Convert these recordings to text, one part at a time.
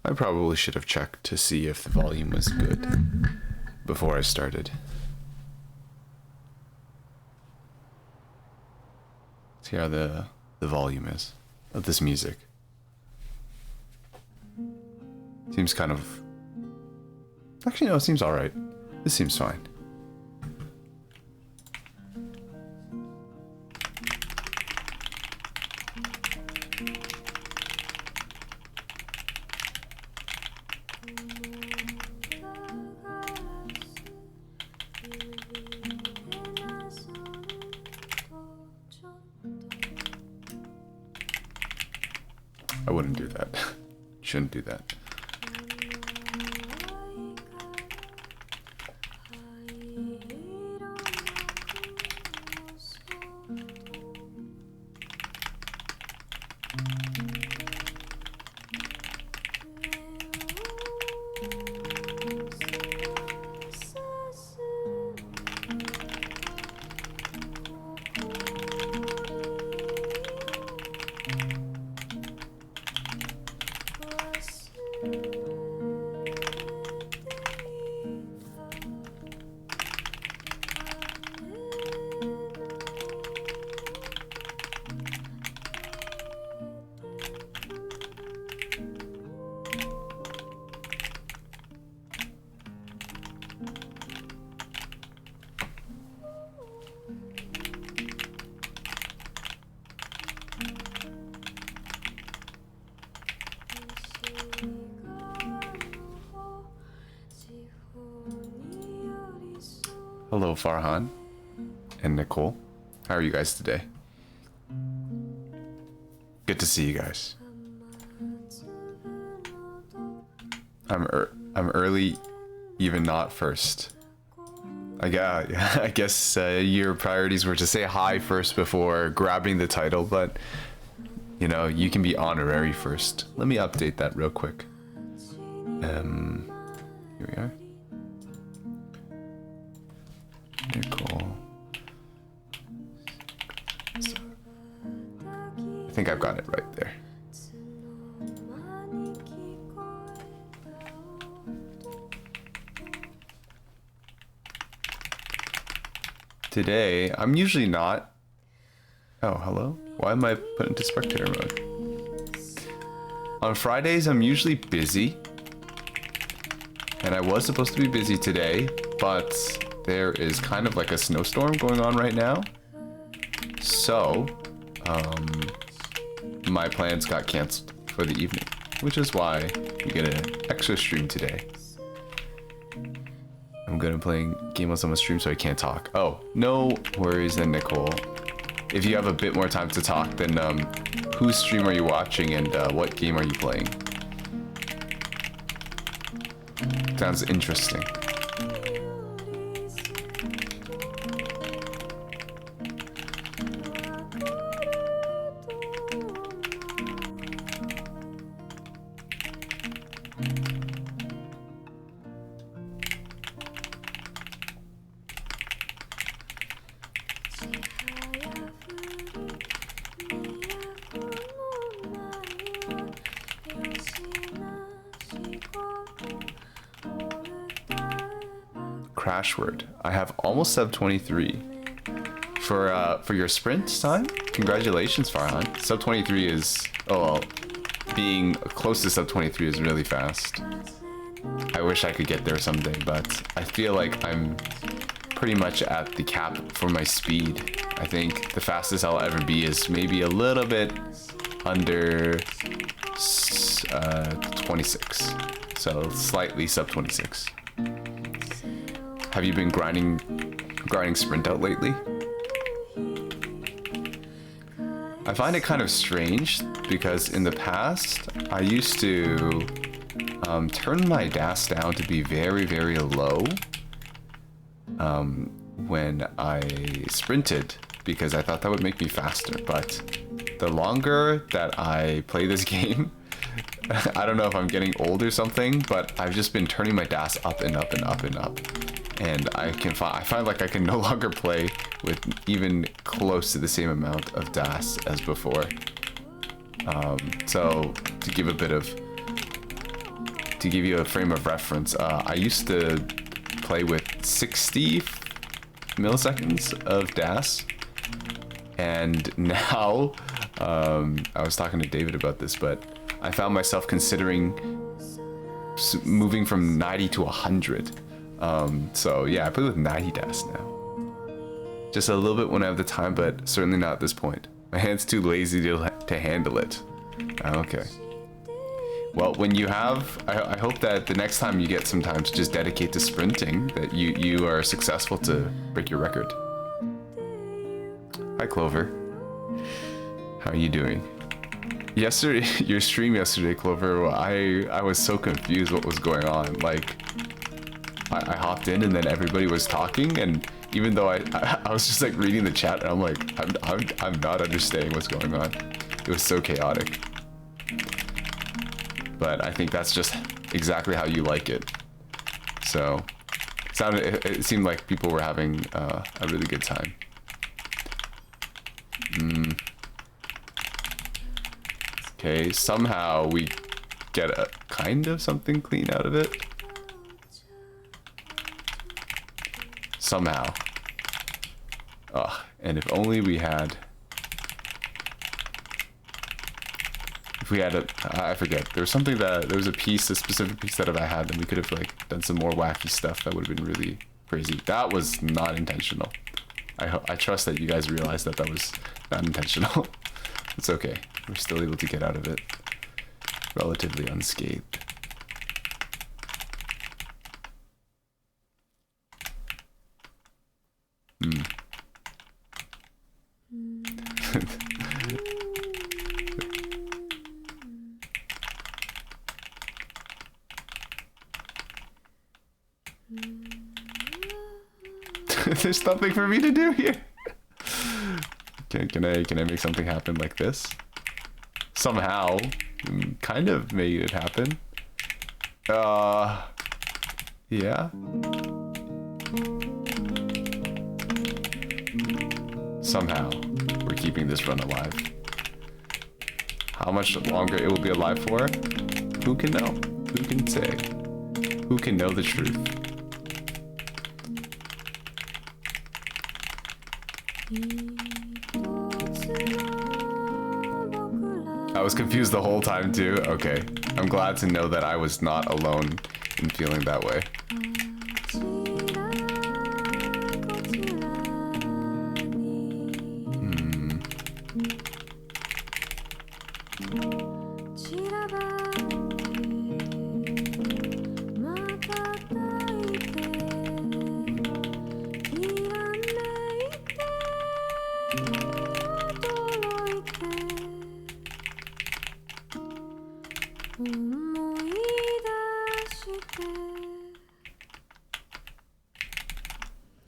I probably should have checked to see if the volume was good before I started. See how the volume is of this music. Seems kind of... Actually, no, it seems alright. This seems fine. I wouldn't do that. Shouldn't do that. Hello, Farhan and Nicole. How are you guys today? Good to see you guys. I'm early, even not first. I guess your priorities were to say hi first before grabbing the title, but you know, you can be honorary first. Let me update that real quick. Here we are. Nicole. I think I've got it right there. Today, I'm usually not... Oh, hello? Why am I put into spectator mode? On Fridays, I'm usually busy. And I was supposed to be busy today, but there is kind of like a snowstorm going on right now. So, my plans got canceled for the evening, which is why you get an extra stream today. I'm gonna play game on someone's stream so I can't talk. Oh, no worries then, Nicole. If you have a bit more time to talk, then whose stream are you watching and what game are you playing? Sounds interesting. Crashword. I have almost sub 23 for your sprint time. Congratulations, Farhan. Sub 23 is being close to sub 23 is really fast. I wish I could get there someday, but I feel like I'm pretty much at the cap for my speed. I think the fastest I'll ever be is maybe a little bit under 26, so slightly sub 26. Have you been grinding sprint out lately? I find it kind of strange because in the past I used to turn my DAS down to be very, very low when I sprinted because I thought that would make me faster. But the longer that I play this game, I don't know if I'm getting old or something, but I've just been turning my DAS up and up and up and up. And I find like I can no longer play with even close to the same amount of DAS as before. So to give a bit of to give you a frame of reference, I used to play with 60 milliseconds of DAS, and now I was talking to David about this, but I found myself considering moving from 90 to 100. So yeah, I play with 90 DAS now. Just a little bit when I have the time, but certainly not at this point. My hand's too lazy to handle it. Okay. Well, when you have, I hope that the next time you get some time to just dedicate to sprinting, that you are successful to break your record. Hi, Clover. How are you doing? Yesterday, your stream yesterday, Clover, I was so confused what was going on. Like, I hopped in and then everybody was talking, and even though I was just like reading the chat, and I'm like, I'm not understanding what's going on. It was so chaotic. But I think that's just exactly how you like it. So, it seemed like people were having a really good time. Okay, somehow we get a kind of something clean out of it. Somehow. Ugh, and if only we had... If we had a... I forget. There was something that... There was a piece, a specific piece that if I had, then we could have, like, done some more wacky stuff that would have been really crazy. That was not intentional. I trust that you guys realize that that was not intentional. It's okay. We're still able to get out of it relatively unscathed. There's nothing for me to do here. Can I make something happen like this? Somehow, kind of made it happen. Yeah. Somehow, we're keeping this run alive. How much longer it will be alive for? Who can know? Who can say? Who can know the truth? I was confused the whole time too. Okay. I'm glad to know that I was not alone in feeling that way.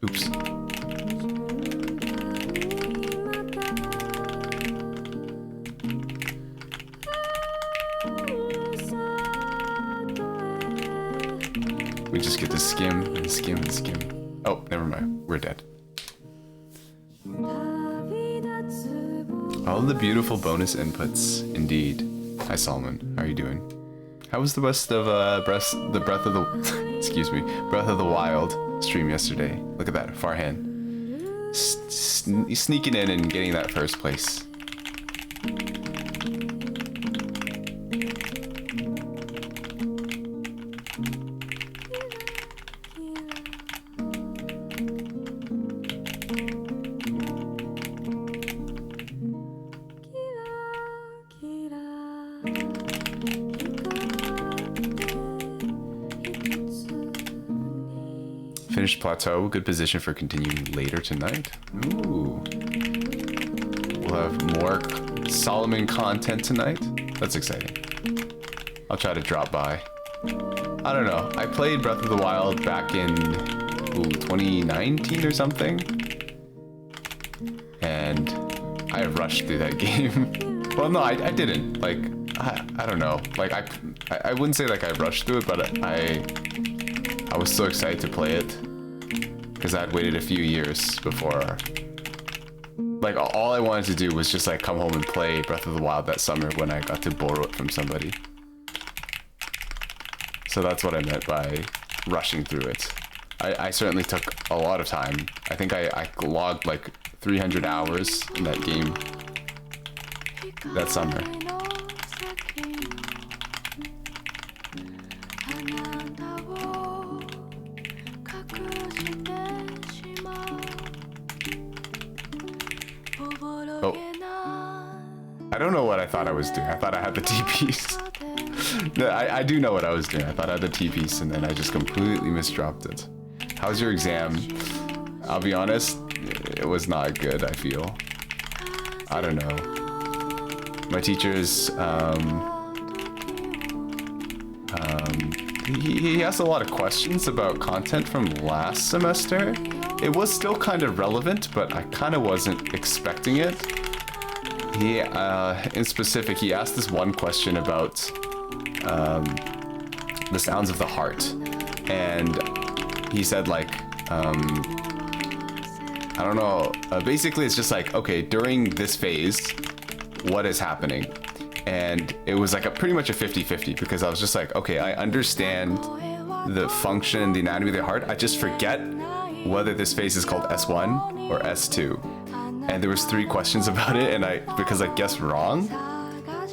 Oops. We just get to skim and skim and skim. Oh, never mind. We're dead. All the beautiful bonus inputs, indeed. Hi, Solomon. How are you doing? How was the rest of Breath of the excuse me, Breath of the Wild stream yesterday? Look at that, Farhan. Sneaking in and getting that first place. Finished plateau, good position for continuing later tonight. Ooh. We'll have more Solomon content tonight. That's exciting. I'll try to drop by. I don't know. I played Breath of the Wild back in 2019 or something. And I rushed through that game. Well, no, I didn't. Like, I don't know. Like, I wouldn't say like I rushed through it, but I was so excited to play it because I'd waited a few years before. Like, all I wanted to do was just like come home and play Breath of the Wild that summer when I got to borrow it from somebody. So that's what I meant by rushing through it. I certainly took a lot of time. I think I logged like 300 hours in that game that summer. Oh. I don't know what I thought I was doing. I thought I had the T-piece. No, I do know what I was doing. I thought I had the T-piece and then I just completely misdropped it. How's your exam? I'll be honest, it was not good, I feel. I don't know. My teachers, he asked a lot of questions about content from last semester. It was still kind of relevant, but I kind of wasn't expecting it. He, in specific, he asked this one question about the sounds of the heart. And he said like, I don't know, basically it's just like, okay, during this phase, what is happening? And it was like pretty much a 50-50 because I was just like, okay, I understand the function, the anatomy of the heart. I just forget whether this phase is called S1 or S2. And there was 3 questions about it, and because I guessed wrong,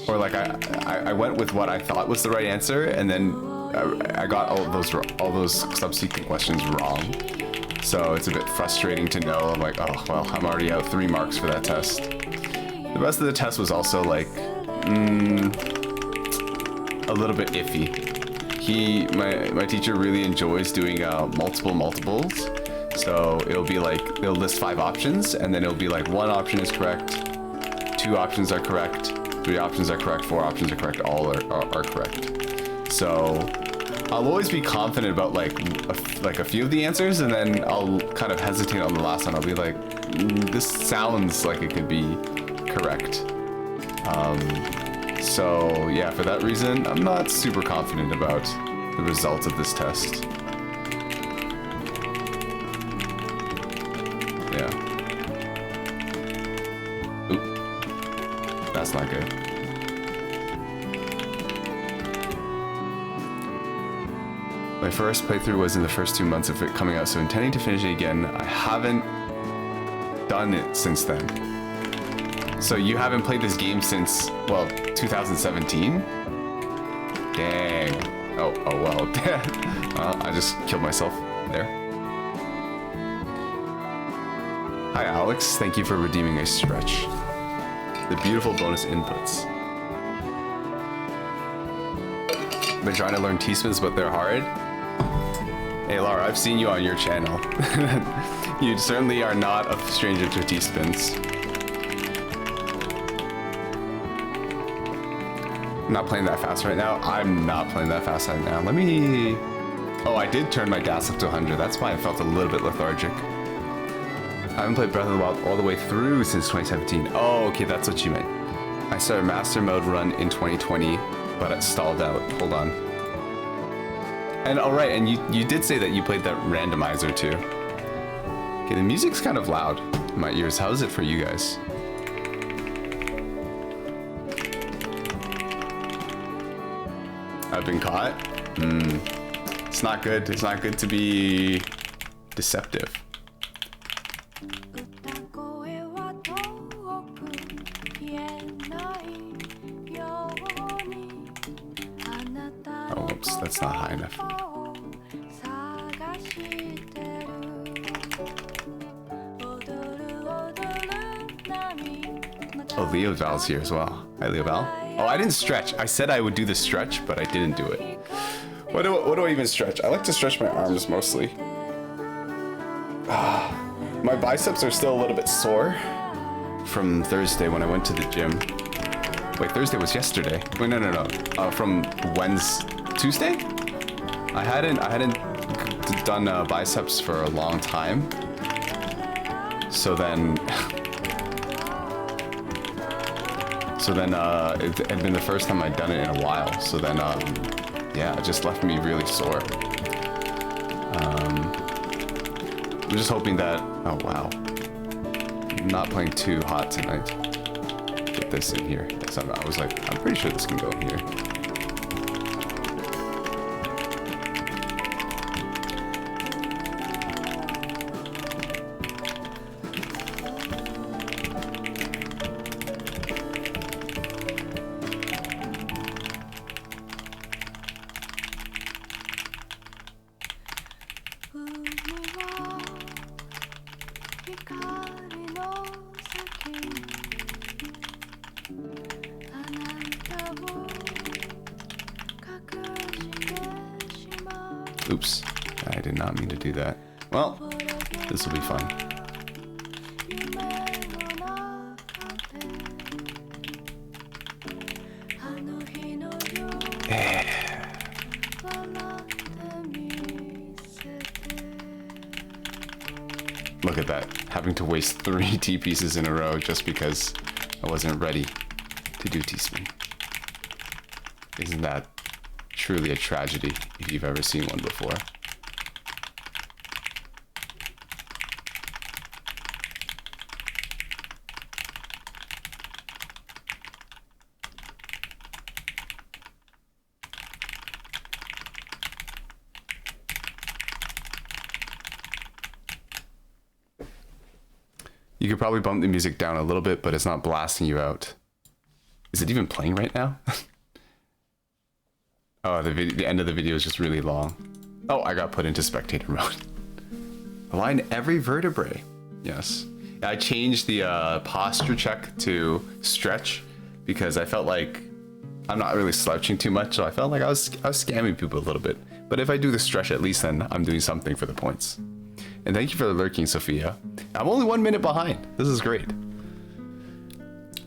or like I went with what I thought was the right answer, and then I got all those subsequent questions wrong. So it's a bit frustrating to know. I'm like, oh well, I'm already out 3 marks for that test. The rest of the test was also like a little bit iffy. My teacher really enjoys doing multiples. So it'll be like, they'll list 5 options, and then it'll be like 1 option is correct, 2 options are correct, 3 options are correct, 4 options are correct, all are correct. So I'll always be confident about like a few of the answers, and then I'll kind of hesitate on the last one. I'll be like, this sounds like it could be correct. So yeah, for that reason, I'm not super confident about the results of this test. Yeah. Oop. That's not good. My first playthrough was in the first 2 months of it coming out, so intending to finish it again. I haven't done it since then. So you haven't played this game since, well, 2017? Dang. Oh well. I just killed myself there. Hi Alex, thank you for redeeming a stretch. The beautiful bonus inputs. Been trying to learn T-spins, but they're hard. Hey Laura, I've seen you on your channel. You certainly are not a stranger to T-spins. I'm not playing that fast right now. I'm not playing that fast right now. Let me... Oh, I did turn my DAS up to 100. That's why I felt a little bit lethargic. I haven't played Breath of the Wild all the way through since 2017. Oh, okay, that's what you meant. I started Master Mode run in 2020, but it stalled out. Hold on. And alright, and you did say that you played that randomizer too. Okay, the music's kind of loud in my ears. How is it for you guys? I've been caught? It's not good. It's not good to be deceptive. Oh, whoops, that's not high enough. Oh, Leo Val's here as well. Hi, Leo Val. Oh, I didn't stretch. I said I would do the stretch, but I didn't do it. What do I even stretch? I like to stretch my arms mostly. My biceps are still a little bit sore from Thursday when I went to the gym. Wait, Thursday was yesterday. Wait, no. From Tuesday? I hadn't done biceps for a long time. So then it had been the first time I'd done it in a while. So then yeah, it just left me really sore. I'm just hoping that, oh wow, I'm not playing too hot tonight. Get this in here. So I was like, I'm pretty sure this can go in here. Oops. I did not mean to do that. Well, this will be fun. Look at that. Having to waste 3 T-pieces in a row just because I wasn't ready to do T-spin. Isn't that truly a tragedy if you've ever seen one before? You could probably bump the music down a little bit, but it's not blasting you out. Is it even playing right now? Oh, the end of the video is just really long. Oh, I got put into spectator mode. Align every vertebrae. Yes. I changed the posture check to stretch because I felt like I'm not really slouching too much, so I felt like I was scamming people a little bit. But if I do the stretch, at least then I'm doing something for the points. And thank you for lurking, Sophia. I'm only 1 minute behind. This is great.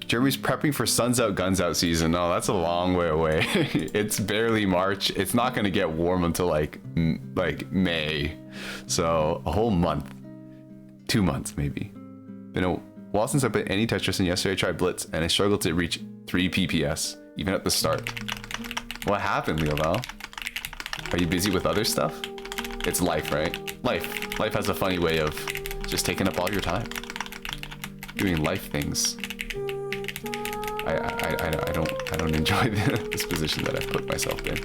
Jeremy's prepping for Suns Out, Guns Out season. Oh, that's a long way away. It's barely March. It's not going to get warm until like May. So a whole month. 2 months, maybe. Been a while since I played any Tetris, and yesterday I tried Blitz, and I struggled to reach 3 PPS, even at the start. What happened, Leoval? Are you busy with other stuff? It's life, right? Life has a funny way of just taking up all your time. Doing life things. I don't enjoy this position that I've put myself in.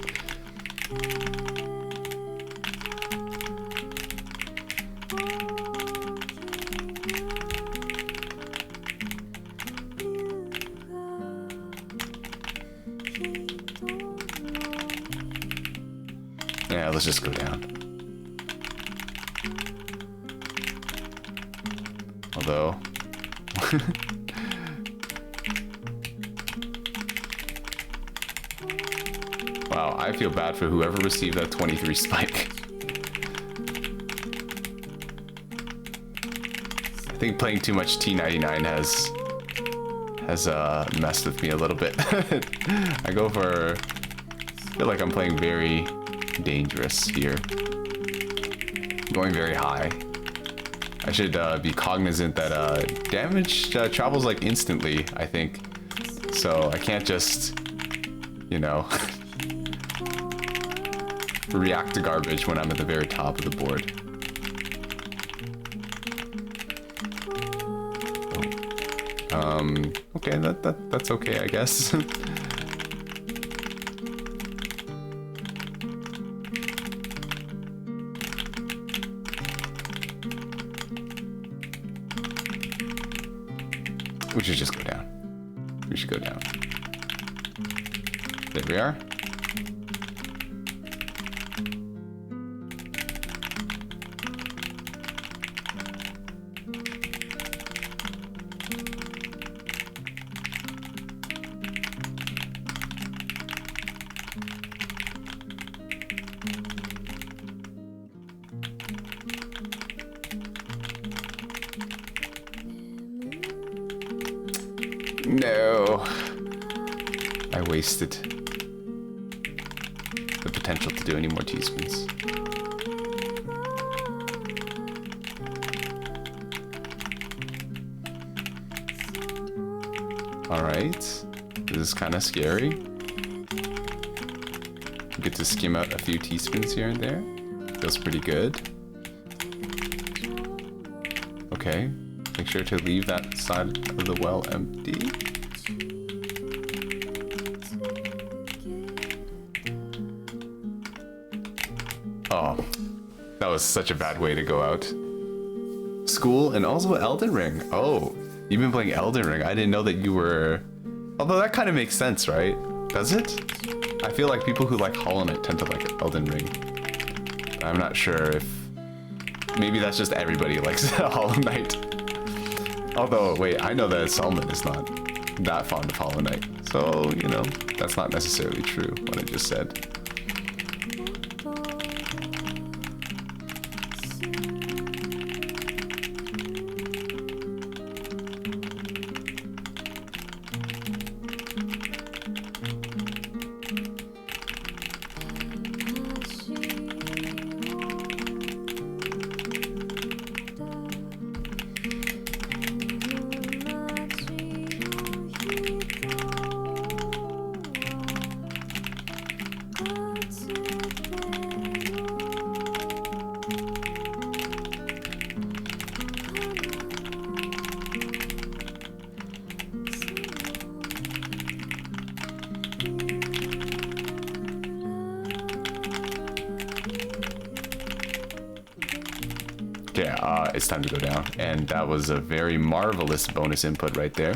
Yeah, let's just go down. Although... Wow, I feel bad for whoever received that 23 spike. I think playing too much T99 has messed with me a little bit. I feel like I'm playing very dangerous here. Going very high. I should be cognizant that damage travels like instantly, I think. So I can't just, you know, react to garbage when I'm at the very top of the board. Okay, that's okay, I guess. We should just go down. We should go down. There we are. No. I wasted the potential to do any more teaspoons. Alright. This is kind of scary. You get to skim out a few teaspoons here and there. Feels pretty good. Okay. Make sure to leave that side of the well empty. Oh, that was such a bad way to go out. School and also Elden Ring. Oh, you've been playing Elden Ring. I didn't know that you were... Although that kind of makes sense, right? Does it? I feel like people who like Hollow Knight tend to like Elden Ring. I'm not sure if... Maybe that's just everybody likes Hollow Knight. Although, wait, I know that Salman is not that fond of Hollow Knight. So, you know, that's not necessarily true, what I just said. Okay, it's time to go down. And that was a very marvelous bonus input right there.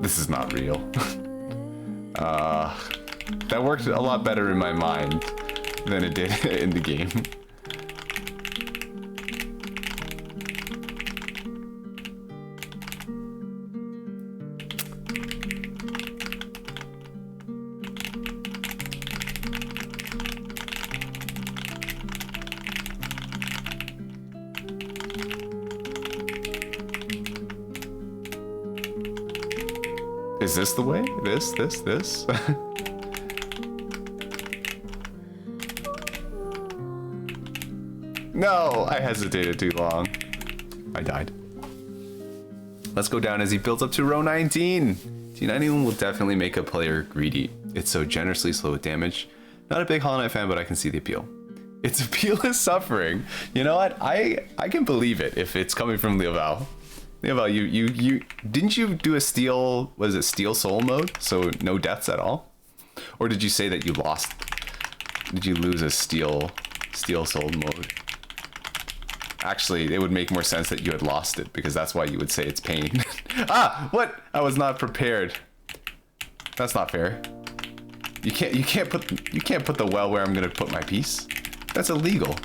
This is not real. That worked a lot better in my mind than it did in the game. Is this the way? This? No, I hesitated too long. I died. Let's go down as he builds up to row 19. T91 will definitely make a player greedy. It's so generously slow with damage. Not a big Hollow Knight fan, but I can see the appeal. Its appeal is suffering. You know what? I can believe it if it's coming from Leoval. Leoval, you didn't you do a steel, was it steel soul mode? So no deaths at all? Or did you say that you lost? Did you lose a steel soul mode? Actually, it would make more sense that you had lost it, because that's why you would say it's pain. Ah, what? I was not prepared. That's not fair. You can't put the well where I'm gonna put my piece. That's illegal.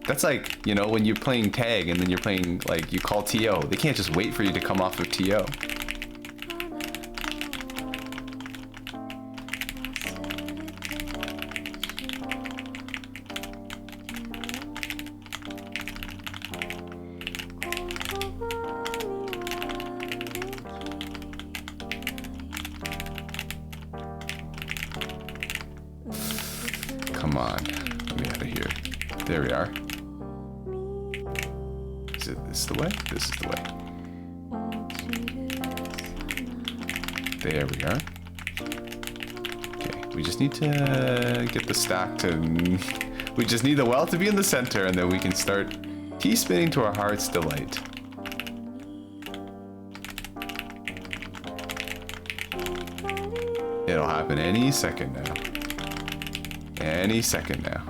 That's like, you know, when you're playing tag and then you're playing, like, you call TO. They can't just wait for you to come off of TO. Come on, let me out of here. There we are. Is it this the way? This is the way. There we are. Okay, we just need to get the stack to... We just need the well to be in the center, and then we can start T-spinning to our heart's delight. It'll happen any second now. Any second now.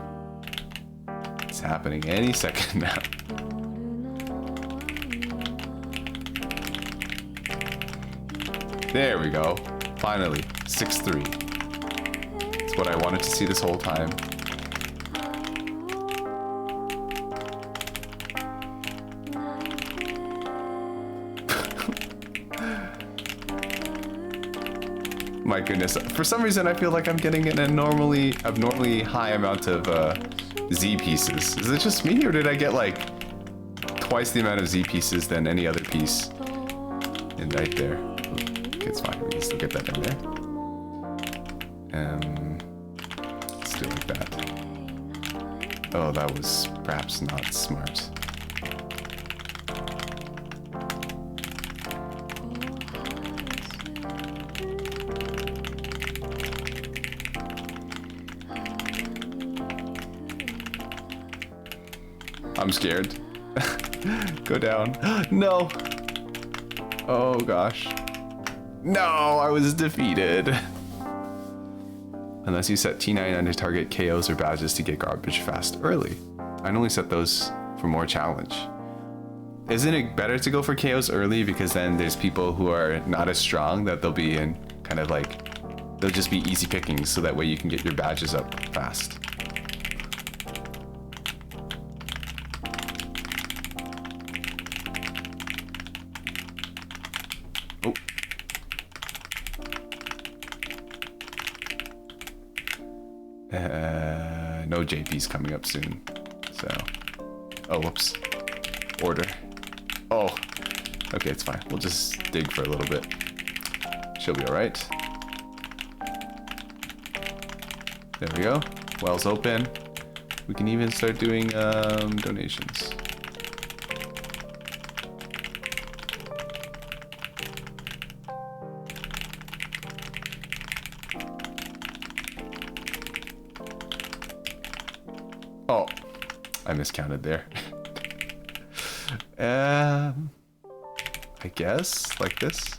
It's happening any second now. There we go. Finally. 6-3. It's what I wanted to see this whole time. My goodness. For some reason, I feel like I'm getting an abnormally high amount of Z pieces. Is it just me, or did I get like twice the amount of Z pieces than any other piece? And right there. Okay, it's fine. We can still get that in there. Let's do it like that. Oh, that was perhaps not smart. I'm scared. Go down. No! Oh gosh. No, I was defeated. Unless you set T99 to target KOs or badges to get garbage fast early. I'd only set those for more challenge. Isn't it better to go for KOs early, because then there's people who are not as strong that they'll be in kind of like, they'll just be easy pickings, so that way you can get your badges up fast. Oh. No JP's coming up soon, so. Oh, whoops. Order. Oh. Okay, it's fine. We'll just dig for a little bit. She'll be alright. There we go. Well's open. We can even start doing donations. Oh, I miscounted there. I guess like this.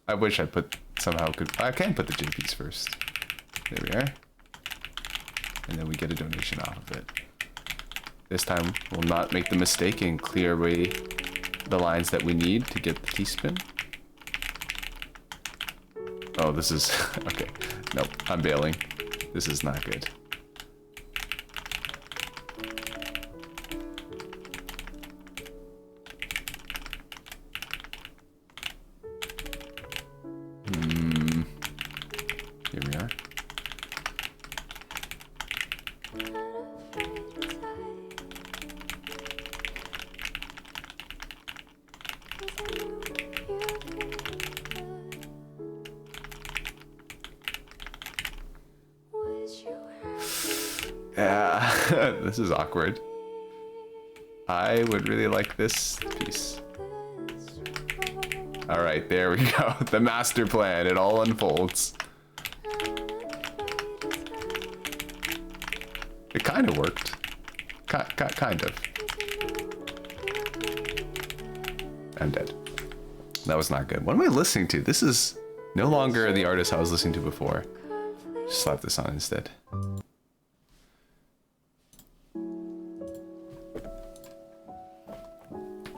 I wish I can put the JPs first. There we are. And then we get a donation off of it. This time we'll not make the mistake and clear away the lines that we need to get the T-spin. Oh, this is okay. Nope, I'm bailing. This is not good. Here we are. Yeah, this is awkward. I would really like this piece. All right, there we go. The master plan, it all unfolds. It kind of worked. Kind of. I'm dead. That was not good. What am I listening to? This is no longer the artist I was listening to before. Just slap this on instead.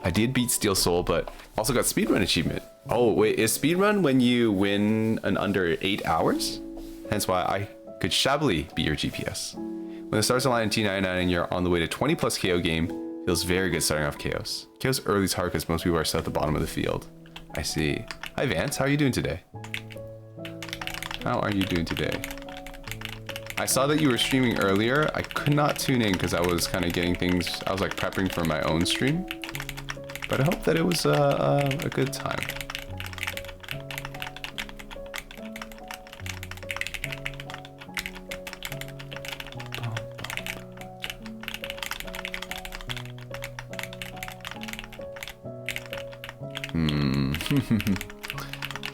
I did beat Steel Soul, but also got speedrun achievement. Oh, wait, is speedrun when you win in under 8 hours? Hence why I could shabbily beat your GPS. When the stars align in T99 and you're on the way to 20 plus KO game, feels very good starting off KOs. KOs early is hard because most people are still at the bottom of the field. I see. Hi Vance, how are you doing today? How are you doing today? I saw that you were streaming earlier. I could not tune in because I was kind of getting things, I was like prepping for my own stream. But I hope that it was a good time.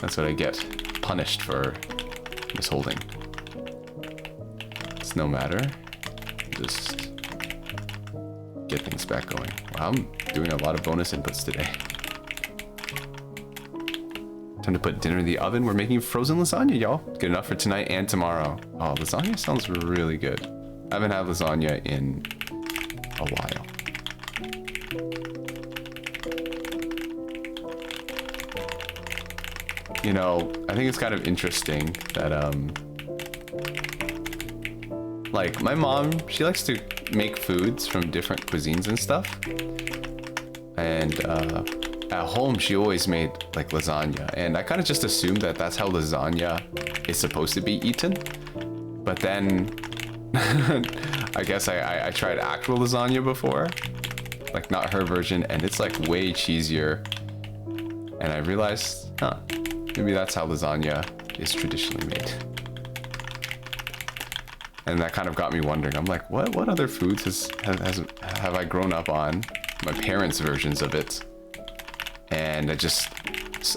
That's what I get punished for misholding. It's no matter. Just get things back going. Wow, I'm doing a lot of bonus inputs today. Time to put dinner in the oven. We're making frozen lasagna, y'all. Good enough for tonight and tomorrow. Oh, lasagna sounds really good. I haven't had lasagna in a while. You know, I think it's kind of interesting that, like, my mom, she likes to make foods from different cuisines and stuff. And, at home, she always made, like, lasagna. And I kind of just assumed that that's how lasagna is supposed to be eaten. But then, I guess I tried actual lasagna before. Like, not her version, and it's, like, way cheesier. And I realized, huh. Maybe that's how lasagna is traditionally made. And that kind of got me wondering. I'm like, what other foods have I grown up on? My parents' versions of it. And I just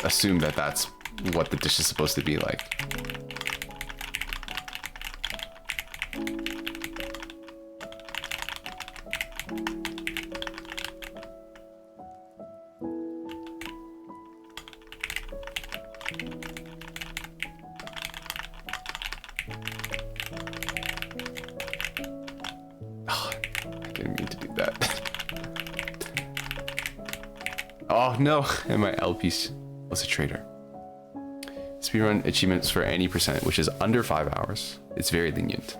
assumed that that's what the dish is supposed to be like. Oh no, and my LP was a traitor. Speedrun achievements for any percent, which is under 5 hours. It's very lenient.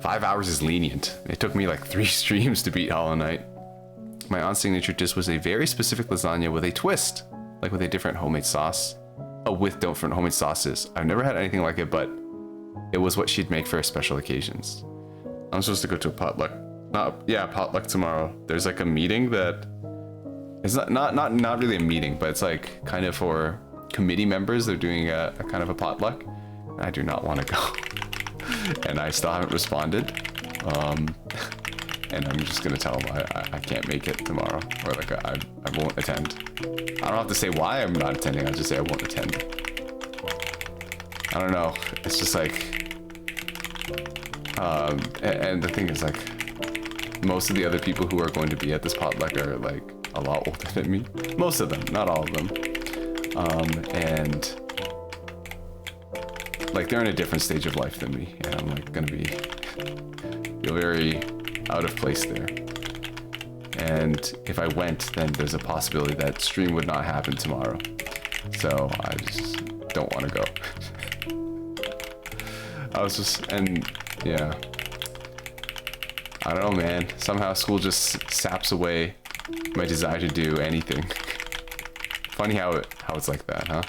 5 hours is lenient. It took me like 3 streams to beat Hollow Knight. My aunt's signature dish was a very specific lasagna with a twist, like with a different homemade sauce. Oh, with different homemade sauces. I've never had anything like it, but it was what she'd make for special occasions. I'm supposed to go to a potluck. Yeah, potluck tomorrow. There's like a meeting that It's not really a meeting, but it's like kind of for committee members. They're doing a kind of a potluck. I do not want to go, and I still haven't responded. And I'm just gonna tell them I can't make it tomorrow, or like I won't attend. I don't have to say why I'm not attending. I'll just say I won't attend. I don't know. It's just like, and the thing is like, most of the other people who are going to be at this potluck are like a lot older than me. Most of them, not all of them. And like they're in a different stage of life than me, and I'm like gonna feel very out of place there. And if I went, then there's a possibility that stream would not happen tomorrow. So I just don't want to go. Yeah. I don't know, man. Somehow school just saps away my desire to do anything. Funny how it's like that, huh?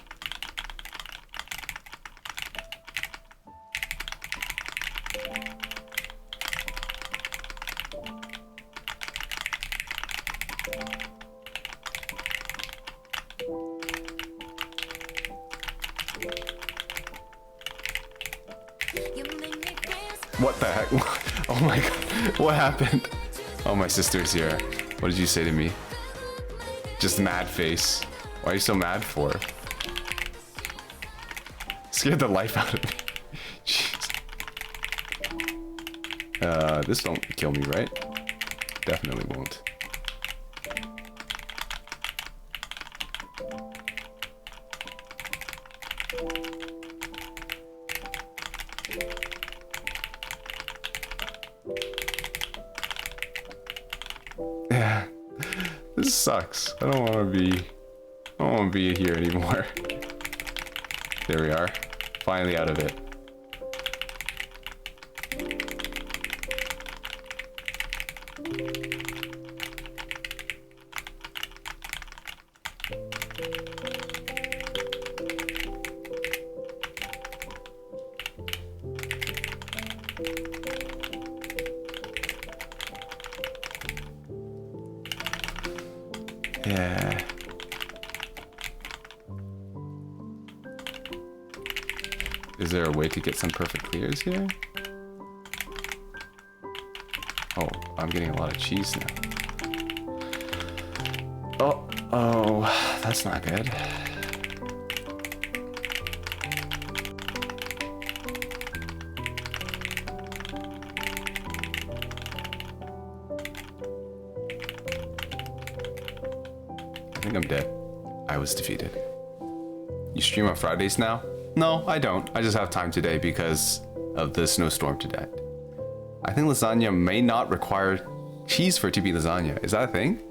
What the heck? Oh my god. What happened? Oh, my sister's here. What did you say to me? Just mad face. Why are you so mad for? Scared the life out of me. Jeez. This don't kill me, right? Definitely won't. Yeah, this sucks. I don't want to be here anymore. There we are. Finally out of it. Yeah. Is there a way to get some perfect clears here? Oh, I'm getting a lot of cheese now. Oh, that's not good. I think I'm dead. I was defeated. You stream on Fridays now? No, I don't. I just have time today because of the snowstorm today. I think lasagna may not require cheese for it to be lasagna. Is that a thing?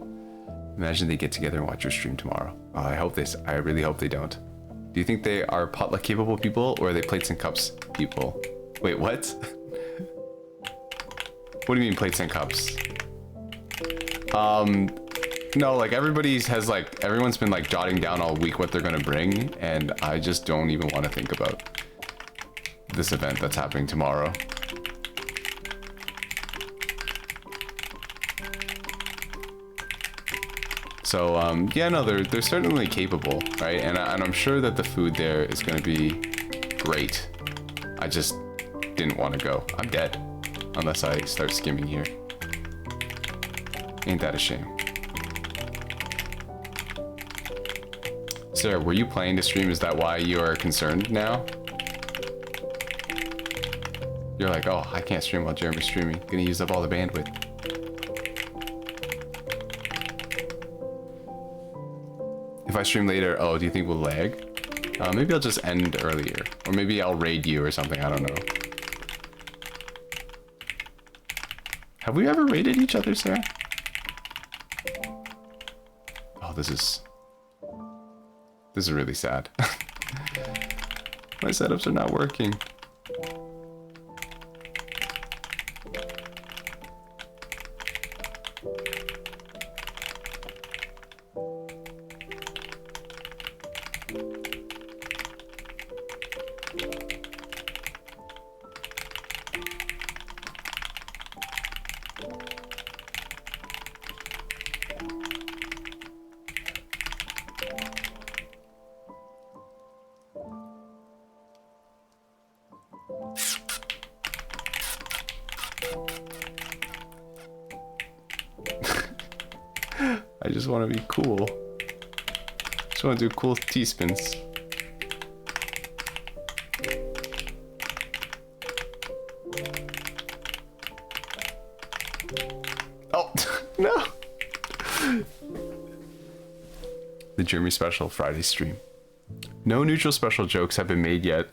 Imagine they get together and watch your stream tomorrow. Oh, I really hope they don't. Do you think they are potluck capable people or are they plates and cups people? Wait, what? What do you mean plates and cups? No, like everyone's been like jotting down all week what they're gonna bring, and I just don't even want to think about this event that's happening tomorrow. So yeah, no, they're certainly capable, right? And I'm sure that the food there is gonna be great. I just didn't want to go. I'm dead unless I start skimming here. Ain't that a shame? Sarah, were you planning to stream? Is that why you are concerned now? You're like, oh, I can't stream while Jeremy's streaming. Gonna use up all the bandwidth. If I stream later, oh, do you think we'll lag? Maybe I'll just end earlier. Or maybe I'll raid you or something, I don't know. Have we ever raided each other, Sarah? Oh, this is really sad. My setups are not working. I just want to be cool. Just want to do cool T-spins. Oh, no. The Jeremy special Friday stream. No neutral special jokes have been made yet.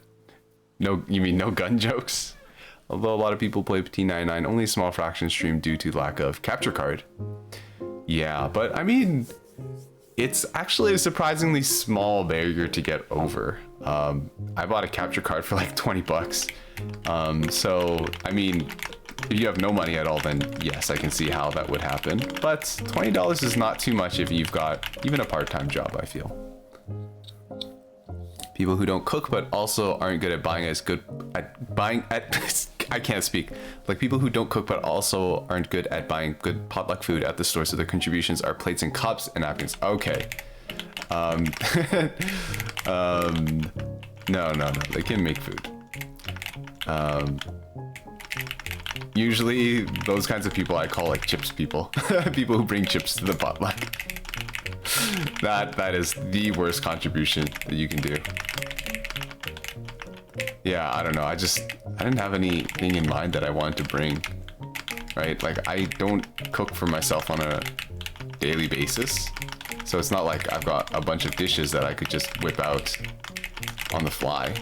No, you mean no gun jokes? Although a lot of people play T99, only a small fraction stream due to lack of capture card. Yeah, but I mean, it's actually a surprisingly small barrier to get over. I bought a capture card for like 20 bucks. So, I mean, if you have no money at all, then yes, I can see how that would happen. But $20 is not too much if you've got even a part-time job, I feel. People who don't cook but also aren't good at buying I can't speak. Like people who don't cook but also aren't good at buying good potluck food at the store, so their contributions are plates and cups and napkins. Okay. No, they can make food. Usually those kinds of people I call like chips people. People who bring chips to the potluck. That is the worst contribution that you can do. Yeah, I don't know. I didn't have anything in mind that I wanted to bring, right? Like I don't cook for myself on a daily basis. So it's not like I've got a bunch of dishes that I could just whip out on the fly.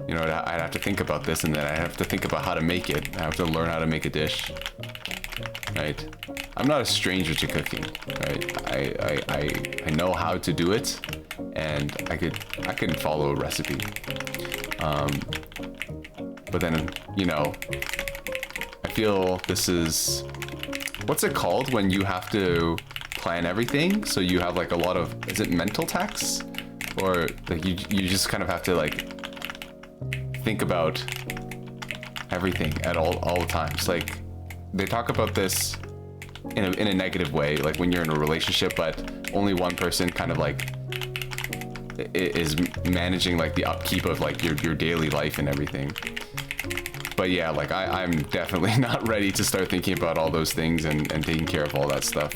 You know, I'd have to think about this, and then I'd have to think about how to make it. I have to learn how to make a dish, right? I'm not a stranger to cooking, right? I know how to do it, and I can follow a recipe. But then, you know, I feel this is, what's it called when you have to plan everything? So you have like a lot of, is it mental tax? Or like you just kind of have to like think about everything at all times. Like they talk about this in a negative way, like when you're in a relationship, but only one person kind of like is managing like the upkeep of like your daily life and everything. But yeah, like I'm definitely not ready to start thinking about all those things and taking care of all that stuff.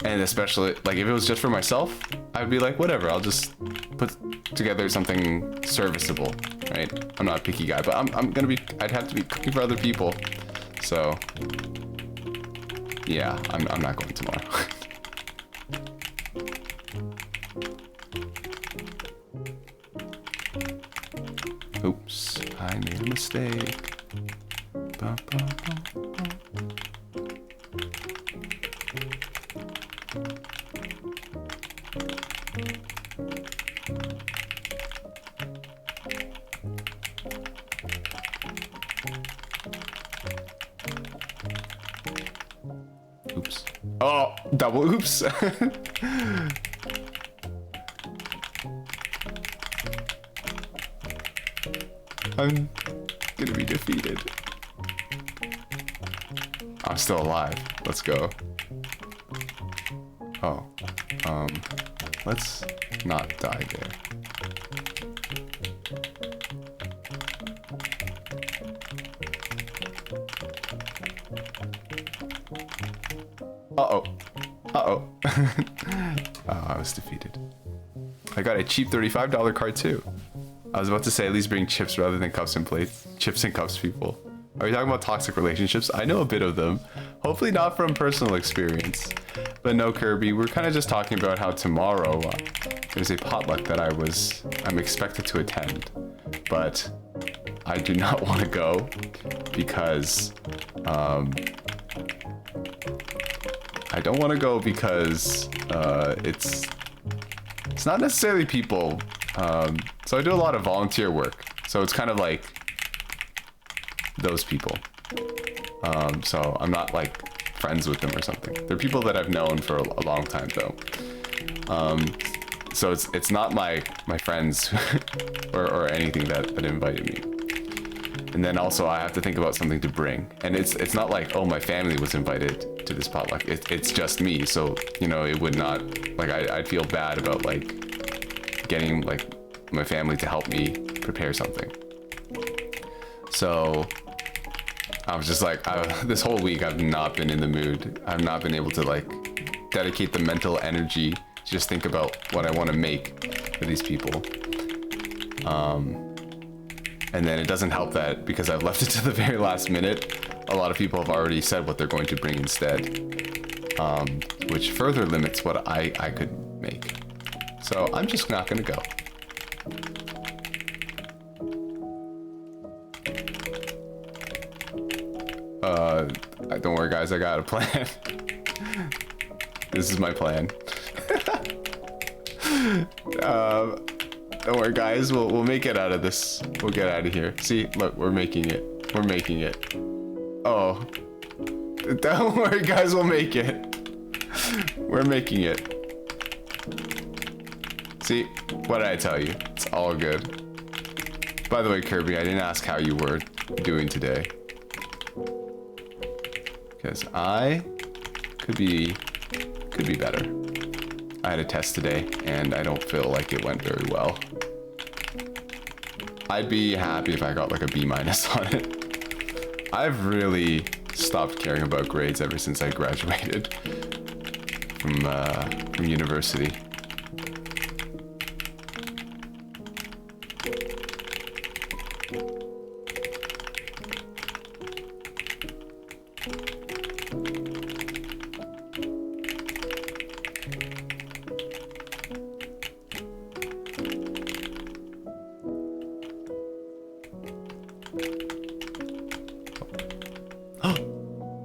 And especially like if it was just for myself, I'd be like, whatever, I'll just put together something serviceable, right? I'm not a picky guy, but I'd have to be cooking for other people. So yeah, I'm not going tomorrow. Oops, I made a mistake. Ba, ba, ba, ba. Oops. Oh, double oops. I'm gonna be defeated. I'm still alive. Let's go. Oh, let's not die there. Uh-oh. Uh-oh. Oh, I was defeated. I got a cheap $35 card too. I was about to say at least bring chips rather than cups and plates. Chips and cups, people. Are you talking about toxic relationships? I know a bit of them. Hopefully not from personal experience. But no, Kirby, we're kind of just talking about how tomorrow there's a potluck that I'm expected to attend. But I do not want to go because I don't want to go because it's not necessarily people. So I do a lot of volunteer work. So it's kind of like those people. So I'm not like friends with them or something. They're people that I've known for a long time though. So it's not my friends or anything that invited me. And then also I have to think about something to bring. And it's not like, oh, my family was invited to this potluck. It's just me. So, you know, it would not, like, I'd feel bad about like getting like my family to help me prepare something. So I was just like, this whole week I've not been in the mood. I've not been able to like dedicate the mental energy to just think about what I want to make for these people. And then it doesn't help that because I've left it to the very last minute, a lot of people have already said what they're going to bring instead, which further limits what I could make. So I'm just not gonna go. Don't worry guys, I got a plan. This is my plan. Don't worry guys, we'll make it out of this. We'll get out of here. See, look, we're making it. We're making it. Oh. Don't worry guys, we'll make it. We're making it. See, what did I tell you? It's all good. By the way, Kirby, I didn't ask how you were doing today. Because I could be better. I had a test today and I don't feel like it went very well. I'd be happy if I got like a B- on it. I've really stopped caring about grades ever since I graduated from university.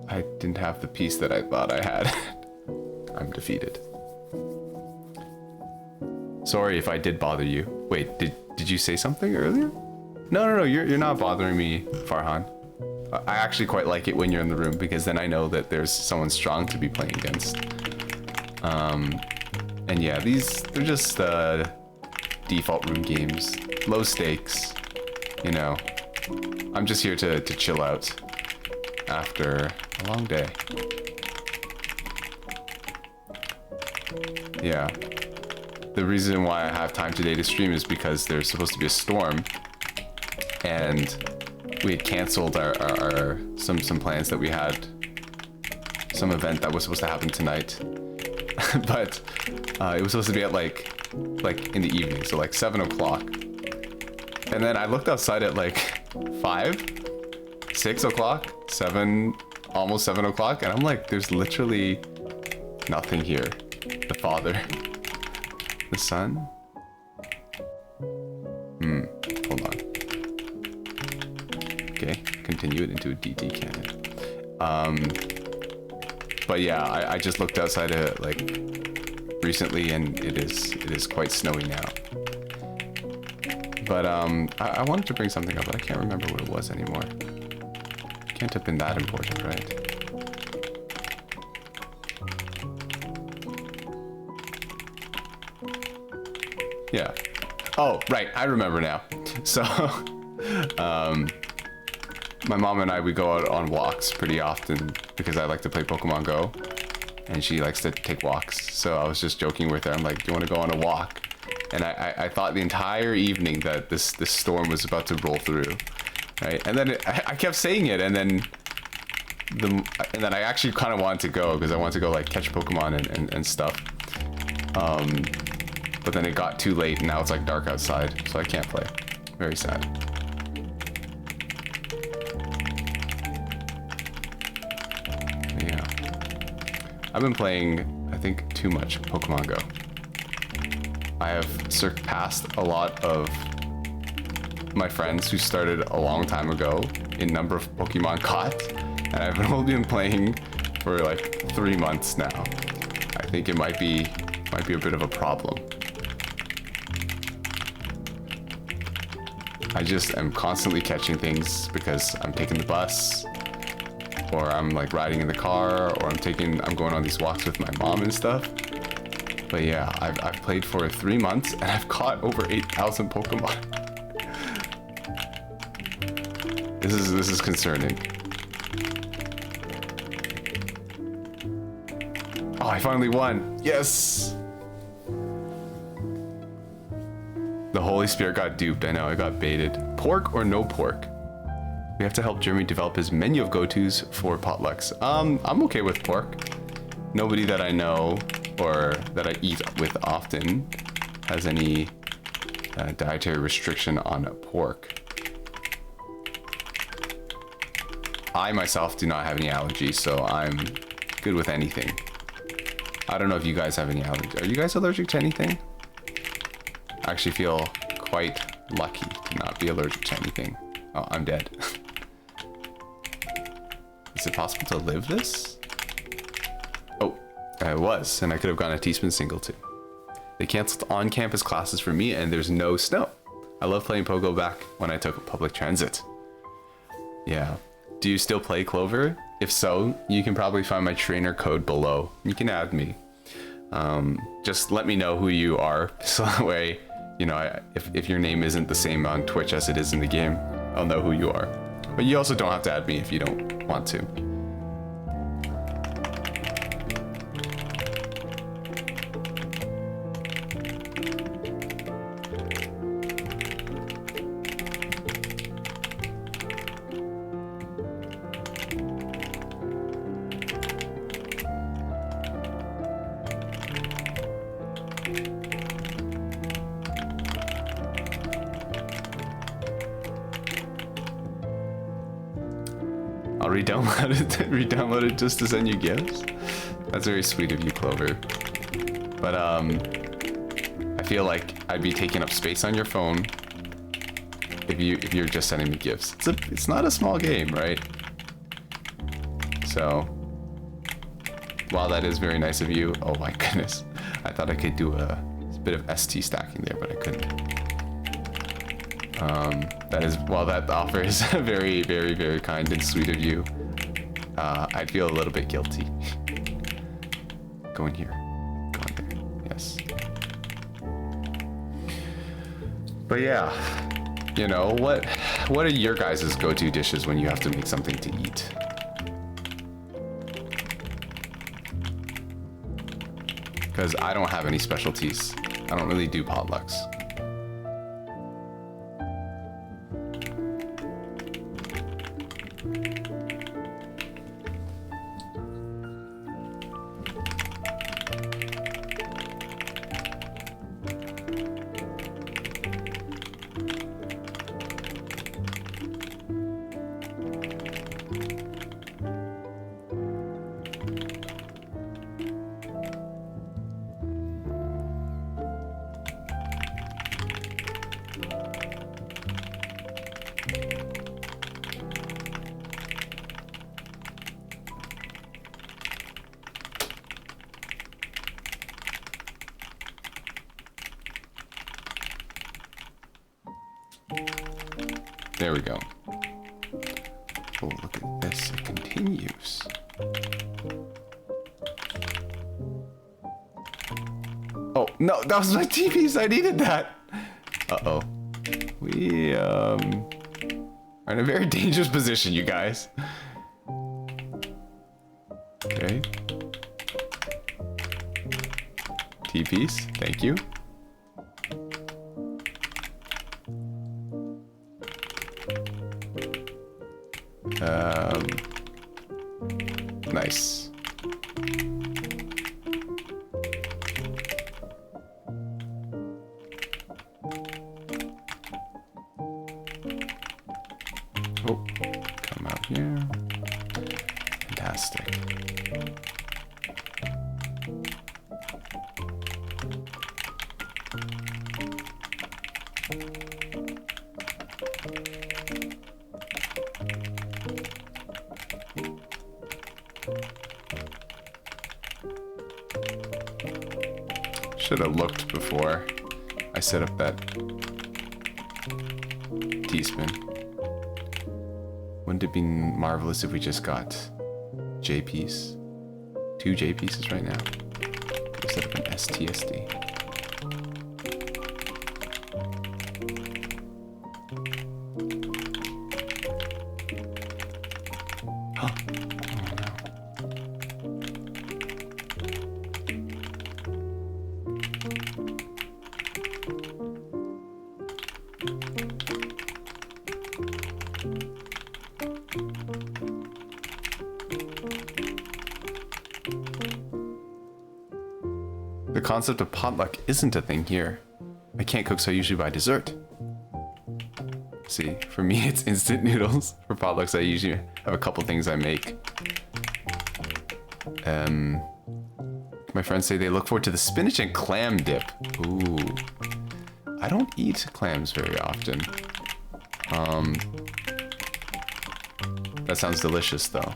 I didn't have the piece that I thought I had. I'm defeated. Sorry if I did bother you. Wait, did you say something earlier? No, you're not bothering me, Farhan. I actually quite like it when you're in the room because then I know that there's someone strong to be playing against. And yeah, they're just default room games, low stakes, you know. I'm just here to chill out after a long day. Yeah. The reason why I have time today to stream is because there's supposed to be a storm and we had canceled our some plans that we had, some event that was supposed to happen tonight. But it was supposed to be at like in the evening, so like 7 o'clock. And then I looked outside at like 5, 6 o'clock, 7, almost 7 o'clock, and I'm like, there's literally nothing here. The father. The son? Hold on. Okay, continue it into a DT cannon. But yeah, I just looked outside like recently and it is quite snowy now. But I wanted to bring something up, but I can't remember what it was anymore. Can't have been that important, right? Yeah. Oh, right. I remember now. So, my mom and I, we go out on walks pretty often because I like to play Pokemon Go and she likes to take walks. So I was just joking with her. I'm like, do you want to go on a walk? And I thought the entire evening that this storm was about to roll through, right? And then I kept saying it, and then I actually kind of wanted to go because I wanted to go like catch Pokemon and stuff. But then it got too late and now it's like dark outside, so I can't play. Very sad. But yeah. I've been playing, I think, too much Pokemon Go. I have surpassed a lot of my friends who started a long time ago in number of Pokemon caught, and I've only been playing for like 3 months now. I think it might be a bit of a problem. I just am constantly catching things because I'm taking the bus, or I'm like riding in the car, or I'm going on these walks with my mom and stuff. But yeah, I've played for 3 months and I've caught over 8,000 Pokemon. This is concerning. Oh, I finally won. Yes! The Holy Spirit got duped. I know, I got baited. Pork or no pork? We have to help Jeremy develop his menu of go-tos for potlucks. I'm okay with pork. nobody that I know or that I eat with often has any dietary restriction on pork. I myself do not have any allergies, so I'm good with anything. I don't know if you guys have any allergies. Are you guys allergic to anything? I actually feel quite lucky to not be allergic to anything. Oh, I'm dead. Is it possible to live this? Oh, I was, and I could have gone a teaspoon single too. They canceled on-campus classes for me, and there's no snow. I love playing Pogo back when I took public transit. Yeah. Do you still play Clover? If so, you can probably find my trainer code below. You can add me. Just let me know who you are, so that way, you know, if your name isn't the same on Twitch as it is in the game, I'll know who you are. But you also don't have to add me if you don't want to. I'll re-download it just to send you gifts. That's very sweet of you, Clover. But I feel like I'd be taking up space on your phone if you're just sending me gifts. It's not a small game, right? So while that is very nice of you, oh my goodness, I thought I could do a bit of ST stacking there, but I couldn't. While that offer is very, very, very kind and sweet of you, I'd feel a little bit guilty. Go in here. Go in there. Yes. But yeah, you know, what are your guys' go-to dishes when you have to make something to eat? Because I don't have any specialties. I don't really do potlucks. There we go. Oh, look at this. It continues. Oh, no, that was my TVs. I needed that. Uh-oh. We, are in a very dangerous position, you guys. Okay. TPs, thank you. Nice. Oh, come out here. Fantastic. Should have looked before I set up that teaspoon. Wouldn't it be marvelous if we just got J piece? 2 J pieces right now. Could set up an STSD. concept of potluck isn't a thing here. I can't cook, so I usually buy dessert. See, for me it's instant noodles. For potlucks I usually have a couple things I make. My friends say they look forward to the spinach and clam dip. Ooh. I don't eat clams very often. That sounds delicious though.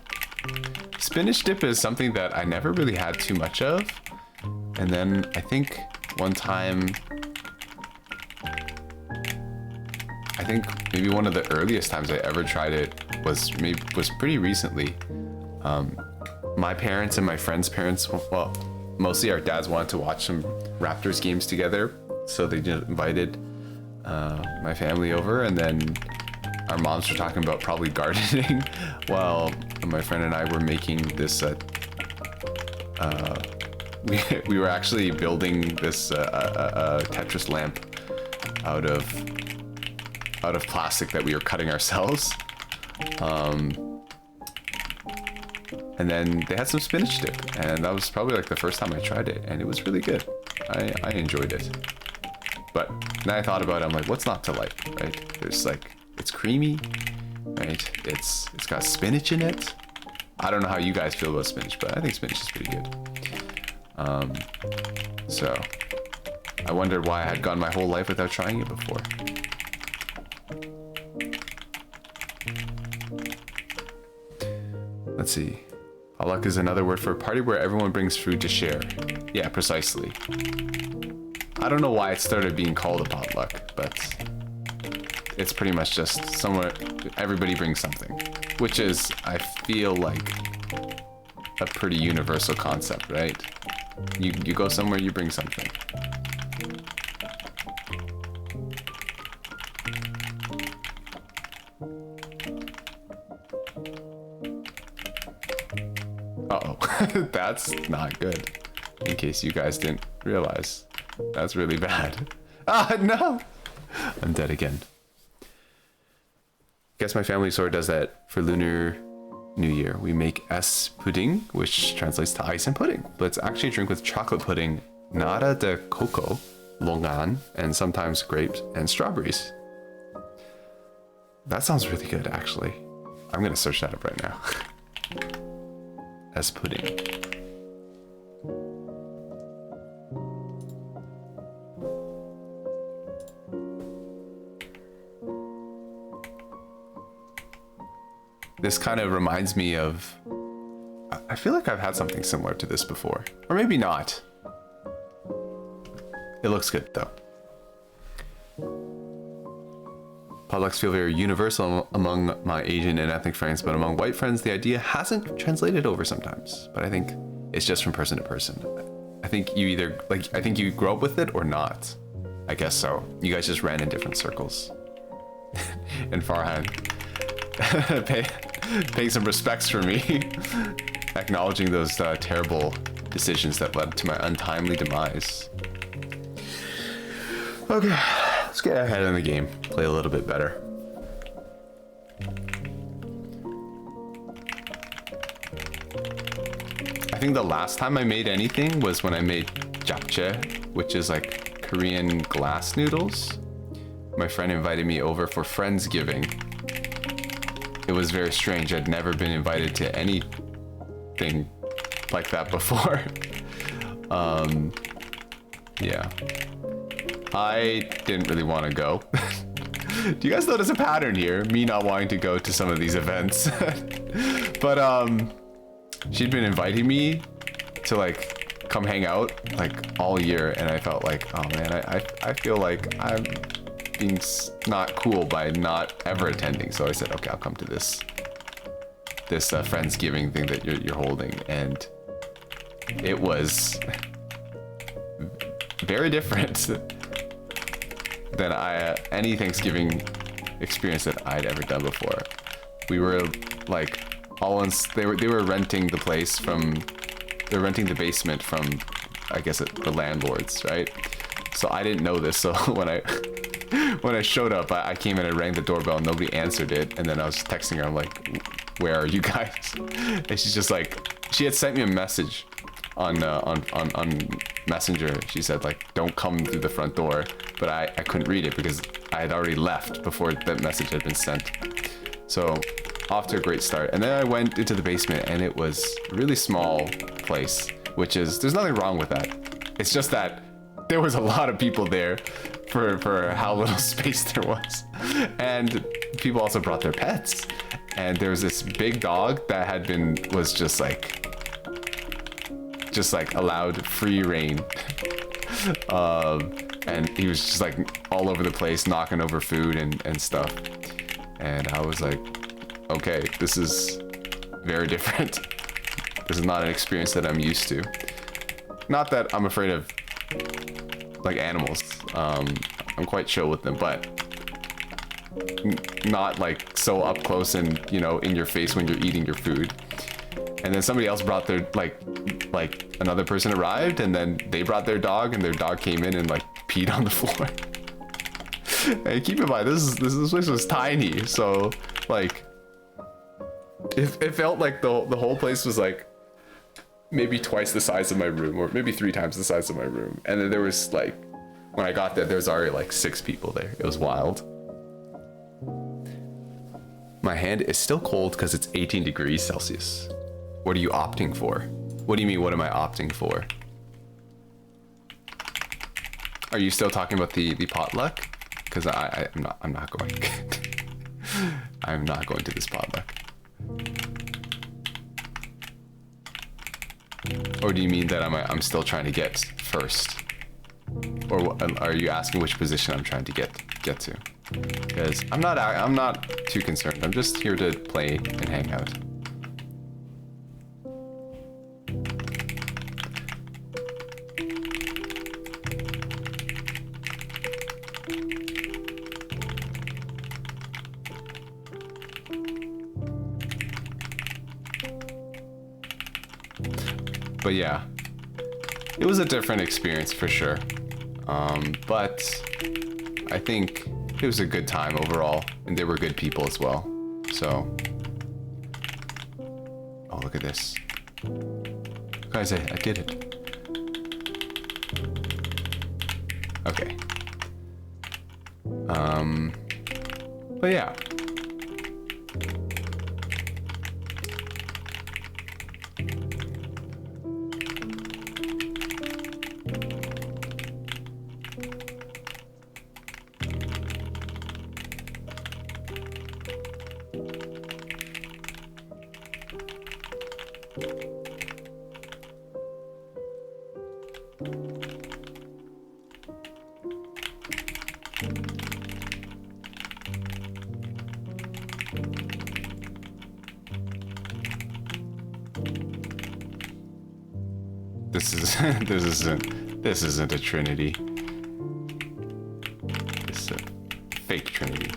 Spinach dip is something that I never really had too much of. And then I think one time, I think maybe one of the earliest times I ever tried it was pretty recently. My parents and my friends' parents, well, mostly our dads wanted to watch some Raptors games together. So they just invited my family over, and then our moms were talking about probably gardening while my friend and I were making this we were actually building this Tetris lamp out of plastic that we were cutting ourselves. And then they had some spinach dip, and that was probably like the first time I tried it, and it was really good. I enjoyed it. But then I thought about it, I'm like, what's not to like, right? There's like, it's creamy, right? It's got spinach in it. I don't know how you guys feel about spinach, but I think spinach is pretty good. So I wondered why I had gone my whole life without trying it before. Let's see. Potluck is another word for a party where everyone brings food to share. Yeah, precisely. I don't know why it started being called a potluck, but it's pretty much just somewhere everybody brings something, which is, I feel like, a pretty universal concept, right? You go somewhere, you bring something. Uh-oh, that's not good. In case you guys didn't realize. That's really bad. Ah, no! I'm dead again. Guess my family sort of does that for Lunar New Year. We make S pudding, which translates to ice and pudding, but it's actually a drink with chocolate pudding, nata de coco, longan, and sometimes grapes and strawberries. That sounds really good, actually. I'm gonna search that up right now. S pudding. This kind of reminds me of, I feel like I've had something similar to this before, or maybe not. It looks good though. Potlucks feel very universal among my Asian and ethnic friends, but among white friends, the idea hasn't translated over sometimes. But I think it's just from person to person. I think you either, like, I think you grow up with it or not. I guess so. You guys just ran in different circles. And Farhan, paying some respects for me, acknowledging those terrible decisions that led to my untimely demise. Okay, let's get ahead in the game, play a little bit better. I think the last time I made anything was when I made japchae, which is like Korean glass noodles. My friend invited me over for Friendsgiving. It was very strange. I'd never been invited to anything like that before. Yeah. I didn't really want to go. Do you guys notice a pattern here? Me not wanting to go to some of these events. But she'd been inviting me to like come hang out like all year, and I felt like, oh man, I feel like I'm being not cool by not ever attending. So I said, okay, I'll come to this Friendsgiving thing that you're holding, and it was very different than any Thanksgiving experience that I'd ever done before. We were like they were renting the place they're renting the basement from, I guess, the landlords, right? So I didn't know this. So when I showed up, I came in and rang the doorbell and nobody answered it. And then I was texting her, I'm like, where are you guys? And she's just like, she had sent me a message on messenger. She said like, don't come through the front door, but I couldn't read it because I had already left before that message had been sent. So off to a great start. And then I went into the basement, and it was a really small place, which is, there's nothing wrong with that. It's just that there was a lot of people there for how little space there was. And people also brought their pets. And there was this big dog that was just like allowed free reign. And he was just like all over the place, knocking over food and stuff. And I was like, okay, this is very different. This is not an experience that I'm used to. Not that I'm afraid of like animals. I'm quite chill with them, but not like so up close and, you know, in your face when you're eating your food. And then somebody else brought their like another person arrived, and then they brought their dog, and their dog came in and like peed on the floor. And keep in mind, this place was tiny, so like it felt like the whole place was like maybe twice the size of my room, or maybe 3 times the size of my room. And then there was like, when I got there was already like 6 people there. It was wild. My hand is still cold because it's 18 degrees Celsius. What are you opting for? What do you mean, what am I opting for? Are you still talking about the potluck? Because I'm not going. I'm not going to this potluck. Or do you mean that I'm still trying to get first? Or are you asking which position I'm trying to get to? Because I'm not too concerned. I'm just here to play and hang out. But yeah, it was a different experience for sure. But I think it was a good time overall, and there were good people as well. So, oh, look at this. Guys, I did it. Okay. But yeah. This isn't a Trinity. It's a fake Trinity.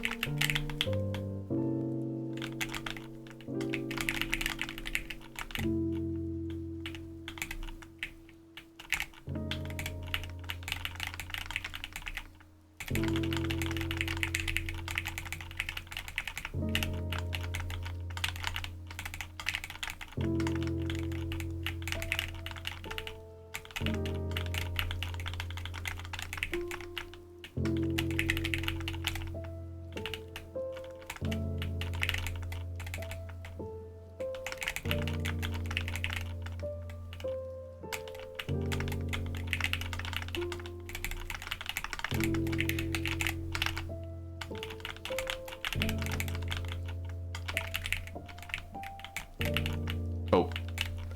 Oh,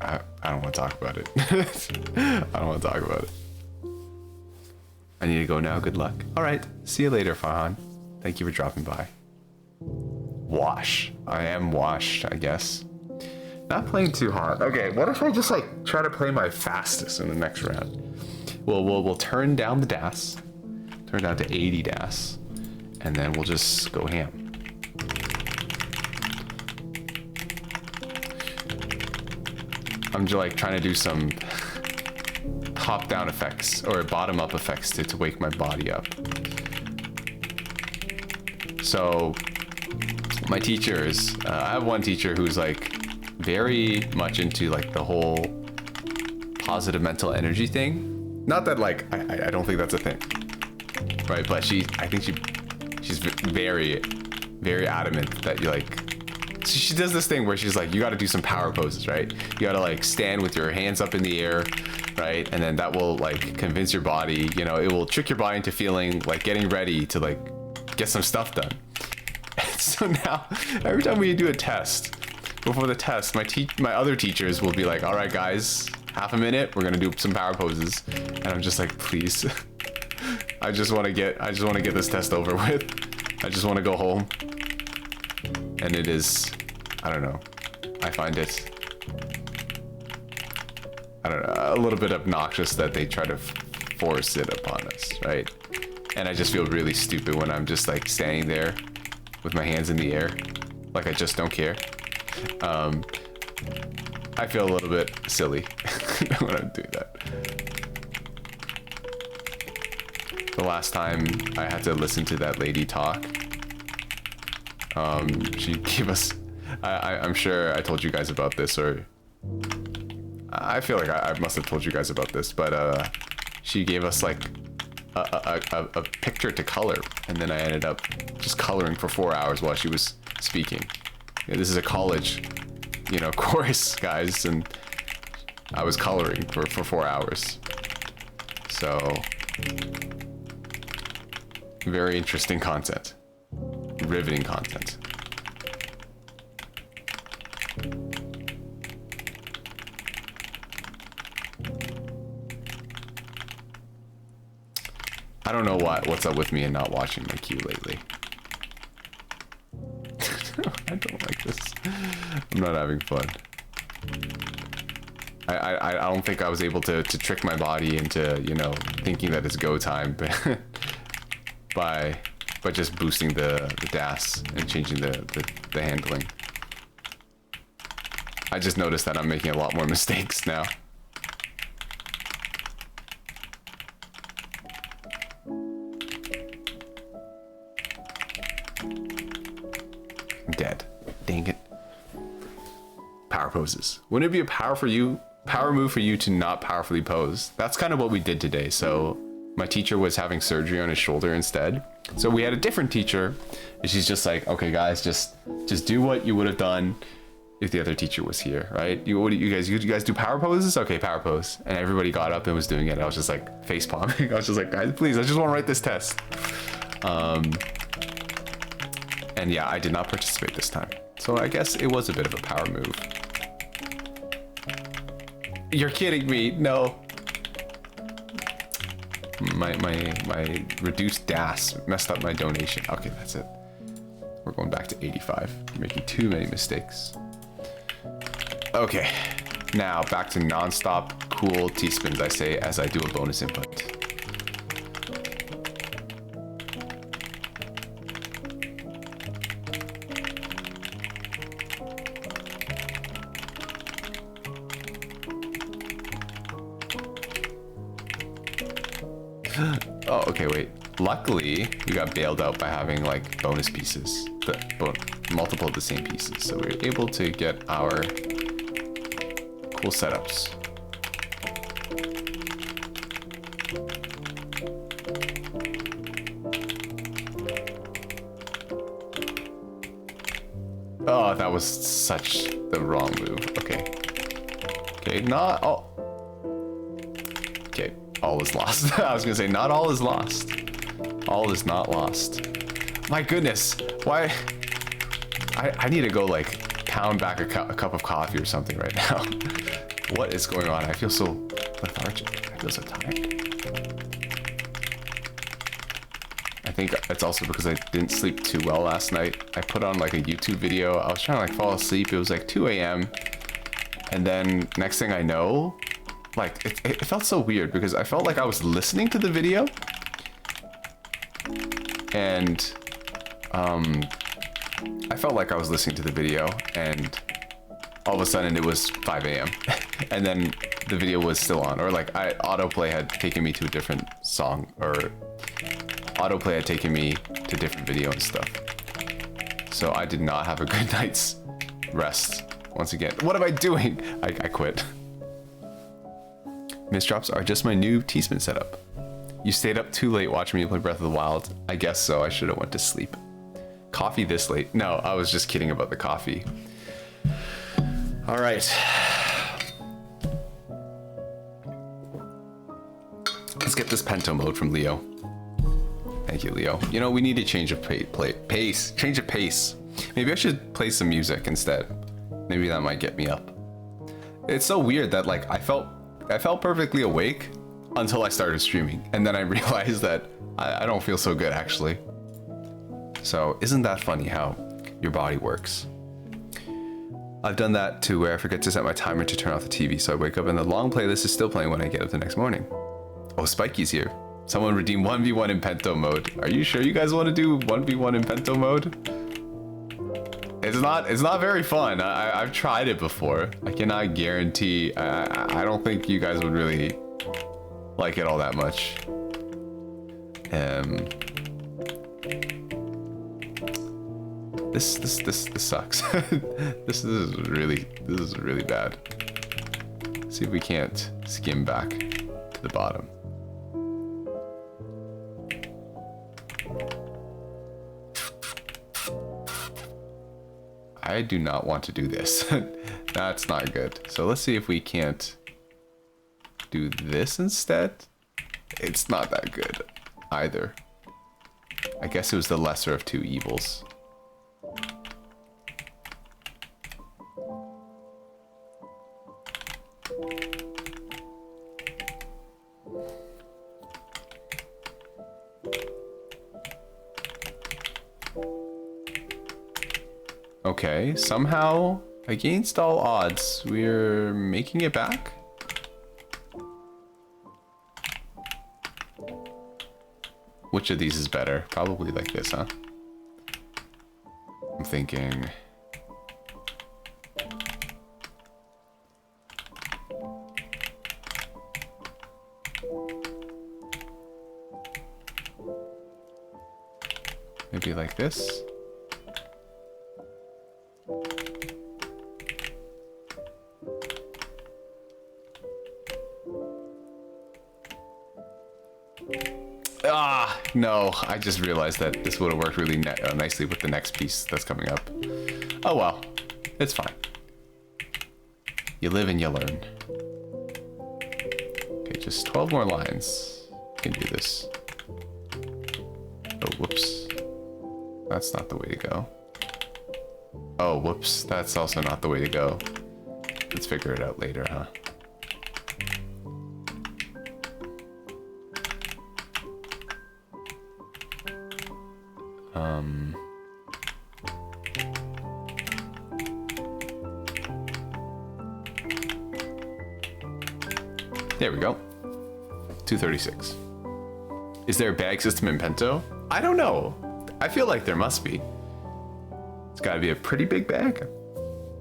I don't want to talk about it. I don't want to talk about it. I need to go now. Good luck. All right. See you later, Farhan. Thank you for dropping by. Wash. I am washed, I guess. Not playing too hot. Okay, what if I just like try to play my fastest in the next round? We'll turn down the DAS. Turn down to 80 DAS. And then we'll just go ham. I'm just like trying to do some top-down effects or bottom-up effects to wake my body up. So my teachers, I have one teacher who's like very much into like the whole positive mental energy thing. Not that like I don't think that's a thing, right? But I think she's very, very adamant that you like. She does this thing where she's like, you got to do some power poses, right? You got to like stand with your hands up in the air, right? And then that will like convince your body, you know, it will trick your body into feeling like getting ready to like get some stuff done. And so now every time we do a test, before the test, my other teachers will be like, all right, guys, half a minute, we're going to do some power poses. And I'm just like, please, I just want to get this test over with. I just want to go home. And it is, I don't know, I find it, I don't know, a little bit obnoxious that they try to force it upon us, right? And I just feel really stupid when I'm just like standing there with my hands in the air, like I just don't care. I feel a little bit silly when I'm doing that. The last time I had to listen to that lady talk, she gave us, I'm sure I told you guys about this, or I feel like I must have told you guys about this, but she gave us like a picture to color, and then I ended up just coloring for 4 hours while she was speaking. Yeah, this is a college, you know, course, guys, and I was coloring for 4 hours. So, very interesting content. Riveting content. I don't know what's up with me and not watching my queue lately. I don't like this. I'm not having fun. I don't think I was able to trick my body into, you know, thinking that it's go time, but by just boosting the DAS and changing the handling. I just noticed that I'm making a lot more mistakes now. I'm dead. Dang it. Power poses. Wouldn't it be a power move for you to not powerfully pose? That's kind of what we did today. So my teacher was having surgery on his shoulder instead. So we had a different teacher, and she's just like, okay, guys, just do what you would have done if the other teacher was here, right? You guys do power poses? Okay, power pose. And everybody got up and was doing it. I was just like face palming. I was just like, guys, please, I just want to write this test. And yeah, I did not participate this time. So I guess it was a bit of a power move. You're kidding me. No. My reduced DAS messed up my donation. Okay, that's it. We're going back to 85. You're making too many mistakes. Okay, now back to non-stop cool T-spins, I say, as I do a bonus input. Oh, okay, wait. Luckily, we got bailed out by having like bonus pieces, multiple of the same pieces. So we were able to get our cool setups. Oh, that was such the wrong move. Okay. Okay, not all. Okay, all is lost. I was gonna say, not all is lost. All is not lost. My goodness, why? I need to go like pound back a cup of coffee or something right now. What is going on? I feel so lethargic. I feel so tired. I think it's also because I didn't sleep too well last night. I put on like a YouTube video. I was trying to like fall asleep. It was like 2 a.m. And then next thing I know, like it felt so weird because I felt like I was listening to the video. And I felt like I was listening to the video, and all of a sudden it was 5 a.m. and then the video was still on, or like autoplay had taken me to a different song, or autoplay had taken me to different video and stuff. So I did not have a good night's rest once again. What am I doing? I quit. Misdrops are just my new T-spin setup. You stayed up too late watching me play Breath of the Wild. I guess so. I should have went to sleep. Coffee this late? No, I was just kidding about the coffee. All right. Let's get this Pento mode from Leo. Thank you, Leo. You know, we need a change of pace. Change of pace. Maybe I should play some music instead. Maybe that might get me up. It's so weird that like I felt perfectly awake until I started streaming, and then I realized that I don't feel so good actually. So isn't that funny how your body works? I've done that too, where I forget to set my timer to turn off the TV, so I wake up and the long playlist is still playing when I get up the next morning. Oh, Spikey's here. Someone redeem 1v1 in Pento mode. Are you sure you guys want to do 1v1 in Pento mode? It's not very fun. I've tried it before. I cannot guarantee. I don't think you guys would really like it all that much. This sucks. this is really bad. Let's see if we can't skim back to the bottom. I do not want to do this. That's not good. So let's see if we can't do this instead. It's not that good either. I guess it was the lesser of two evils. Okay, somehow, against all odds, we're making it back? Which of these is better? Probably like this, huh? I'm thinking... maybe like this? Ah, no, I just realized that this would have worked really nicely with the next piece that's coming up. Oh well, it's fine. You live and you learn. Okay, just 12 more lines. Can do this. Oh, whoops. That's not the way to go. Oh, whoops, that's also not the way to go. Let's figure it out later, huh? There we go. 236. Is there a bag system in Pento? I don't know. I feel like there must be. It's gotta be a pretty big bag.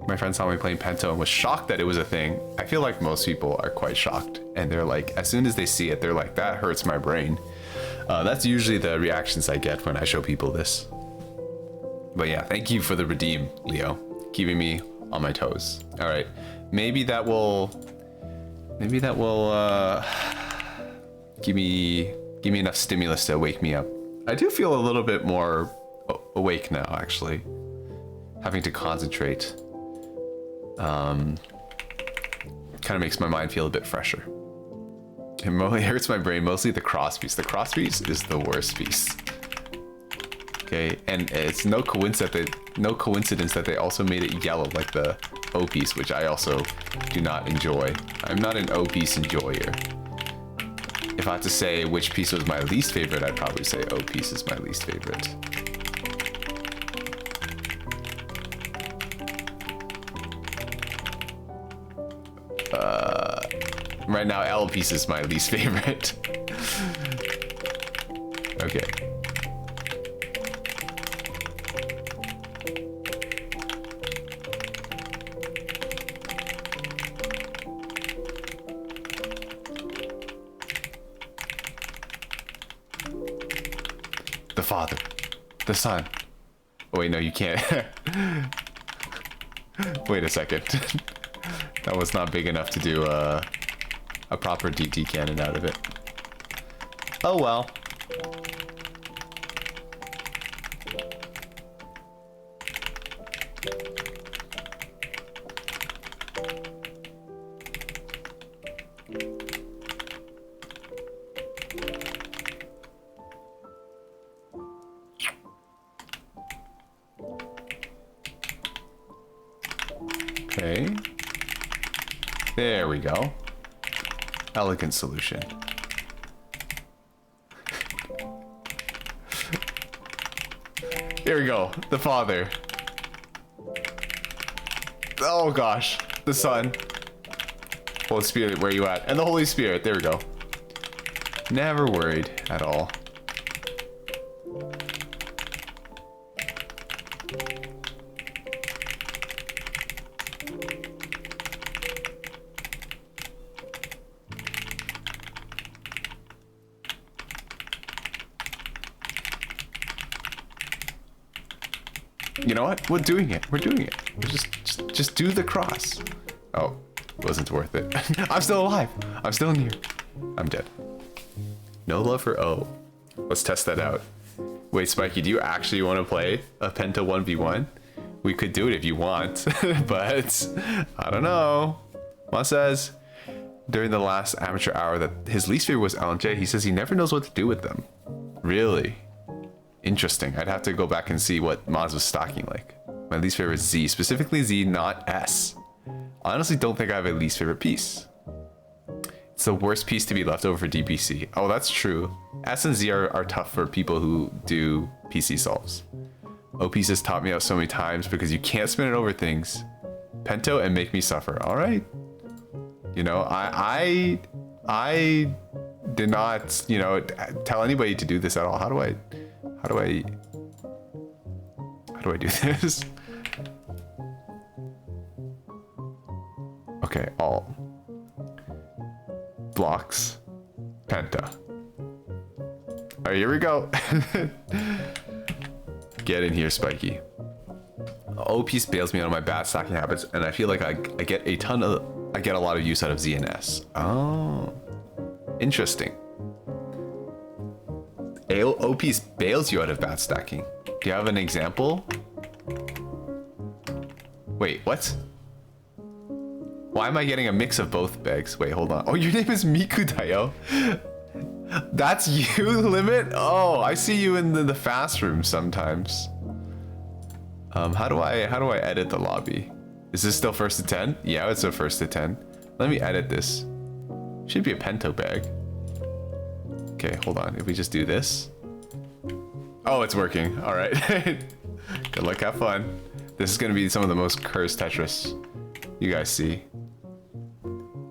My friend saw me playing Pento and was shocked that it was a thing. I feel like most people are quite shocked. And they're like, as soon as they see it, they're like, that hurts my brain. That's usually the reactions I get when I show people this. But yeah, thank you for the redeem, Leo. Keeping me on my toes. All right, maybe that will give me enough stimulus to wake me up. I do feel a little bit more awake now, actually. Having to concentrate kind of makes my mind feel a bit fresher. It hurts my brain, mostly the cross piece. The cross piece is the worst piece. Okay, and it's no coincidence that they also made it yellow like the O piece, which I also do not enjoy. I'm not an O piece enjoyer. If I had to say which piece was my least favorite, I'd probably say O piece is my least favorite. Right now, L piece is my least favorite. Okay. The Father, the Son. Oh, wait, no, you can't. Wait a second. That was not big enough to do a proper DT cannon out of it. Oh well. Okay. There we go. Elegant solution. Here we go. The Father. Oh gosh. The Son. Holy Spirit, where are you at? And the Holy Spirit. There we go. Never worried at all. You know what? We're doing it. We're doing it. We're just do the cross. Oh, wasn't worth it. I'm still alive. I'm still in here. I'm dead. No love for O. Let's test that out. Wait, Spiky, do you actually want to play a Penta 1v1? We could do it if you want, but I don't know. Ma says during the last amateur hour that his least favorite was LJ. He says he never knows what to do with them. Really? Interesting. I'd have to go back and see what Maz was stocking like. My least favorite is Z, specifically Z, not S. I honestly don't think I have a least favorite piece. It's the worst piece to be left over for DPC. Oh, that's true. S and Z are tough for people who do PC solves. OPs has taught me out so many times because you can't spin it over things. Pento and make me suffer. All right. You know, I did not, you know, tell anybody to do this at all. How do I do this? Okay, all blocks, Penta. All right, here we go. Get in here, Spiky. O piece bails me out of my bad stacking habits, and I feel like I get a lot of use out of Z and S. Oh, interesting. O piece bails you out of bad stacking. Do you have an example? Wait, what? Why am I getting a mix of both bags? Wait, hold on. Oh, your name is Miku Dayo. That's you, Limit? Oh, I see you in the fast room sometimes. How do I edit the lobby? Is this still first to 10? Yeah, it's a first to 10. Let me edit this. Should be a Pento bag. Okay, hold on. If we just do this. Oh, it's working. All right. Good luck, have fun. This is gonna be some of the most cursed Tetris you guys see.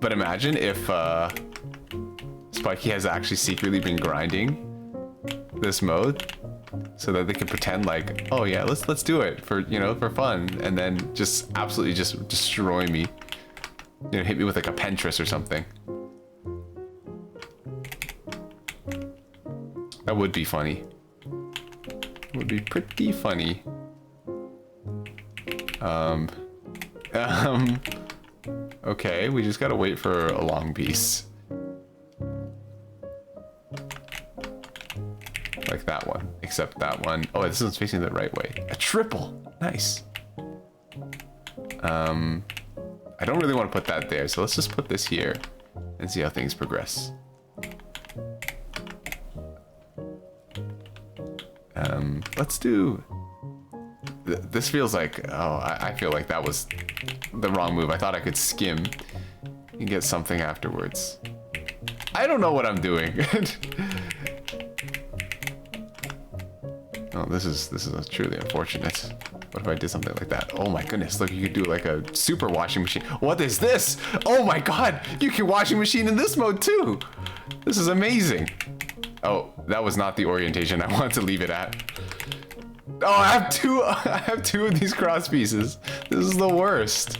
But imagine if Spiky has actually secretly been grinding this mode so that they can pretend like, oh yeah, let's do it for, you know, for fun, and then just absolutely just destroy me. You know, hit me with like a Pentris or something. That would be funny. Would be pretty funny. Okay, we just gotta wait for a long piece. Like that one, except that one. Oh, this one's facing the right way. A triple, nice. I don't really want to put that there, so let's just put this here and see how things progress. Let's do... This feels like... Oh, I feel like that was the wrong move. I thought I could skim and get something afterwards. I don't know what I'm doing. Oh, this is truly unfortunate. What if I did something like that? Oh my goodness, look, you could do like a super washing machine. What is this? Oh my god, you can washing machine in this mode too. This is amazing. Oh, that was not the orientation I wanted to leave it at. Oh, I have two of these cross pieces. This is the worst.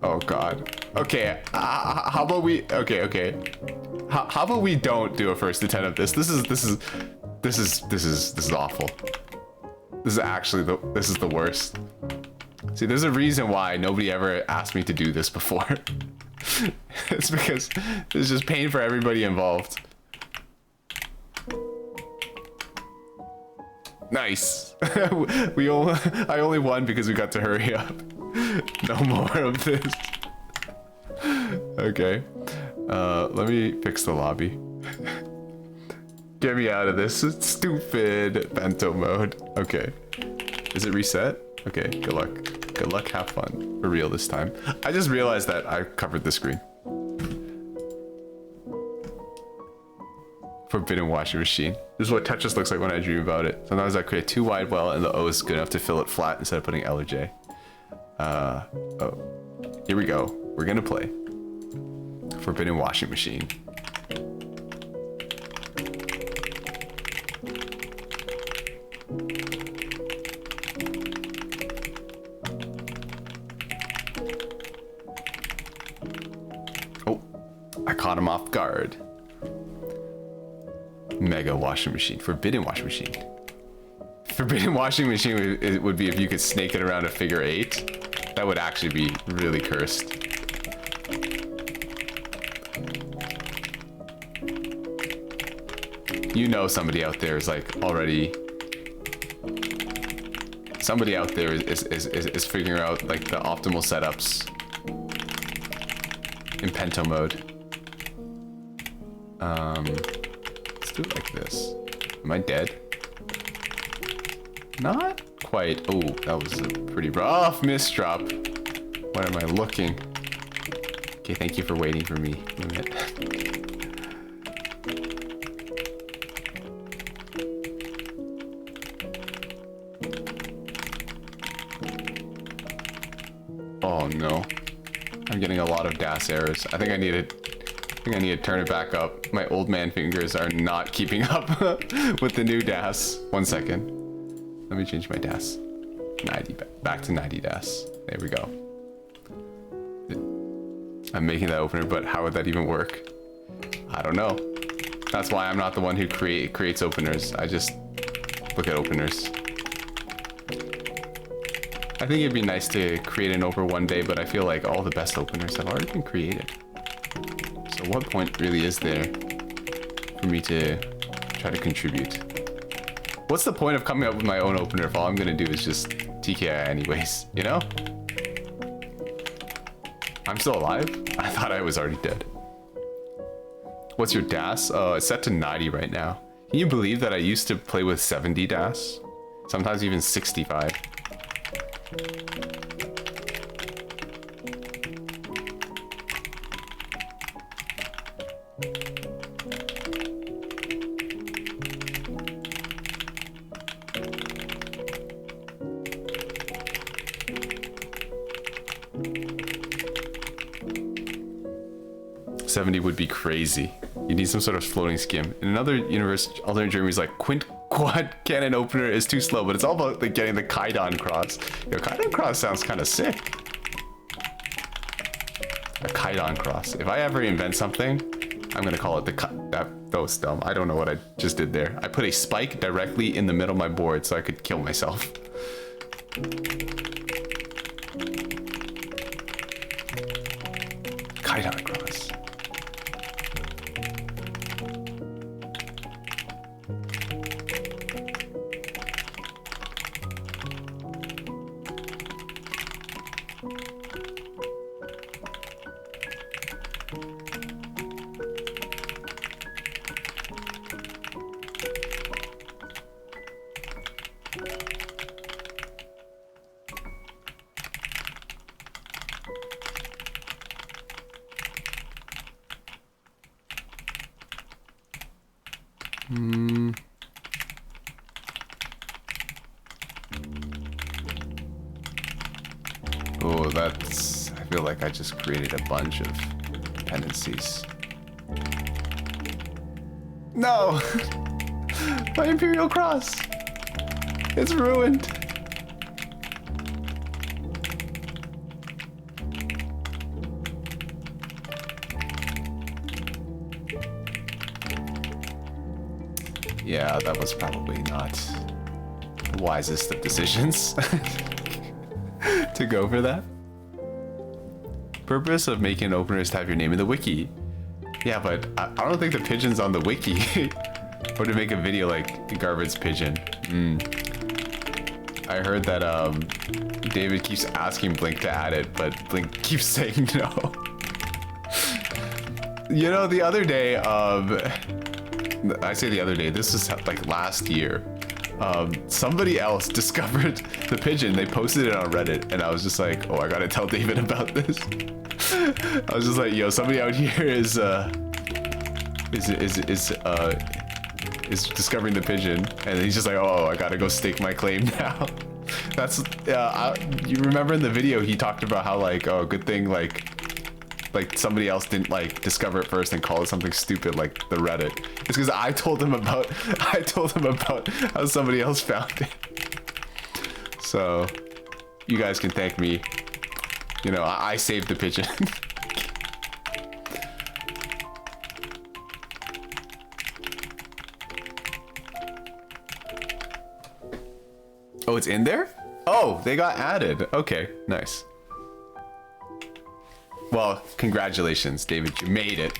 Oh god. Okay, how about we, okay. How about we don't do a first to 10 of this? This is awful. This is actually this is the worst. See, there's a reason why nobody ever asked me to do this before. It's because there's just pain for everybody involved. Nice. I only won because we got to hurry up. No more of this. Okay. Let me fix the lobby. Get me out of this stupid bento mode. Okay. Is it reset? Okay, good luck. Good luck, have fun. For real this time. I just realized that I covered the screen. Forbidden washing machine. This is what Tetris looks like when I dream about it. Sometimes I create too wide well and the O is good enough to fill it flat instead of putting L or J. Oh. Here we go. We're gonna play. Forbidden washing machine. Oh, I caught him off guard. Mega washing machine. Forbidden washing machine. Forbidden washing machine would be if you could snake it around a figure 8. That would actually be really cursed. You know somebody out there is like already... Somebody out there is figuring out like the optimal setups in Pento mode. Let's do it like this. Am I dead? Not quite. Oh, that was a pretty rough misdrop. What am I looking? Okay, thank you for waiting for me. Oh no. I'm getting a lot of DAS errors. I think I need to turn it back up. My old man fingers are not keeping up with the new DAS. 1 second. Let me change my DAS. 90, back to 90 DAS. There we go. I'm making that opener, but how would that even work? I don't know. That's why I'm not the one who creates openers. I just look at openers. I think it'd be nice to create an opener one day, but I feel like all the best openers have already been created. So what point really is there for me to try to contribute? What's the point of coming up with my own opener if all I'm gonna do is just TKI anyways, you know? I'm still alive? I thought I was already dead. What's your DAS? Oh, it's set to 90 right now. Can you believe that I used to play with 70 DAS? Sometimes even 65. 70 would be crazy. You need some sort of floating skim. In another universe, alternate Jeremy's like, quint quad cannon opener is too slow, but it's all about like getting the Kaidan cross. Yo, Kaidan cross sounds kind of sick. A Kaidan cross. If I ever invent something, I'm gonna call it that was dumb. I don't know what I just did there. I put a spike directly in the middle of my board so I could kill myself. Kaidan cross. Oh, that's... I feel like I just created a bunch of dependencies. No! My Imperial Cross! It's ruined! Yeah, that was probably not the wisest of decisions. to go for that. Purpose of making an opener is to have your name in the wiki. Yeah, but I don't think the pigeon's on the wiki. Or to make a video like Garbage Pigeon. I heard that David keeps asking Blink to add it, but Blink keeps saying no. You know, the other day, I say the other day, this was like last year. Somebody else discovered the pigeon. They posted it on Reddit, and I was just like, oh, I gotta tell David about this. I was just like, yo, somebody out here is discovering the pigeon, and he's just like, oh, I gotta go stake my claim now. That's you remember in the video he talked about how like, oh, good thing like somebody else didn't like discover it first and call it something stupid like the Reddit. It's because I told him about how somebody else found it. So you guys can thank me. You know, I saved the pigeon. Oh, it's in there? Oh, they got added. Okay, nice. Well, congratulations, David, you made it.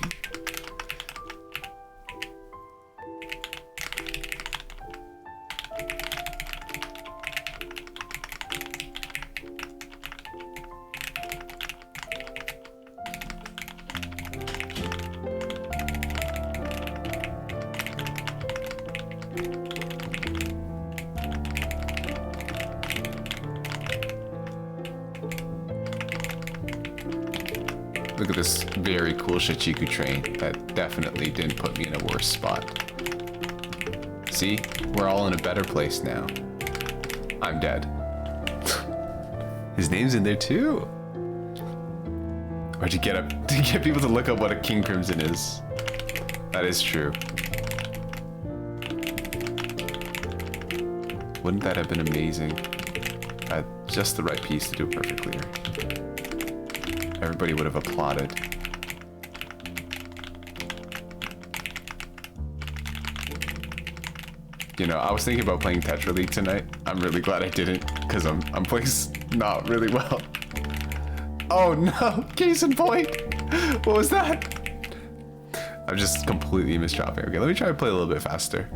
Look at this very cool Shichiku train that definitely didn't put me in a worse spot. See? We're all in a better place now. I'm dead. His name's in there too. Or to get people to look up what a King Crimson is. That is true. Wouldn't that have been amazing? I had just the right piece to do a perfect clear. Everybody would have applauded. You know, I was thinking about playing Tetra League tonight. I'm really glad I didn't, because I'm playing not really well. Oh no! Case in point! What was that? I'm just completely misdropping. Okay, let me try to play a little bit faster.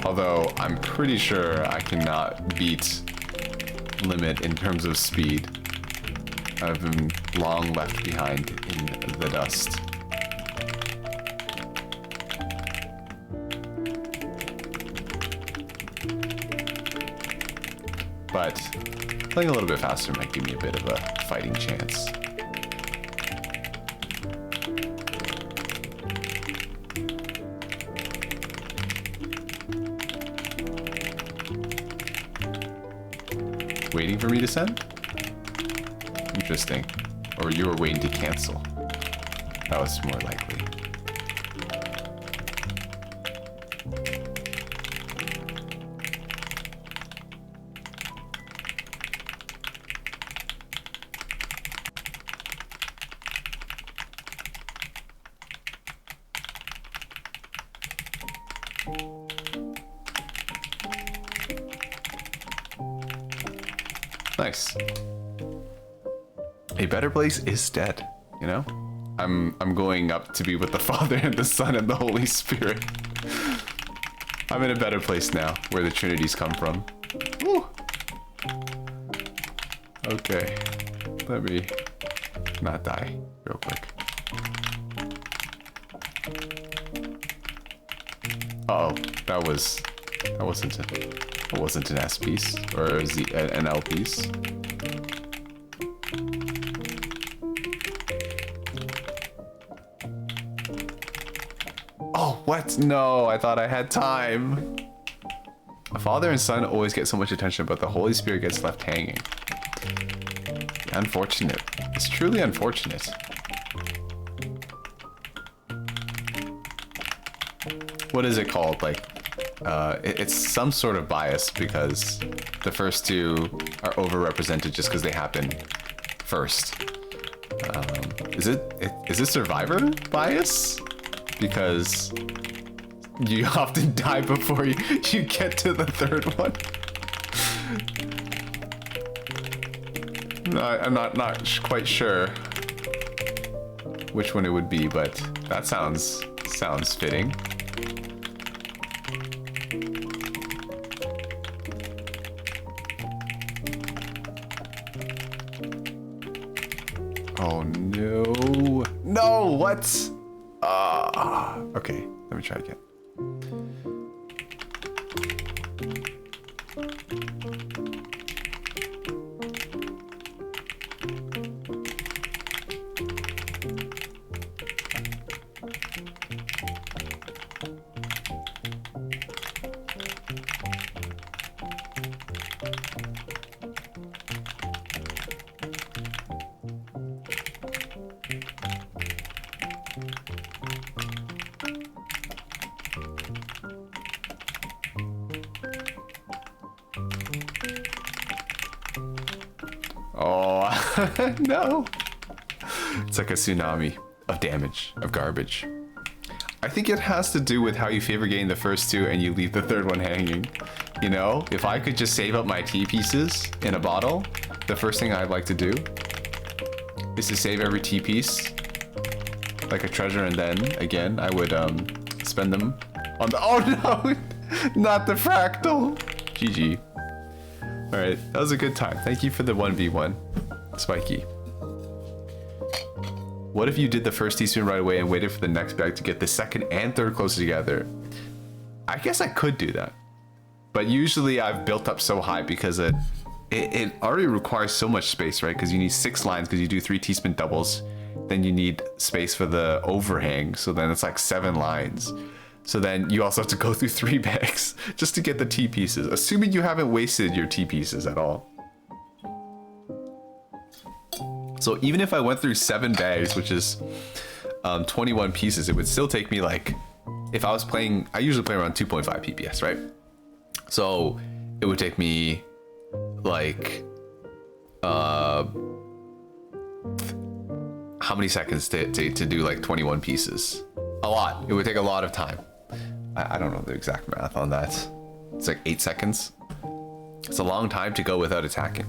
Although, I'm pretty sure I cannot beat Limit in terms of speed. I've been long left behind in the dust. But playing a little bit faster might give me a bit of a fighting chance. Waiting for me to send? Interesting. Or you were waiting to cancel. That was more likely. Nice. A better place is dead, you know? I'm going up to be with the Father and the Son and the Holy Spirit. I'm in a better place now, where the Trinities come from. Woo! Okay. Let me not die real quick. Uh-oh, that wasn't an S piece or an L piece. Oh, what? No, I thought I had time. A father and son always get so much attention, but the Holy Spirit gets left hanging. Unfortunate. It's truly unfortunate. What is it called? Like, it's some sort of bias because the first two are overrepresented just because they happen first. Is it survivor bias? Because you often die before you get to the third one. No, I'm not quite sure which one it would be, but that sounds fitting. Oh no. No, what? Okay, let me try again. Oh, no. It's like a tsunami of damage, of garbage. I think it has to do with how you favor getting the first two and you leave the third one hanging. You know, if I could just save up my tea pieces in a bottle, the first thing I'd like to do is to save every tea piece like a treasure, and then again I would spend them on the— oh no, not the fractal. GG. All right, that was a good time. Thank you for the 1v1, Spiky. What if you did the first teaspoon right away and waited for the next bag to get the second and third closer together? I guess I could do that, but usually I've built up so high because it already requires so much space, right? Because you need 6 lines because you do 3 teaspoon doubles. Then you need space for the overhang, so then it's like 7 lines. So then you also have to go through 3 bags just to get the T pieces, assuming you haven't wasted your T pieces at all. So even if I went through 7 bags, which is 21 pieces, it would still take me like, if I was playing, I usually play around 2.5 PPS, right? So it would take me like, how many seconds to do like 21 pieces? A lot. It would take a lot of time. I don't know the exact math on that. It's like 8 seconds. It's a long time to go without attacking.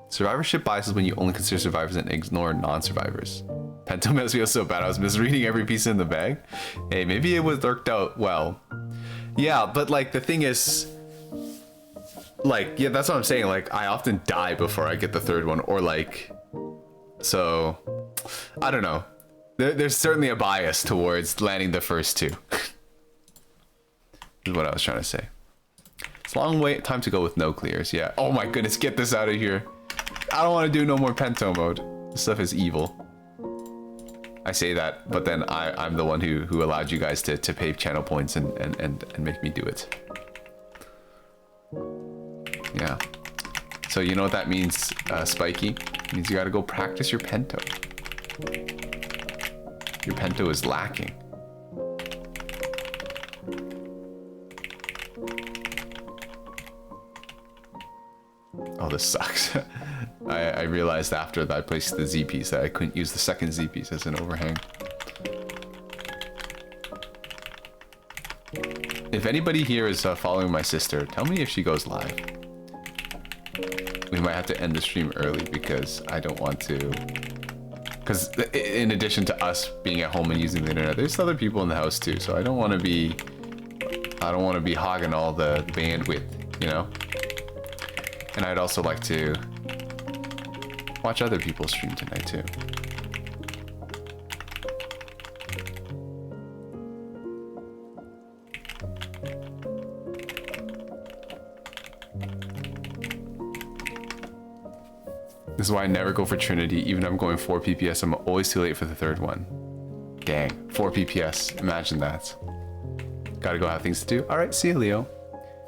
Survivorship bias is when you only consider survivors and ignore non-survivors. Pento mess feels so bad. I was misreading every piece in the bag. Hey, maybe it was worked out well. Yeah, but like the thing is, like, yeah, that's what I'm saying. Like, I often die before I get the third one, or like, so I don't know. There's certainly a bias towards landing the first 2. Is what I was trying to say. It's a long wait time to go with no clears. Yeah. Oh my goodness, get this out of here. I don't want to do no more Pento mode. This stuff is evil. I say that, but then I'm the one who allowed you guys to pay channel points and make me do it. Yeah. So you know what that means, Spiky? It means you gotta go practice your Pento. Your Pento is lacking. Oh, this sucks. I realized after that I placed the Z piece that I couldn't use the second Z piece as an overhang. If anybody here is following my sister, tell me if she goes live. We might have to end the stream early because I don't want to. Because in addition to us being at home and using the internet, there's other people in the house too. So I don't want to be hogging all the bandwidth, you know? And I'd also like to watch other people stream tonight too. This is why I never go for Trinity, even if I'm going 4 PPS, I'm always too late for the third one. Dang, 4 PPS, imagine that. Gotta go have things to do. All right, see you, Leo.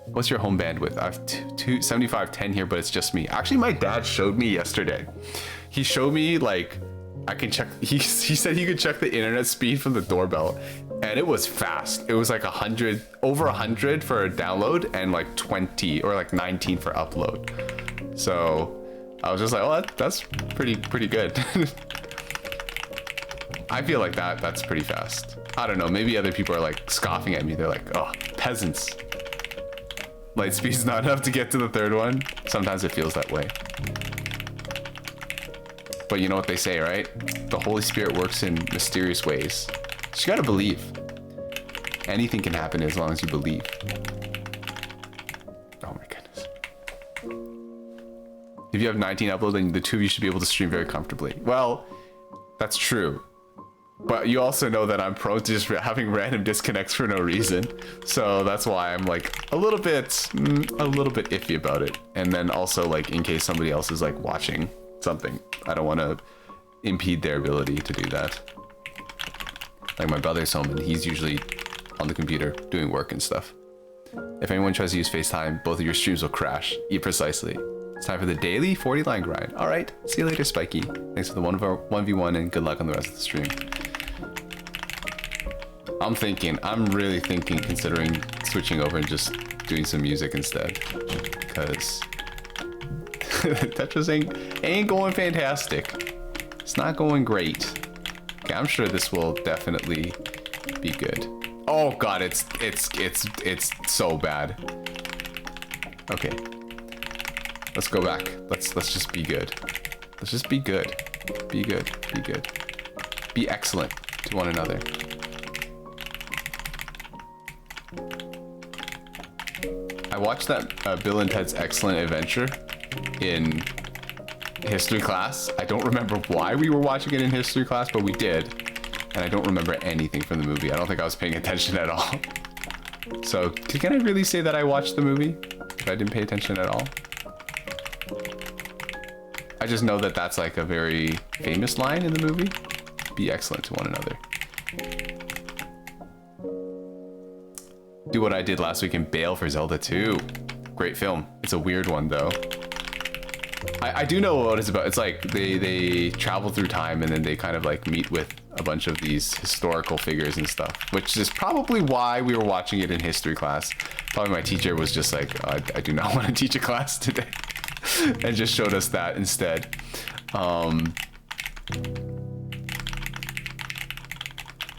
What's your home bandwidth? I have 7510 here, but it's just me. Actually, my dad showed me yesterday. He showed me like, I can check, he said he could check the internet speed from the doorbell, and it was fast. It was like 100, over 100 for a download and like 20 or like 19 for upload. So I was just like, oh, that's pretty good. I feel like that's pretty fast. I don't know, maybe other people are like scoffing at me. They're like, oh, peasants. Light speed's not enough to get to the third one. Sometimes it feels that way. But you know what they say, right? The Holy Spirit works in mysterious ways. So you gotta believe. Anything can happen as long as you believe. Oh my goodness. If you have 19 uploads, then the two of you should be able to stream very comfortably. Well, that's true. But you also know that I'm prone to just having random disconnects for no reason. So that's why I'm like a little bit iffy about it. And then also like in case somebody else is like watching something, I don't want to impede their ability to do that. Like my brother's home and he's usually on the computer doing work and stuff. If anyone tries to use FaceTime, both of your streams will crash. Precisely. It's time for the daily 40 line grind. All right, see you later, Spiky. Thanks for the 1v1 and good luck on the rest of the stream. I'm really thinking, considering switching over and just doing some music instead. Because Tetris ain't going fantastic. It's not going great. Okay, I'm sure this will definitely be good. Oh god, it's so bad. Okay. Let's go back. Let's just be good. Let's just be good. Be good. Be good. Be excellent to one another. I watched that Bill and Ted's Excellent Adventure in history class. I don't remember why we were watching it in history class, but we did. And I don't remember anything from the movie. I don't think I was paying attention at all. So, can I really say that I watched the movie if I didn't pay attention at all? I just know that that's like a very famous line in the movie. Be excellent to one another. Do what I did last week and bail for Zelda 2. Great film. It's a weird one though. I do know what it's about. It's like they travel through time and then they kind of like meet with a bunch of these historical figures and stuff, which is probably why we were watching it in history class. Probably my teacher was just like, I do not want to teach a class today. And just showed us that instead.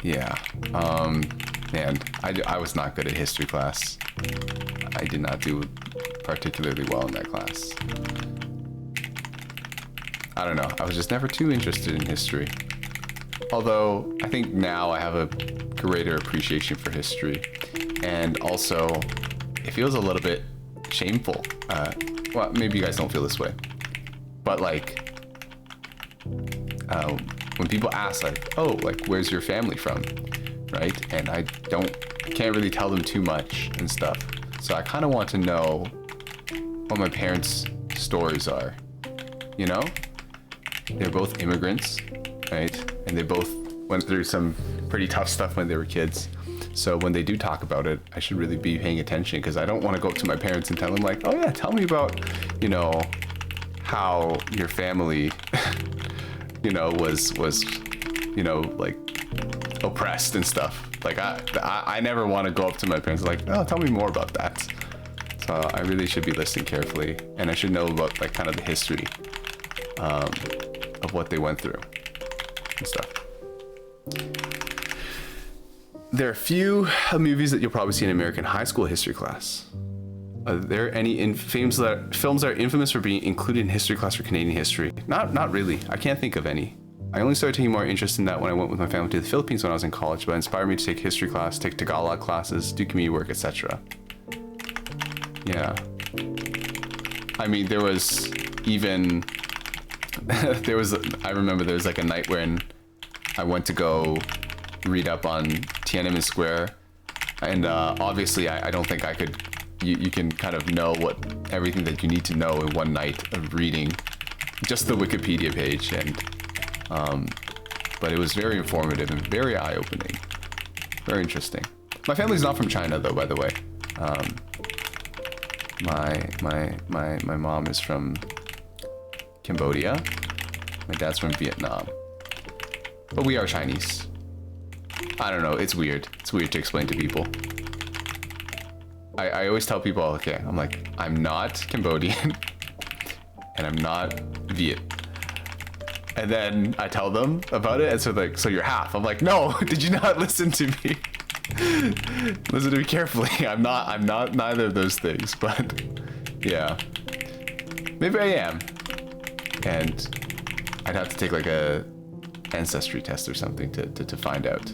Yeah. Man, I was not good at history class. I did not do particularly well in that class. I don't know. I was just never too interested in history. Although, I think now I have a greater appreciation for history. And also, it feels a little bit shameful. Well, maybe you guys don't feel this way. But like, when people ask like, oh, like, where's your family from? Right? And I can't really tell them too much and stuff. So I kind of want to know what my parents' stories are, you know? They're both immigrants, right? And they both went through some pretty tough stuff when they were kids. So when they do talk about it, I should really be paying attention because I don't want to go up to my parents and tell them like, oh yeah, tell me about, you know, how your family, you know, was, you know, like oppressed and stuff. Like I never want to go up to my parents like, oh, tell me more about that. So I really should be listening carefully, and I should know about like kind of the history of what they went through and stuff. There are a few movies that you'll probably see in American high school history class. Are there any films that are infamous for being included in history class for Canadian history? Not really. I can't think of any. I only started taking more interest in that when I went with my family to the Philippines when I was in college, but it inspired me to take history class, take Tagalog classes, do community work, etc. Yeah. I mean, there was even... I remember there was like a night when I went to go read up on Tiananmen Square, and obviously I don't think I could... You can kind of know everything that you need to know in one night of reading just the Wikipedia page, and but it was very informative and very eye-opening, very interesting. My family's not from China though, by the way. My mom is from Cambodia. My dad's from Vietnam. But we are Chinese. I don't know, it's weird. It's weird to explain to people. I always tell people, okay, I'm like, I'm not Cambodian and I'm not Viet. And then I tell them about it, and so like, so you're half. I'm like, no, did you not listen to me? Listen to me carefully. I'm not neither of those things, but yeah. Maybe I am. And I'd have to take like a ancestry test or something to find out.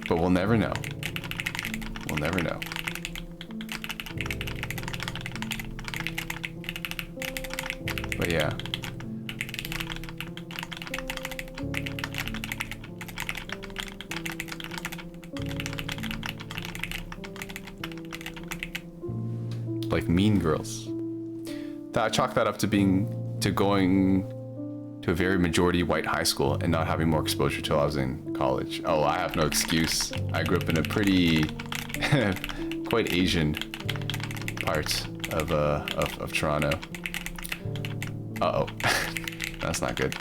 But we'll never know. We'll never know. But yeah. Like Mean Girls. I chalk that up to going to a very majority white high school and not having more exposure till I was in college. Oh, I have no excuse. I grew up in a pretty quite Asian part of Toronto. Uh-oh. That's not good.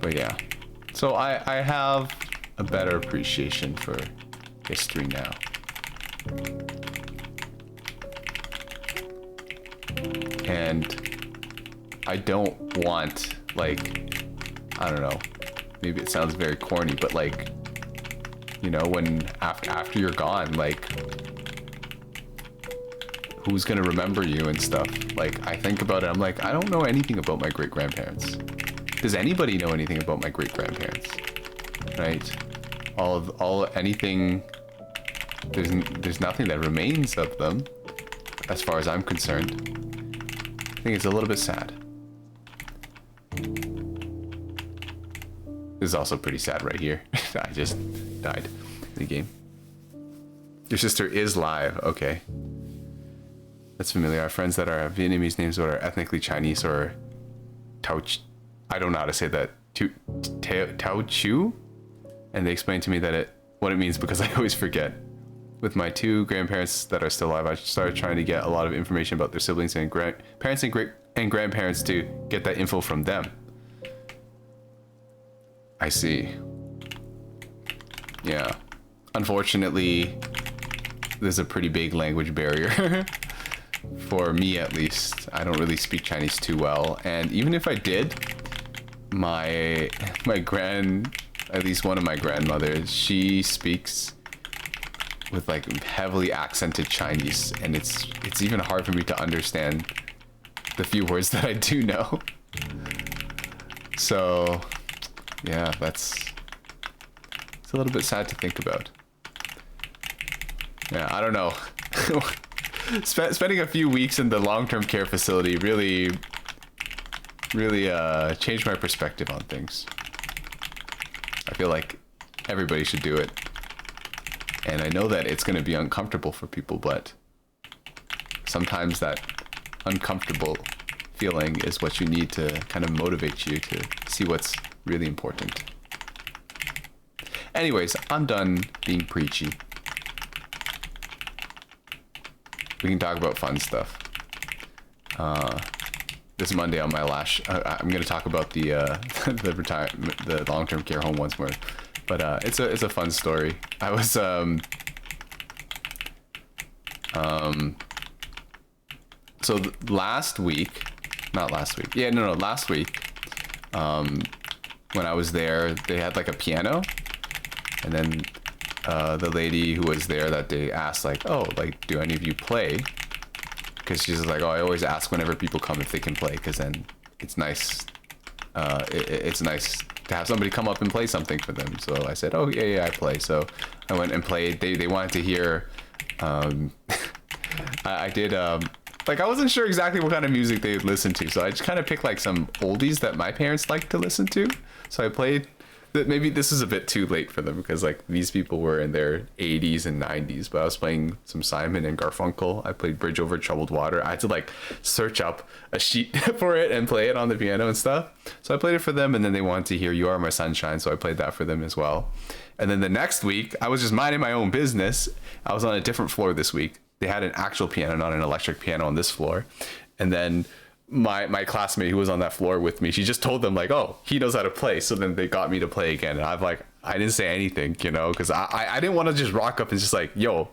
But yeah. So I have a better appreciation for history now. And I don't want, like, I don't know, maybe it sounds very corny, but like, you know, when after you're gone, like, who's gonna remember you and stuff? Like, I think about it, I'm like, I don't know anything about my great-grandparents. Does anybody know anything about my great-grandparents? Right? Anything, there's nothing that remains of them, as far as I'm concerned. I think it's a little bit sad. This is also pretty sad right here. I just died in the game. Your sister is live, okay. That's familiar. Our friends that are Vietnamese names that are ethnically Chinese or I don't know how to say that. Tao Chu? And they explained to me that what it means because I always forget. With my two grandparents that are still alive, I started trying to get a lot of information about their siblings and parents and grandparents to get that info from them. I see. Yeah. Unfortunately, there's a pretty big language barrier. For me, at least. I don't really speak Chinese too well. And even if I did, at least one of my grandmothers, she speaks with like heavily accented Chinese, and it's even hard for me to understand the few words that I do know. So yeah, it's a little bit sad to think about. Yeah, I don't know. Spending a few weeks in the long-term care facility really changed my perspective on things. I feel like everybody should do it. And I know that it's going to be uncomfortable for people, but sometimes that uncomfortable feeling is what you need to kind of motivate you to see what's really important. Anyways, I'm done being preachy. We can talk about fun stuff. This Monday on my last, I'm going to talk about the the long-term care home once more, but it's a fun story. I was so last week, when I was there, they had like a piano, and then the lady who was there that day asked like, oh, like, do any of you play? Because she's like, oh, I always ask whenever people come if they can play, because then it's nice. It's nice to have somebody come up and play something for them. So I said, oh yeah, I play. So I went and played. They wanted to hear. I did. Like, I wasn't sure exactly what kind of music they would listen to, so I just kind of picked like some oldies that my parents liked to listen to. So I played. Maybe this is a bit too late for them because like these people were in their 80s and 90s, but I was playing some Simon and Garfunkel. I played Bridge Over Troubled Water. I had to like search up a sheet for it and play it on the piano and stuff. So I played it for them, and then they wanted to hear You Are My Sunshine, so I played that for them as well. And then the next week, I was just minding my own business. I was on a different floor this week. They had an actual piano, not an electric piano, on this floor. And then my classmate who was on that floor with me, she just told them like, oh, he knows how to play. So then they got me to play again, and I didn't say anything, you know, because I didn't want to just rock up and just like, yo,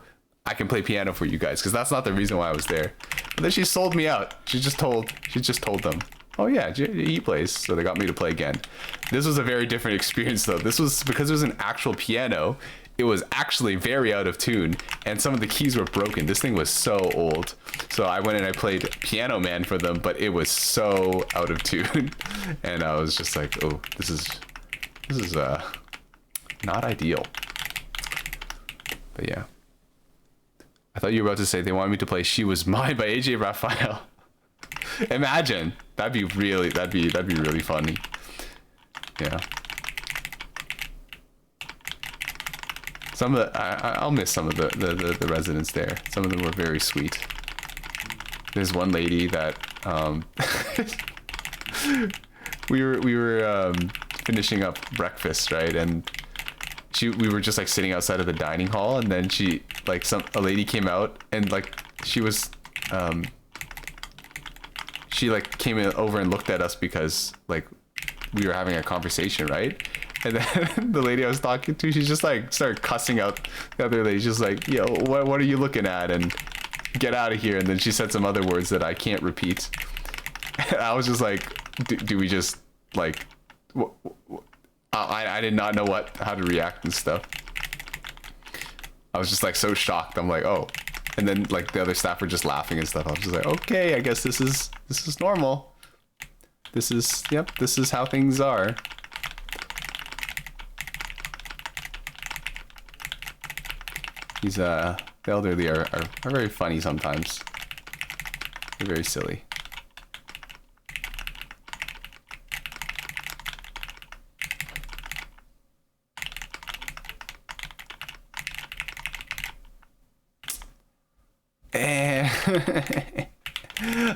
I can play piano for you guys, because that's not the reason why I was there. But then she sold me out. She just told them, oh yeah, he plays, so they got me to play again. This was a very different experience though. This was because it was an actual piano. It was actually very out of tune, and some of the keys were broken. This thing was so old. So I went and I played Piano Man for them, but it was so out of tune. And I was just like, oh, this is not ideal. But yeah. I thought you were about to say they wanted me to play She Was Mine by AJ Raphael. Imagine. That'd be really funny. Yeah. Some of the I'll miss some of the residents there. Some of them were very sweet. There's one lady that we were finishing up breakfast, right? And we were just like sitting outside of the dining hall, and then a lady came out, and like she like came over and looked at us because like we were having a conversation, right? And then the lady I was talking to, she just like started cussing out the other lady. She's like, yo, what are you looking at? And get out of here. And then she said some other words that I can't repeat. And I was just like, do we just like, I did not know how to react and stuff. I was just like so shocked. I'm like, oh. And then like the other staff were just laughing and stuff. I was just like, okay, I guess this is normal. This is how things are. The elderly are very funny sometimes. They're very silly.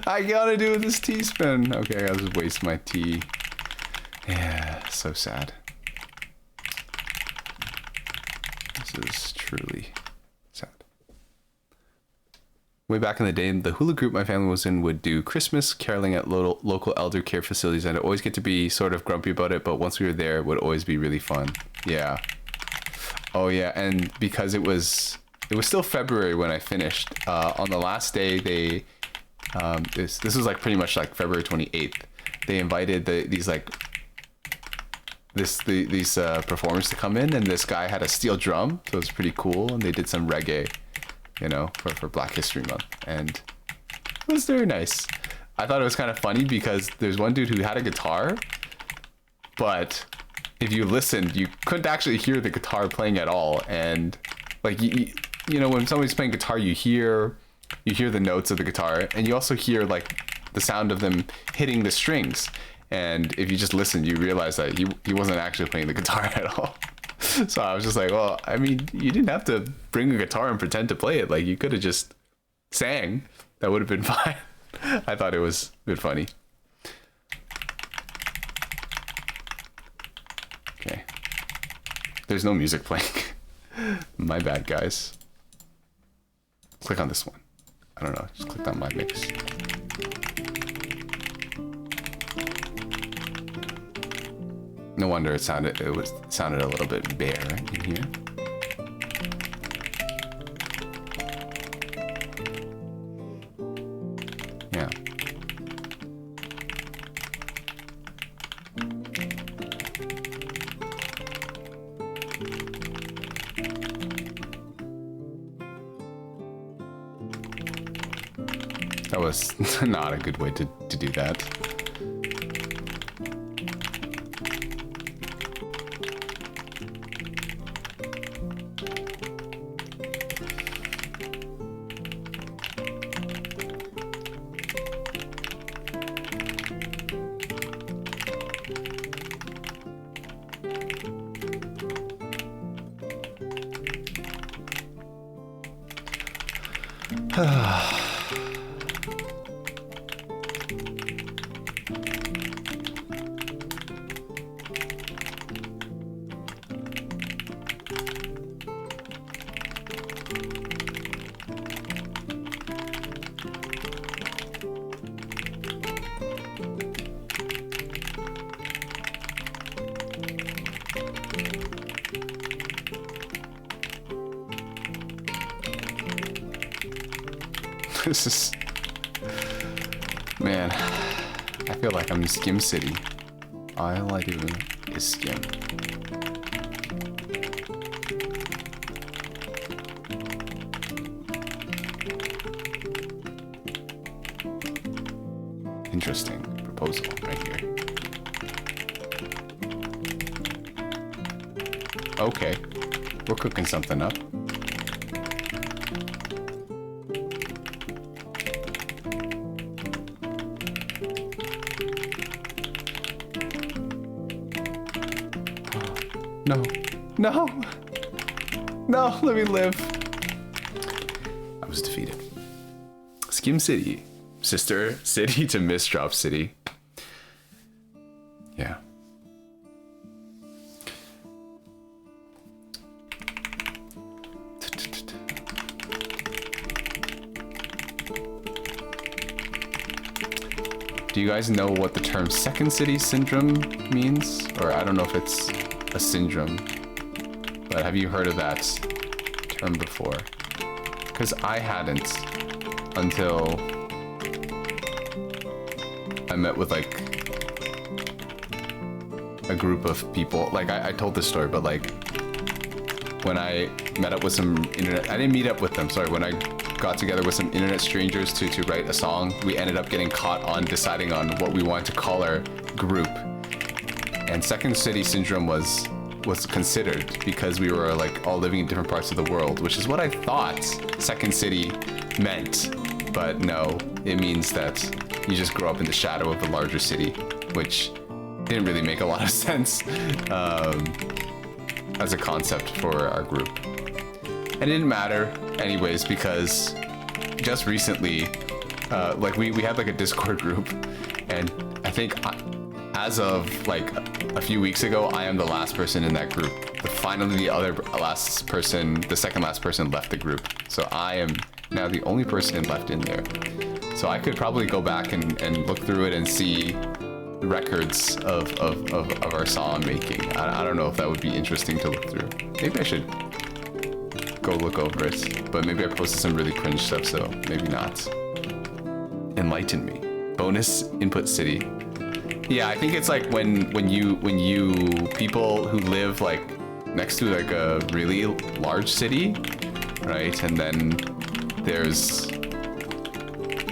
I gotta do this teaspoon. Okay, I gotta just waste my tea. Yeah, so sad. This is truly sad. Way back in the day, the hula group my family was in would do Christmas caroling at local elder care facilities, and I'd always get to be sort of grumpy about it, but once we were there, it would always be really fun. Yeah. Oh yeah, and because it was still February when I finished. On the last day, they this was like pretty much like February 28th. They invited these performers to come in, and this guy had a steel drum, so it was pretty cool. And they did some reggae, you know, for Black History Month, and it was very nice. I thought it was kind of funny because there's one dude who had a guitar, but if you listened, you couldn't actually hear the guitar playing at all. And like you know, when somebody's playing guitar, you hear the notes of the guitar, and you also hear like the sound of them hitting the strings. And if you just listen, you realize that he wasn't actually playing the guitar at all. So I was just like, well, I mean, you didn't have to bring a guitar and pretend to play it. Like, you could have just sang. That would have been fine. I thought it was a bit funny. Okay. There's no music playing. My bad, guys. Click on this one. I don't know. Just click on my mix. No wonder it sounded a little bit bare in here. Yeah. That was not a good way to do that. This is... Man, I feel like I'm in Skim City. All I do is skim. Interesting proposal right here. Okay, we're cooking something up. No, no, no, let me live. I was defeated. Skim City, sister city to Misdrop City. Yeah. Do you guys know what the term second city syndrome means? Or I don't know if it's a syndrome, but have you heard of that term before? Because I hadn't until I met with like a group of people. Like I told this story, but like when I met up with some internet, I didn't meet up with them, sorry, when I got together with some internet strangers to write a song, we ended up getting caught on deciding on what we wanted to call our group. And Second City Syndrome was considered because we were like all living in different parts of the world, which is what I thought Second City meant. But no, it means that you just grow up in the shadow of the larger city, which didn't really make a lot of sense as a concept for our group. And it didn't matter anyways, because just recently, like we had like a Discord group, and I think as of like a few weeks ago, I am the last person in that group. Finally, the second last person left the group. So I am now the only person left in there. So I could probably go back and look through it and see records of our song making. I don't know if that would be interesting to look through. Maybe I should go look over it, but maybe I posted some really cringe stuff, so maybe not. Enlighten me. Bonus input city. Yeah, I think it's like when you people who live like next to like a really large city, right? And then there's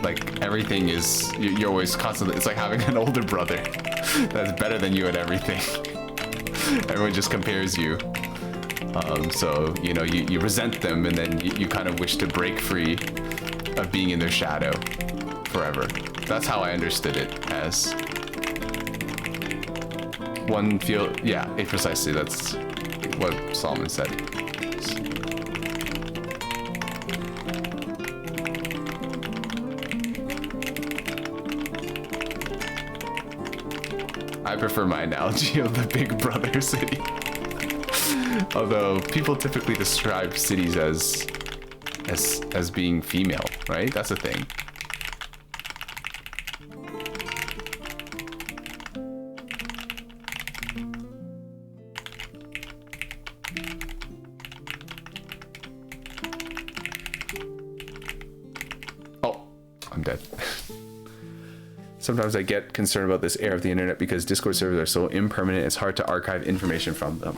like everything is, you're always constantly, it's like having an older brother that's better than you at everything. Everyone just compares you. So, you know, you resent them, and then you kind of wish to break free of being in their shadow forever. That's how I understood it as. One feel, yeah, precisely, that's what Solomon said. I prefer my analogy of the Big Brother city. Although people typically describe cities as being female, right? That's a thing. Oh, I'm dead. Sometimes I get concerned about this era of the internet because Discord servers are so impermanent, it's hard to archive information from them.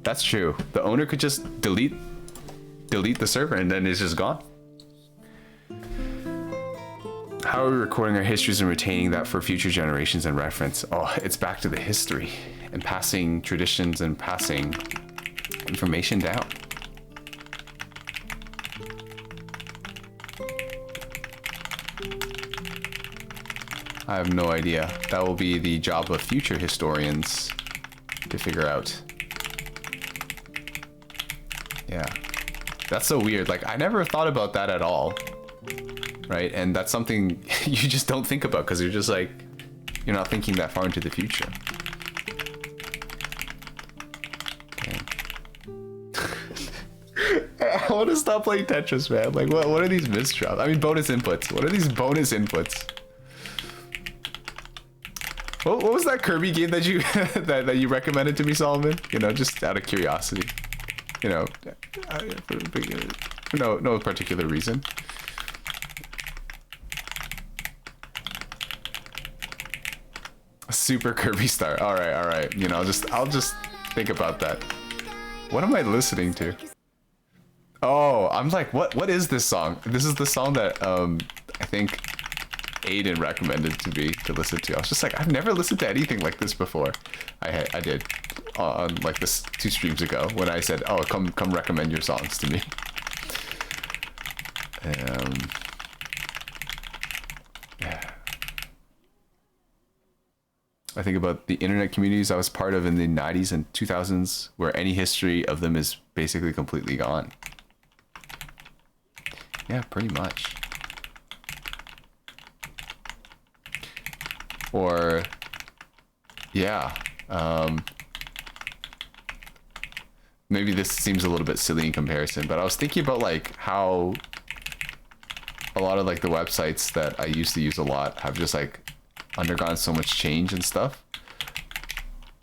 That's true. The owner could just delete the server and then it's just gone. How are we recording our histories and retaining that for future generations and reference? Oh, it's back to the history and passing traditions and passing information down. I have no idea. That will be the job of future historians to figure out. Yeah, that's so weird. Like, I never thought about that at all, right? And that's something you just don't think about because you're just like, you're not thinking that far into the future. I want to stop playing Tetris, man. Like, what are these misdrops? I mean, bonus inputs. What are these bonus inputs? What was that Kirby game that you that you recommended to me, Solomon? You know, just out of curiosity. You know, for no particular reason. Super Kirby Star. All right, all right. You know, I'll just think about that. What am I listening to? Oh, I'm like, what is this song? This is the song that I think Aiden recommended to me to listen to. I was just like, I've never listened to anything like this before. I did on like this 2 streams ago when I said, oh, come recommend your songs to me. Yeah. I think about the internet communities I was part of in the 90s and 2000s, where any history of them is basically completely gone. Yeah, pretty much. Or, yeah, maybe this seems a little bit silly in comparison, but I was thinking about like how a lot of like the websites that I used to use a lot have just like undergone so much change and stuff.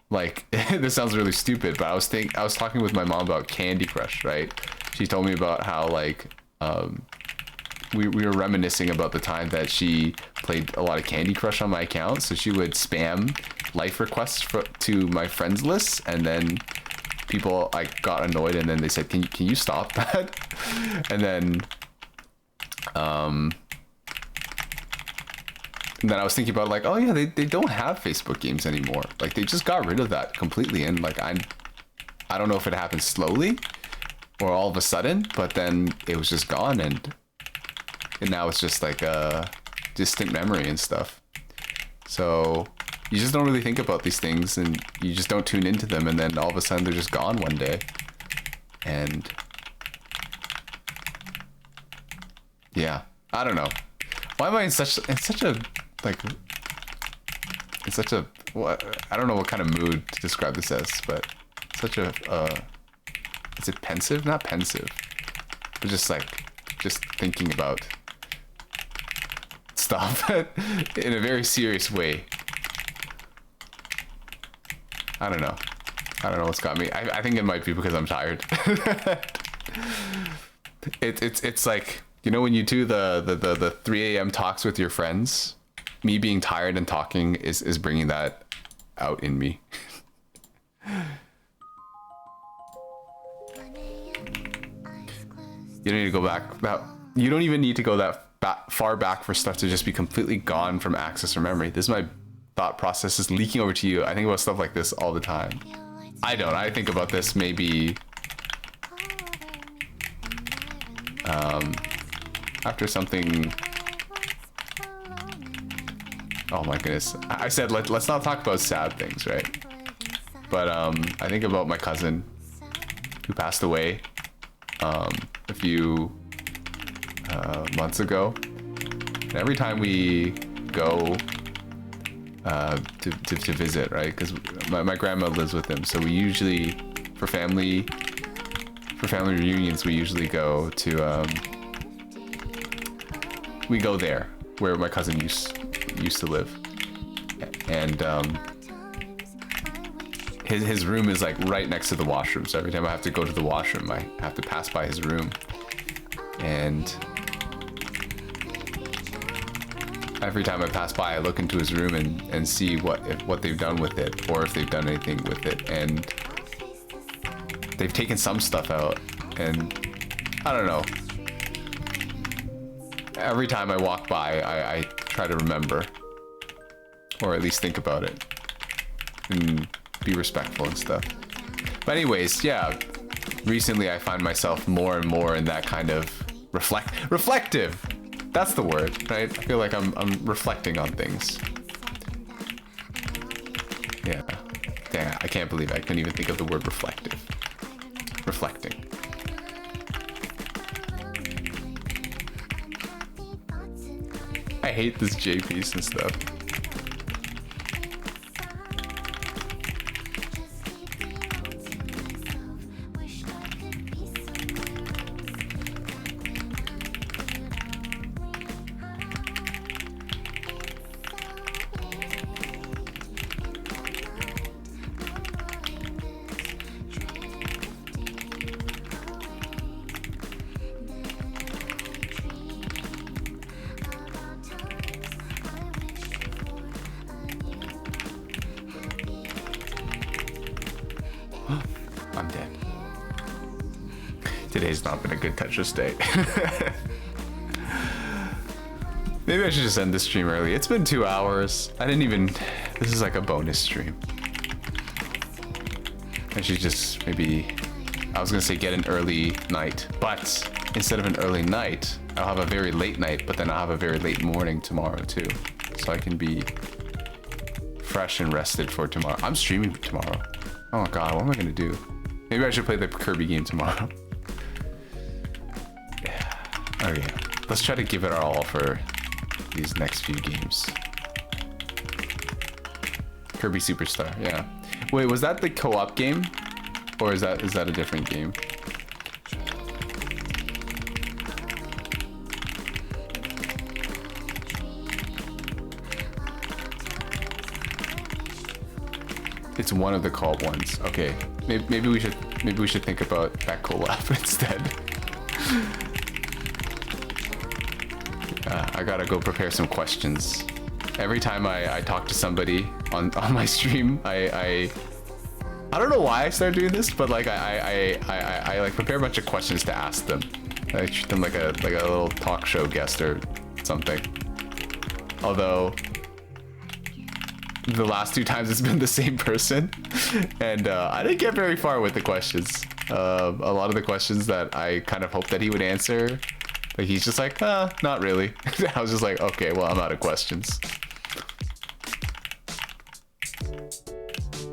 Like, this sounds really stupid, but I was talking with my mom about Candy Crush, right? She told me about how like we were reminiscing about the time that she played a lot of Candy Crush on my account. So she would spam life requests to my friends list, and then people like got annoyed, and then they said, can you stop that? And then I was thinking about like, oh yeah, they don't have Facebook games anymore. Like they just got rid of that completely. And like I don't know if it happened slowly or all of a sudden, but then it was just gone, and now it's just like a distant memory and stuff. So you just don't really think about these things, and you just don't tune into them, and then all of a sudden they're just gone one day. And yeah, I don't know. Why am I in such a like, in such a, what, I don't know what kind of mood to describe this as, but such a, is it pensive? Not pensive, but just like, just thinking about stuff in a very serious way. I don't know what's got me. I think it might be because I'm tired. It's like, you know, when you do the 3 a.m. talks with your friends, me being tired and talking is bringing that out in me. You don't need to go back. You don't even need to go that far back for stuff to just be completely gone from access or memory. This is my thought process is leaking over to you. I think about stuff like this all the time. I don't. I think about this maybe after something. Oh my goodness. I said let's not talk about sad things, right? But I think about my cousin who passed away a few months ago. And every time we go to visit, right? Because my grandma lives with him, so we usually for family reunions we usually go to we go there where my cousin used to live, and his room is like right next to the washroom, so every time I have to go to the washroom I have to pass by his room, and every time I pass by I look into his room and see what they've done with it, or if they've done anything with it, and they've taken some stuff out, and I don't know. Every time I walk by, I try to remember, or at least think about it, and be respectful and stuff. But anyways, yeah, recently I find myself more and more in that kind of reflective. That's the word, right? I feel like I'm reflecting on things. Yeah. Dang, I can't believe I couldn't even think of the word reflective. Reflecting. I hate this J piece and stuff. Today's not been a good Tetris day. Maybe I should just end the stream early. It's been 2 hours. I didn't even... This is like a bonus stream. I should just maybe... I was gonna say get an early night, but instead of an early night, I'll have a very late night, but then I'll have a very late morning tomorrow too. So I can be fresh and rested for tomorrow. I'm streaming tomorrow. Oh god, what am I gonna do? Maybe I should play the Kirby game tomorrow. Yeah. Okay, let's try to give it our all for these next few games. Kirby Superstar, yeah. Wait, was that the co-op game? Or is that a different game? It's one of the co-op ones. Okay, maybe we should think about that collab instead. I gotta go prepare some questions. Every time I talk to somebody on my stream, I don't know why I started doing this, but like I like prepare a bunch of questions to ask them. I treat them like a little talk show guest or something. Although the last 2 times it's been the same person, and I didn't get very far with the questions. A lot of the questions that I kind of hoped that he would answer, like he's just like, not really. I was just like, okay, well, I'm out of questions.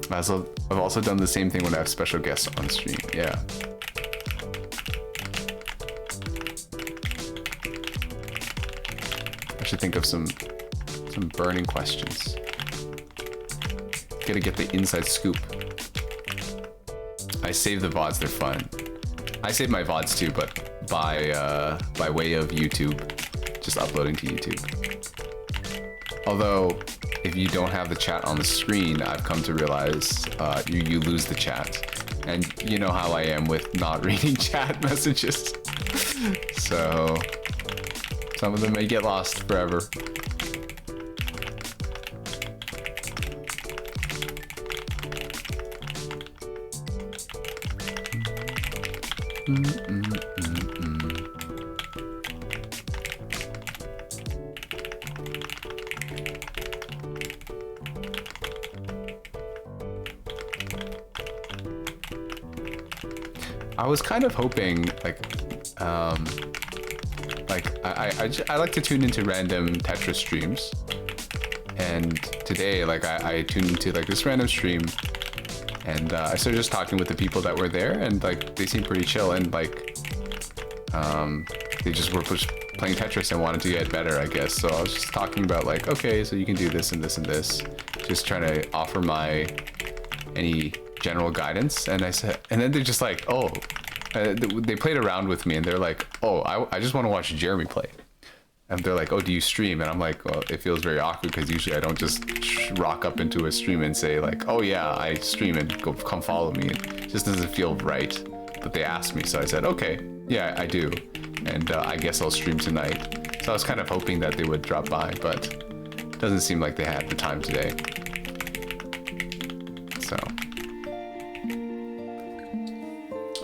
I've also done the same thing when I have special guests on stream. Yeah. I should think of some burning questions. Gotta get the inside scoop. I save the VODs, they're fun. I save my VODs too, but by way of YouTube, just uploading to YouTube. Although, if you don't have the chat on the screen, I've come to realize you lose the chat. And you know how I am with not reading chat messages. So, some of them may get lost forever. I was kind of hoping, like I like to tune into random Tetris streams, and today, like I tuned into like this random stream, and I started just talking with the people that were there, and like they seemed pretty chill, and like they just were just playing Tetris and wanted to get better, I guess. So I was just talking about like, okay, so you can do this and this and this, just trying to offer my any general guidance. And I said, and then they're just like, oh, they played around with me, and they're like, oh, I just want to watch Jeremy play. And they're like, oh, do you stream? And I'm like, well, it feels very awkward because usually I don't just rock up into a stream and say like, oh yeah, I stream and come follow me. It just doesn't feel right. But they asked me, so I said, okay, yeah, I do. And I guess I'll stream tonight. So I was kind of hoping that they would drop by, but it doesn't seem like they had the time today. So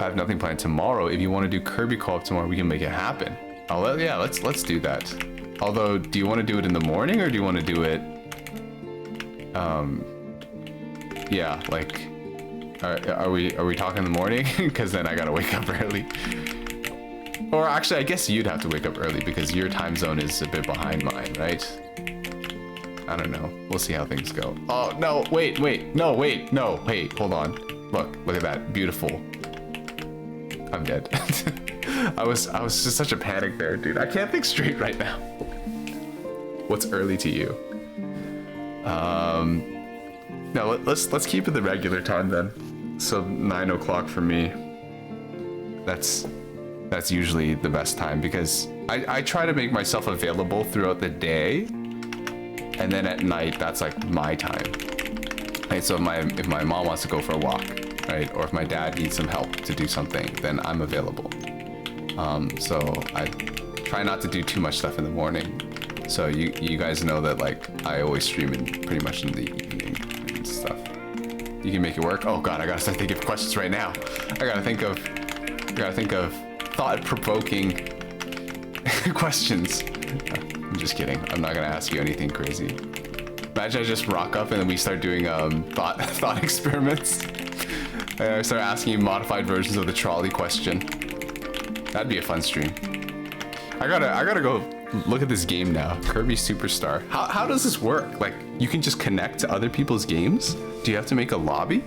I have nothing planned tomorrow. If you want to do Kirby co-op tomorrow, we can make it happen. Yeah, let's do that. Although, do you want to do it in the morning, or do you want to do it yeah, like are we talking in the morning? Because then I gotta wake up early. Or actually, I guess you'd have to wake up early because your time zone is a bit behind mine, right? I don't know. We'll see how things go. Oh no, wait, no, hold on. Look at that, beautiful. I'm dead. I was just such a panic there, dude. I can't think straight right now. What's early to you? No, let's keep it the regular time then. So 9 o'clock for me. That's usually the best time because I try to make myself available throughout the day, and then at night that's like my time. Right? So if my mom wants to go for a walk, right, or if my dad needs some help to do something, then I'm available. So I try not to do too much stuff in the morning. So you guys know that like I always stream pretty much in the evening and stuff. You can make it work. Oh god, I gotta start thinking of questions right now. I gotta think of thought-provoking questions. I'm just kidding. I'm not gonna ask you anything crazy. Imagine I just rock up and then we start doing thought experiments. And I start asking you modified versions of the trolley question. That'd be a fun stream. I gotta go look at this game now. Kirby Superstar. How does this work? Like, you can just connect to other people's games? Do you have to make a lobby?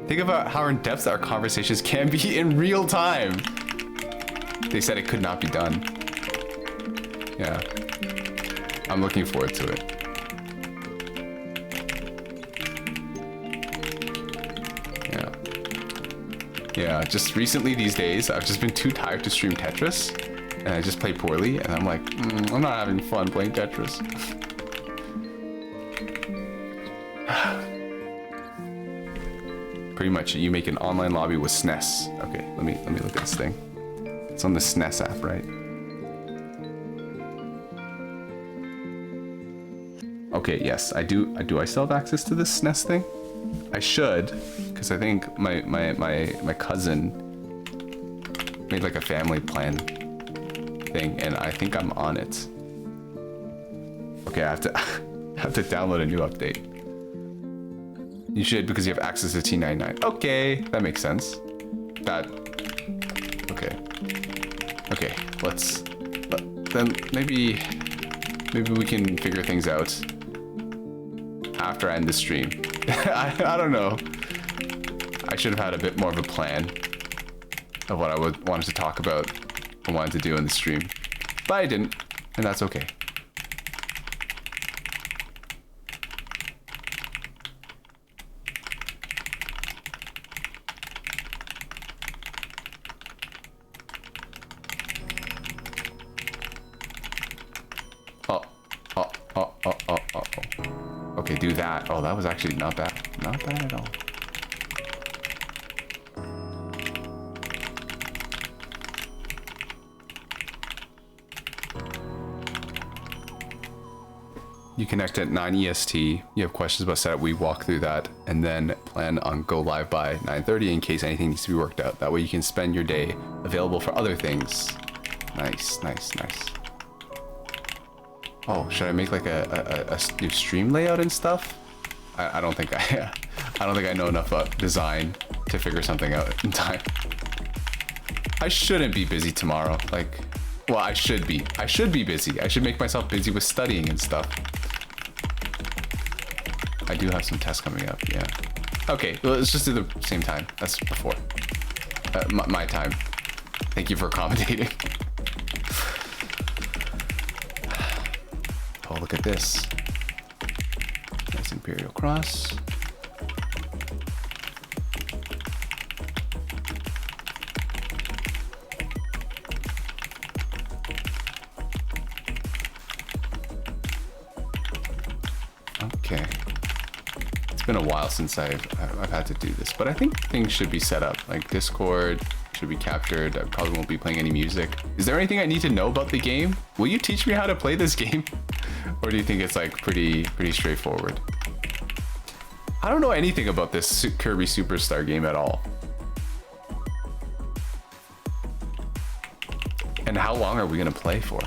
Think about how in depth our conversations can be in real time. They said it could not be done. Yeah. I'm looking forward to it. Yeah, just recently these days, I've just been too tired to stream Tetris, and I just play poorly, and I'm like, I'm not having fun playing Tetris. Pretty much, you make an online lobby with SNES. Okay, let me look at this thing. It's on the SNES app, right? Okay, yes, I do. I still have access to this SNES thing? I should, because I think my cousin made like a family plan thing, and I think I'm on it. Okay, I have to have to download a new update. You should, because you have access to T99. Okay, that makes sense. Okay. Then maybe we can figure things out after I end the stream. I don't know. I should have had a bit more of a plan of what I wanted to talk about and wanted to do in the stream, but I didn't, and that's okay. Okay, do that. Oh, that was actually not bad. Not bad at all. You connect at 9 EST. You have questions about setup. We walk through that and then plan on go live by 9:30 in case anything needs to be worked out. That way you can spend your day available for other things. Nice. Oh, should I make like a new stream layout and stuff? I don't think I know enough about design to figure something out in time. I shouldn't be busy tomorrow. Like, well, I should be busy. I should make myself busy with studying and stuff. I do have some tests coming up, yeah. Okay, well, let's just do the same time. That's before. My time. Thank you for accommodating. Oh, look at this. Nice Imperial Cross. Okay. It's been a while since I've had to do this, but I think things should be set up. Like Discord should be captured. I probably won't be playing any music. Is there anything I need to know about the game? Will you teach me how to play this game? Or do you think it's like pretty straightforward? I don't know anything about this Kirby Superstar game at all. And how long are we gonna play for?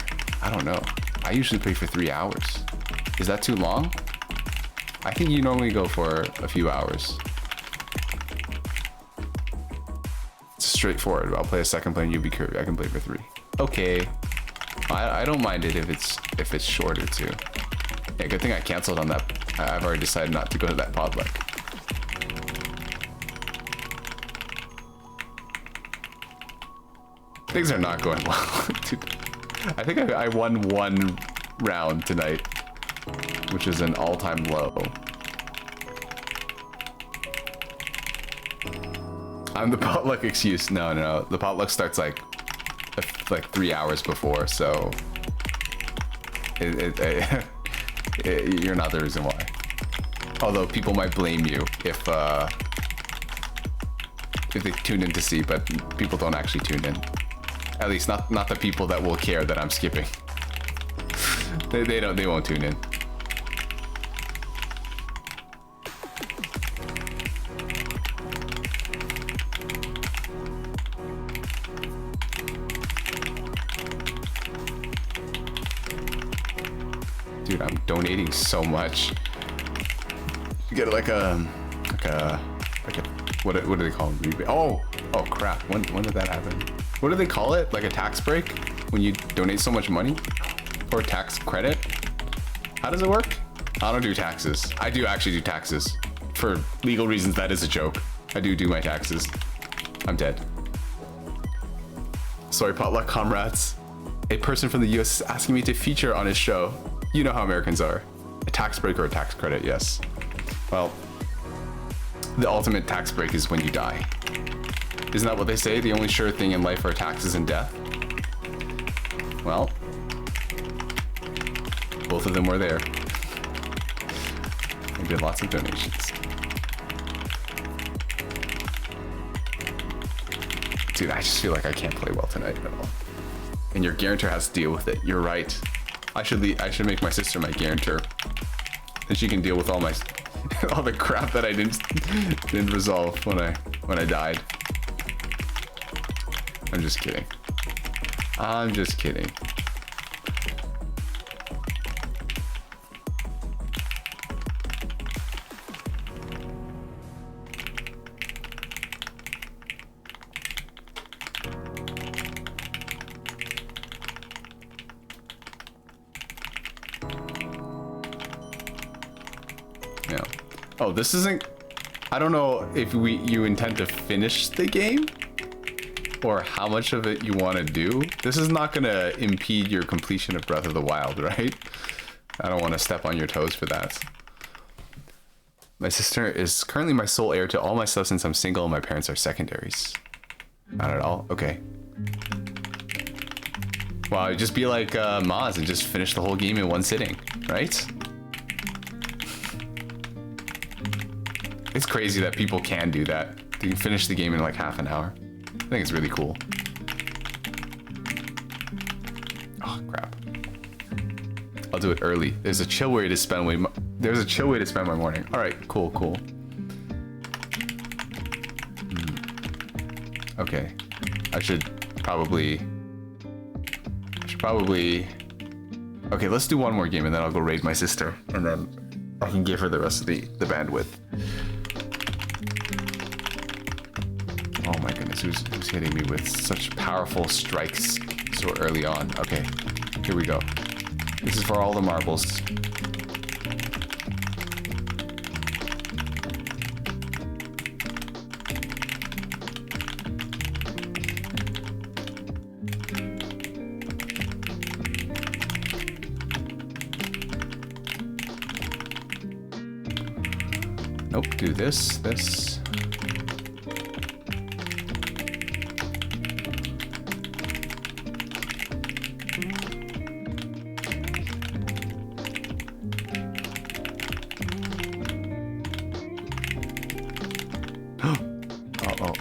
I don't know. I usually play for 3 hours. Is that too long? I think you normally go for a few hours. It's straightforward. I'll play a second plane, you be Kirby. I can play for 3. Okay. I don't mind it if it's shorter too. Yeah, good thing I canceled on that. I've already decided not to go to that potluck. Things are not going well. Dude, I think I won 1 round tonight, which is an all-time low. I'm the potluck excuse. No. The potluck starts like 3 hours before, so you're not the reason why. Although people might blame you if they tune in to see, but people don't actually tune in. At least not the people that will care that I'm skipping. They won't tune in. Dude, I'm donating so much. You get like a what do they call them? Oh crap! When did that happen? What do they call it? Like a tax break when you donate so much money, or tax credit? How does it work? I don't do taxes. I do actually do taxes for legal reasons. That is a joke. I do my taxes. I'm dead. Sorry, potluck comrades. A person from the US is asking me to feature on his show. You know how Americans are. A tax break or a tax credit, yes. Well, the ultimate tax break is when you die. Isn't that what they say? The only sure thing in life are taxes and death? Well, both of them were there. I did lots of donations. Dude, I just feel like I can't play well tonight at all. And your guarantor has to deal with it. You're right. I should make my sister my guarantor, and she can deal with all my all the crap that I didn't resolve when I died. I'm just kidding. I'm just kidding. Yeah. Oh, this isn't... I don't know if you intend to finish the game or how much of it you want to do. This is not going to impede your completion of Breath of the Wild, right? I don't want to step on your toes for that. My sister is currently my sole heir to all my stuff since I'm single and my parents are secondaries. Not at all? Okay. Wow, just be like Maz and just finish the whole game in one sitting, right? It's crazy that people can do that. You can finish the game in like half an hour. I think it's really cool. Oh crap! I'll do it early. There's a chill way to spend my morning. All right, cool. Okay, I should probably. Okay, let's do one more game and then I'll go raid my sister, and then I can give her the rest of the bandwidth. Oh my goodness, who's hitting me with such powerful strikes so early on? Okay, here we go. This is for all the marbles. Nope, do this.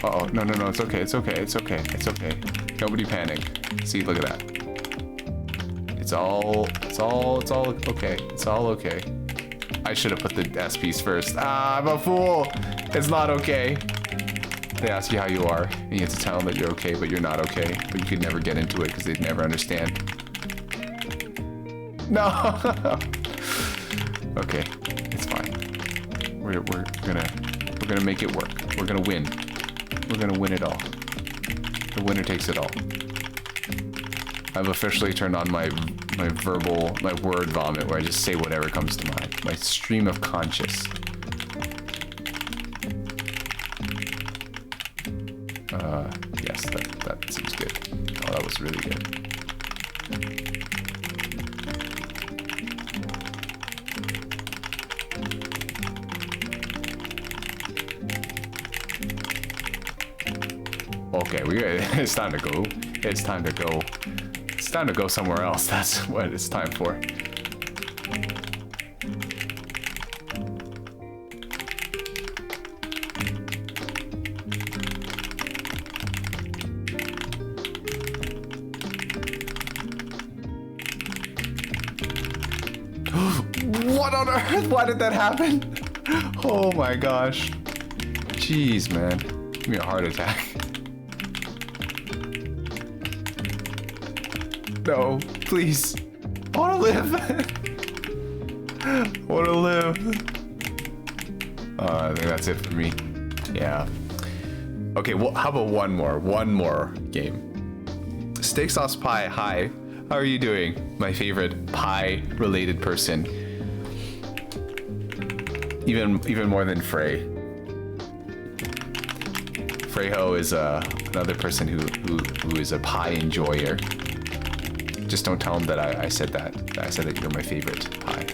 Uh-oh, no, it's okay. Nobody panic. See, look at that. It's all okay. It's all okay. I should have put the SPs first. I'm a fool. It's not okay. They ask you how you are, and you have to tell them that you're okay, but you're not okay. But you could never get into it because they'd never understand. No. Okay, it's fine. We're gonna make it work. We're gonna win. We're gonna win it all. The winner takes it all. I've officially turned on my word vomit, where I just say whatever comes to mind. My stream of conscious. Yes, that seems good. Oh, that was really good. Okay, it's time to go. It's time to go. It's time to go somewhere else. That's what it's time for. What on earth? Why did that happen? Oh my gosh. Jeez, man. Give me a heart attack. No, please. I want to live. Wanna live. I think that's it for me. Yeah. Okay, well, how about one more game? Steak sauce pie, hi. How are you doing? My favorite pie-related person. Even more than Frey. Freyho is another person who is a pie enjoyer. Just don't tell him that I said that. I said that you're my favorite pie.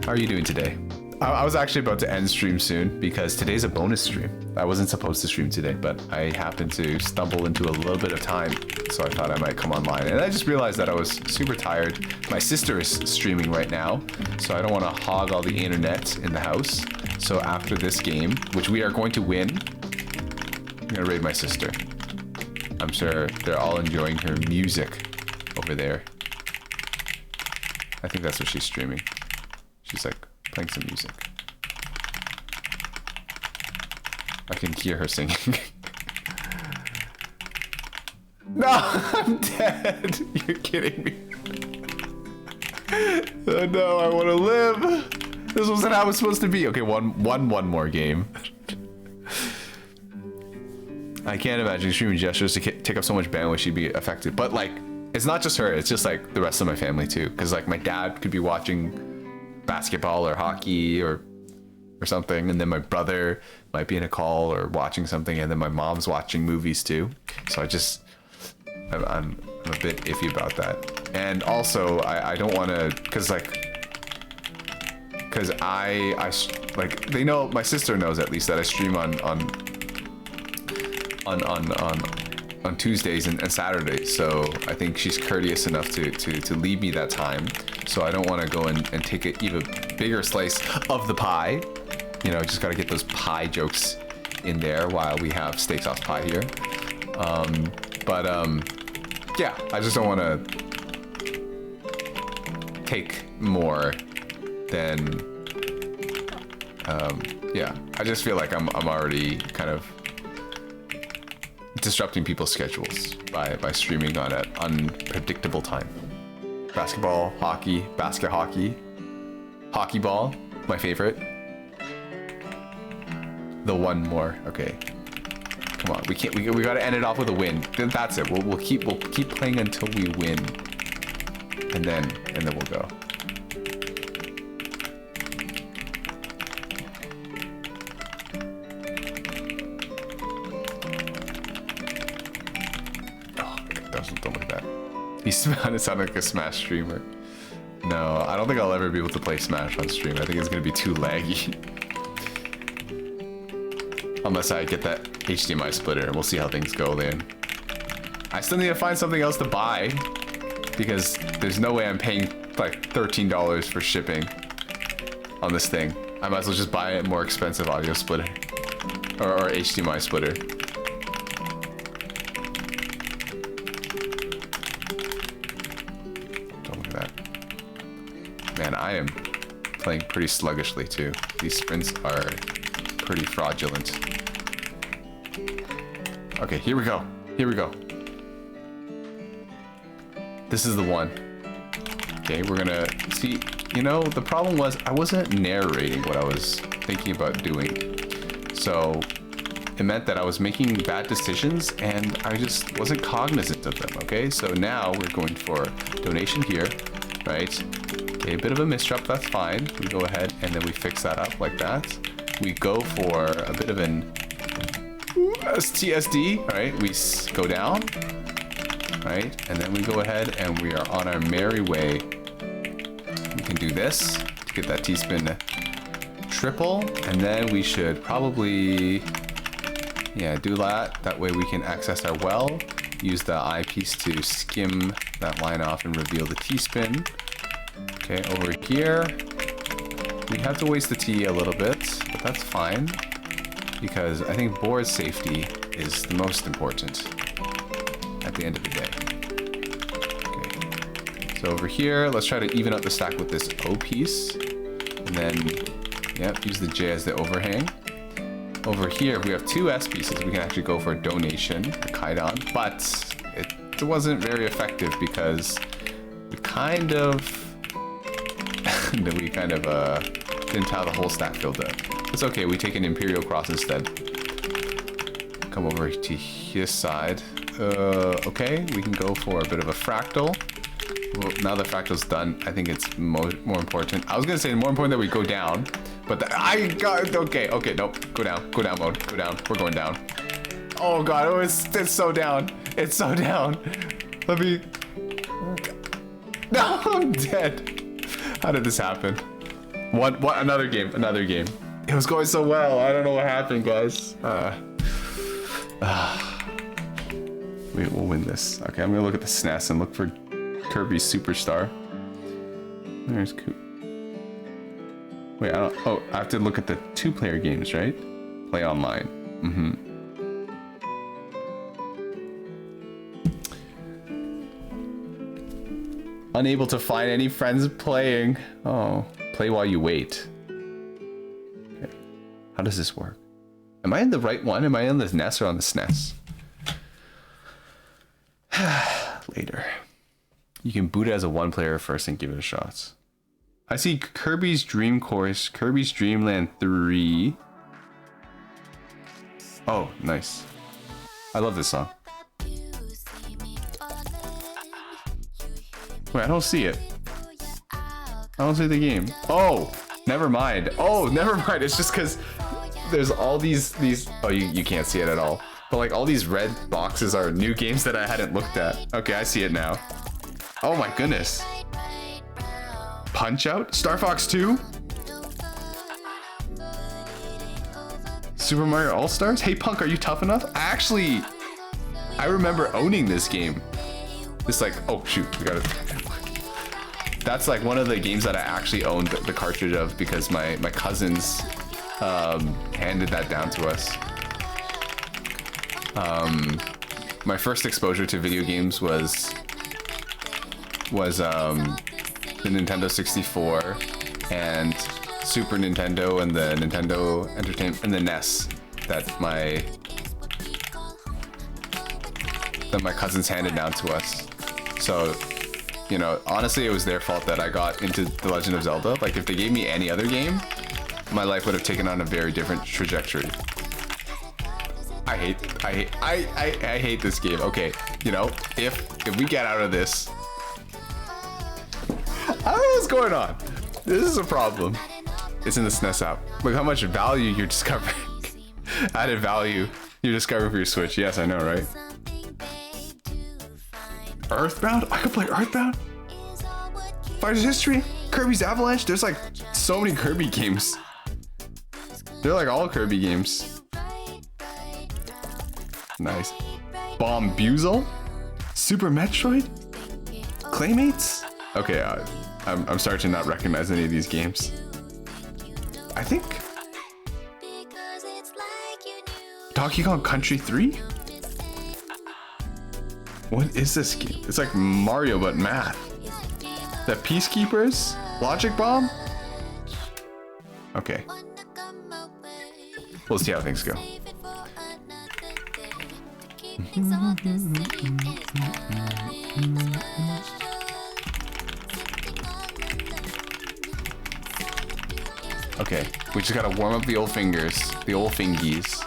How are you doing today? I was actually about to end stream soon because today's a bonus stream. I wasn't supposed to stream today, but I happened to stumble into a little bit of time, so I thought I might come online. And I just realized that I was super tired. My sister is streaming right now, so I don't want to hog all the internet in the house. So after this game, which we are going to win, I'm gonna raid my sister. I'm sure they're all enjoying her music over there. I think that's what she's streaming. She's like playing some music. I can hear her singing. No, I'm dead. You're kidding me. Oh no, I want to live. This wasn't how it was supposed to be. Okay, one more game. I can't imagine streaming gestures to take up so much bandwidth she'd be affected. But like, it's not just her, it's just like the rest of my family too. Cause like my dad could be watching basketball or hockey or something. And then my brother might be in a call or watching something. And then my mom's watching movies too. So I'm a bit iffy about that. And also I don't want to, cause I like, they know, my sister knows at least that I stream on Tuesdays and Saturdays, so I think she's courteous enough to leave me that time, so I don't want to go and take an even bigger slice of the pie. You know, just got to get those pie jokes in there while we have steak sauce pie here. Yeah, I just don't want to take more than yeah, I just feel like I'm already kind of disrupting people's schedules by streaming on an unpredictable time. Basketball, hockey, basket hockey, hockey ball, my favorite. The one more, okay. Come on, we gotta end it off with a win. Then that's it. We'll keep playing until we win, and then we'll go. Don't look at that. He sounded like a Smash streamer. No, I don't think I'll ever be able to play Smash on stream. I think it's gonna be too laggy. Unless I get that HDMI splitter, and we'll see how things go then. I still need to find something else to buy, because there's no way I'm paying like $13 for shipping on this thing. I might as well just buy a more expensive audio splitter. Or HDMI splitter. Man, I am playing pretty sluggishly too. These sprints are pretty fraudulent. Okay, here we go. Here we go. This is the one. Okay, we're gonna see. You know, the problem was I wasn't narrating what I was thinking about doing. So it meant that I was making bad decisions and I just wasn't cognizant of them, okay? So now we're going for donation here, right? Okay, a bit of a misdrop, that's fine. We go ahead and then we fix that up like that. We go for a bit of an STSD, right? We go down, right? And then we go ahead and we are on our merry way. We can do this to get that T-spin triple, and then we should probably, yeah, do that. That way we can access our well, use the eyepiece to skim that line off and reveal the T-spin. Okay, over here, we have to waste the T a little bit, but that's fine, because I think board safety is the most important at the end of the day. Okay, so over here, let's try to even up the stack with this O piece, and then, yep, use the J as the overhang. Over here, we have two S pieces. We can actually go for a donation, a Kaidan, but it wasn't very effective because we kind of that we kind of didn't have the whole stack filled up. It's okay, we take an Imperial Cross instead. Come over to his side. Okay, we can go for a bit of a fractal. Well, now the fractal's done, I think it's more important. I was gonna say more important that we go down, but I got, okay, nope, go down mode, go down, we're going down. Oh god, oh, it's so down, it's so down. Let me, no, I'm dead. How did this happen? What, another game. It was going so well, I don't know what happened, guys. We'll win this. Okay, I'm gonna look at the SNES and look for Kirby's Superstar. There's Coop. Wait, I don't. Oh, I have to look at the 2-player games, right? Play online. Unable to find any friends playing. Oh, play while you wait. Okay, how does this work? Am I in the right one? Am I on the NES or on the SNES? Later. You can boot it as a 1-player first and give it a shot. I see Kirby's Dream Course, Kirby's Dream Land 3. Oh, nice. I love this song. Wait, I don't see it. I don't see the game. Oh, never mind. Oh, never mind. It's just because there's all these. Oh, you can't see it at all. But like all these red boxes are new games that I hadn't looked at. Okay, I see it now. Oh my goodness. Punch Out? Star Fox 2? Super Mario All-Stars? Hey Punk, are you tough enough? Actually, I remember owning this game. It's like, oh shoot, we got it. That's like one of the games that I actually owned the cartridge of because my cousins handed that down to us. My first exposure to video games was the Nintendo 64 and Super Nintendo and the Nintendo Entertainment and the NES that my cousins handed down to us. So, you know, honestly, it was their fault that I got into The Legend of Zelda. Like, if they gave me any other game, my life would have taken on a very different trajectory. I hate this game. Okay, you know, if we get out of this, I don't know what's going on. This is a problem. It's in the SNES app. Look how much value you're discovering. Added value you're discovering for your Switch. Yes, I know, right? Earthbound? I could play Earthbound? Fighters History? Kirby's Avalanche? There's like so many Kirby games. They're like all Kirby games. Nice. Bombuzle? Super Metroid? Claymates? Okay, I'm starting to not recognize any of these games. I think Donkey Kong Country 3? What is this game? It's like Mario but math. The Peacekeepers? Logic Bomb? Okay. We'll see how things go. Okay, we just gotta warm up the old fingers, the old fingies.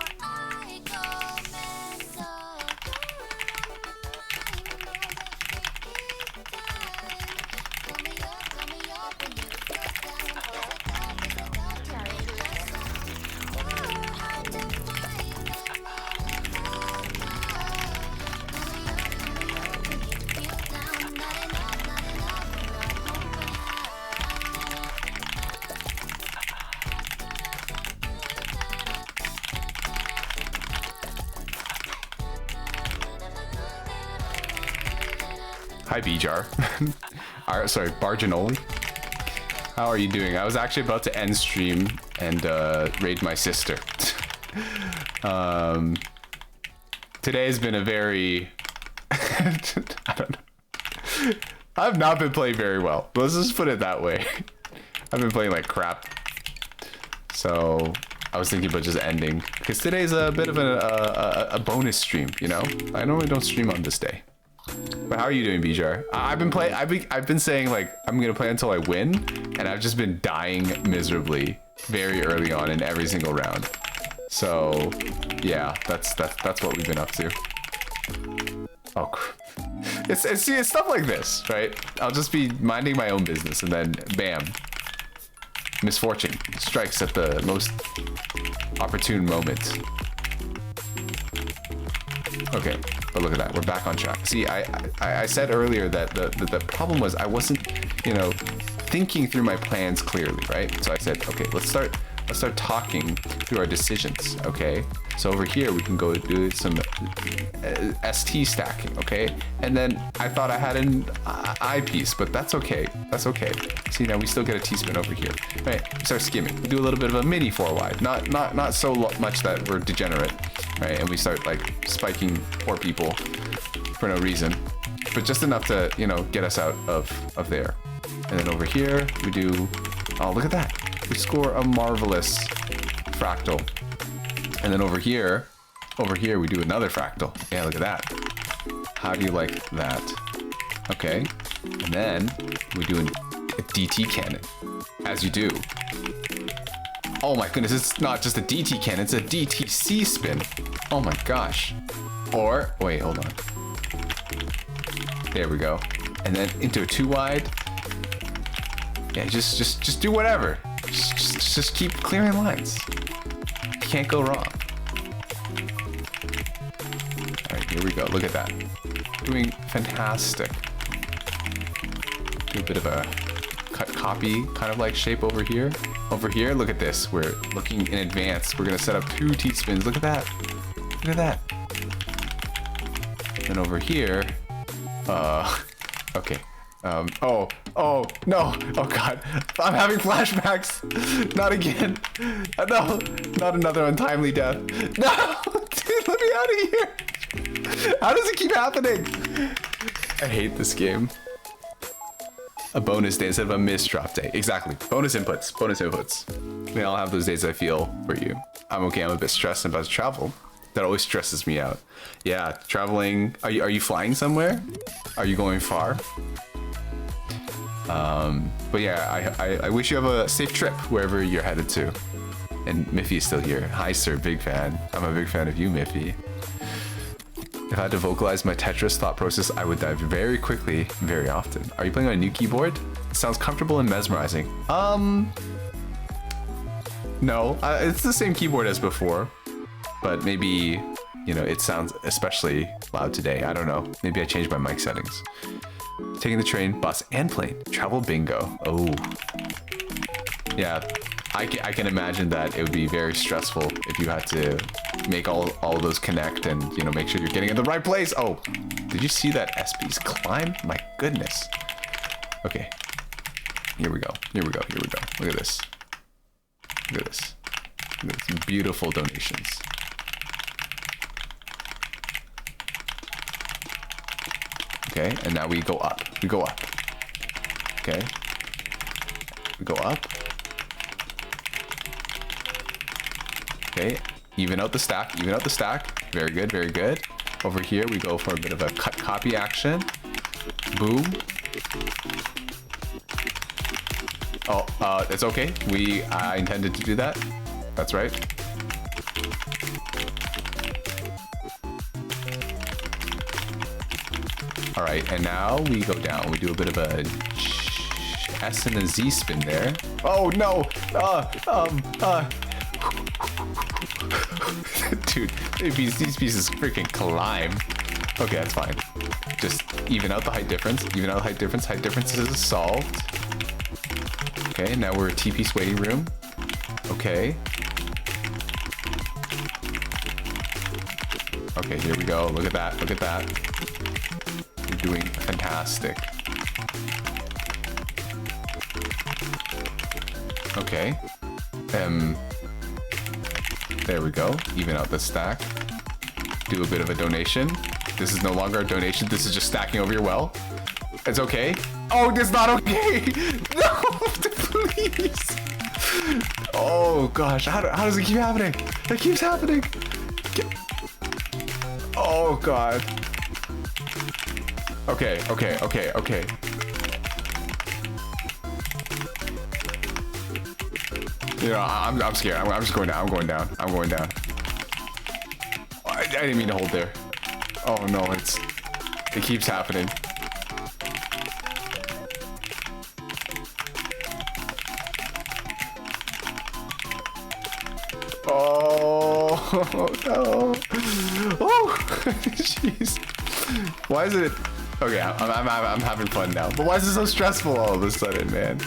Hi, Bjar. Sorry, Barginoli. How are you doing? I was actually about to end stream and raid my sister. Today has been a very... I don't know. I've not been playing very well. Let's just put it that way. I've been playing like crap. So I was thinking about just ending. Because today's a bit of a bonus stream, you know? I normally don't stream on this day. But how are you doing, Bijar? I've been saying like I'm gonna play until I win, and I've just been dying miserably very early on in every single round. So yeah, that's what we've been up to. Oh, it's stuff like this, right? I'll just be minding my own business, and then bam, misfortune strikes at the most opportune moment. Okay, but look at that, we're back on track. See, I said earlier that the problem was I wasn't, you know, thinking through my plans clearly, right? So I said, okay, let's start talking through our decisions, okay? So over here we can go do some ST stacking, okay? And then I thought I had an I piece, but that's okay. That's okay. See, now we still get a T-spin over here, right? We start skimming. We do a little bit of a mini 4-wide, not so much that we're degenerate, right? And we start like spiking poor people for no reason, but just enough to, you know, get us out of there. And then over here we do, oh, look at that. We score a marvelous fractal. And then over here we do another fractal. Yeah, look at that. How do you like that? Okay. And then we do a DT cannon, as you do. Oh my goodness, it's not just a DT cannon, it's a DTC spin. Oh my gosh. Or, wait, hold on. There we go. And then into a 2-wide. Yeah, just do whatever. Just keep clearing lines. You can't go wrong. All right, here we go. Look at that. Doing fantastic. Do a bit of a cut copy kind of like shape over here. Over here, look at this. We're looking in advance. We're gonna set up 2 T-spins. Look at that. Look at that. And over here, okay. Oh no, oh god, I'm having flashbacks. Not again. No, not another untimely death. No, dude, let me out of here. How does it keep happening? I hate this game. A bonus day instead of a misdrop day. Exactly, bonus inputs. We all have those days I feel for you. I'm okay, I'm a bit stressed about travel. That always stresses me out. Yeah, traveling, are you flying somewhere? Are you going far? But yeah, I wish you have a safe trip wherever you're headed to. And Miffy is still here. Hi, sir, big fan. I'm a big fan of you, Miffy. If I had to vocalize my Tetris thought process, I would die very quickly, very often. Are you playing on a new keyboard? It sounds comfortable and mesmerizing. No, it's the same keyboard as before, but maybe, you know, it sounds especially loud today. I don't know. Maybe I changed my mic settings. Taking the train, bus, and plane. Travel bingo. Oh. Yeah, I can imagine that it would be very stressful if you had to make all of those connect and, you know, make sure you're getting in the right place. Oh, did you see that SP's climb? My goodness. Okay. Here we go. Here we go. Here we go. Look at this. Look at this. Look at these beautiful donations. Okay, and now we go up. We go up. Okay. We go up. Okay, even out the stack, even out the stack. Very good, very good. Over here, we go for a bit of a cut copy action. Boom. Oh, it's okay. I intended to do that. That's right. All right, and now we go down. We do a bit of a S and a Z spin there. Oh no! Dude, these pieces freaking climb. Okay, that's fine. Just even out the height difference. Even out the height difference. Height difference is solved. Okay, now we're a T-piece waiting room. Okay. Okay, here we go. Look at that. Look at that. You're doing fantastic. Okay. There we go. Even out the stack. Do a bit of a donation. This is no longer a donation. This is just stacking over your well. It's okay. Oh, it's not okay. No, please. Oh gosh, how does it keep happening? It keeps happening. Oh god. Okay, okay, okay, okay. You know, I'm scared. I'm just going down. I'm going down. I'm going down. I didn't mean to hold there. Oh no, it keeps happening. Oh no! Oh, jeez. Why is it? Okay, I'm having fun now. But why is it so stressful all of a sudden, man?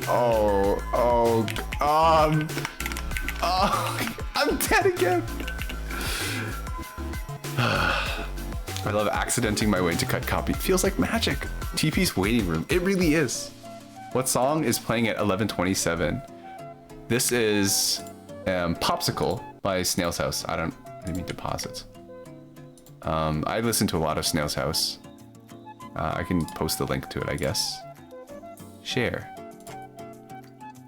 Oh, I'm dead again. I love accidenting my way into cut copy. Feels like magic. TP's waiting room. It really is. What song is playing at 11:27? This is Popsicle by Snail's House. I didn't mean deposits. I listen to a lot of Snail's House. I can post the link to it, I guess. Share.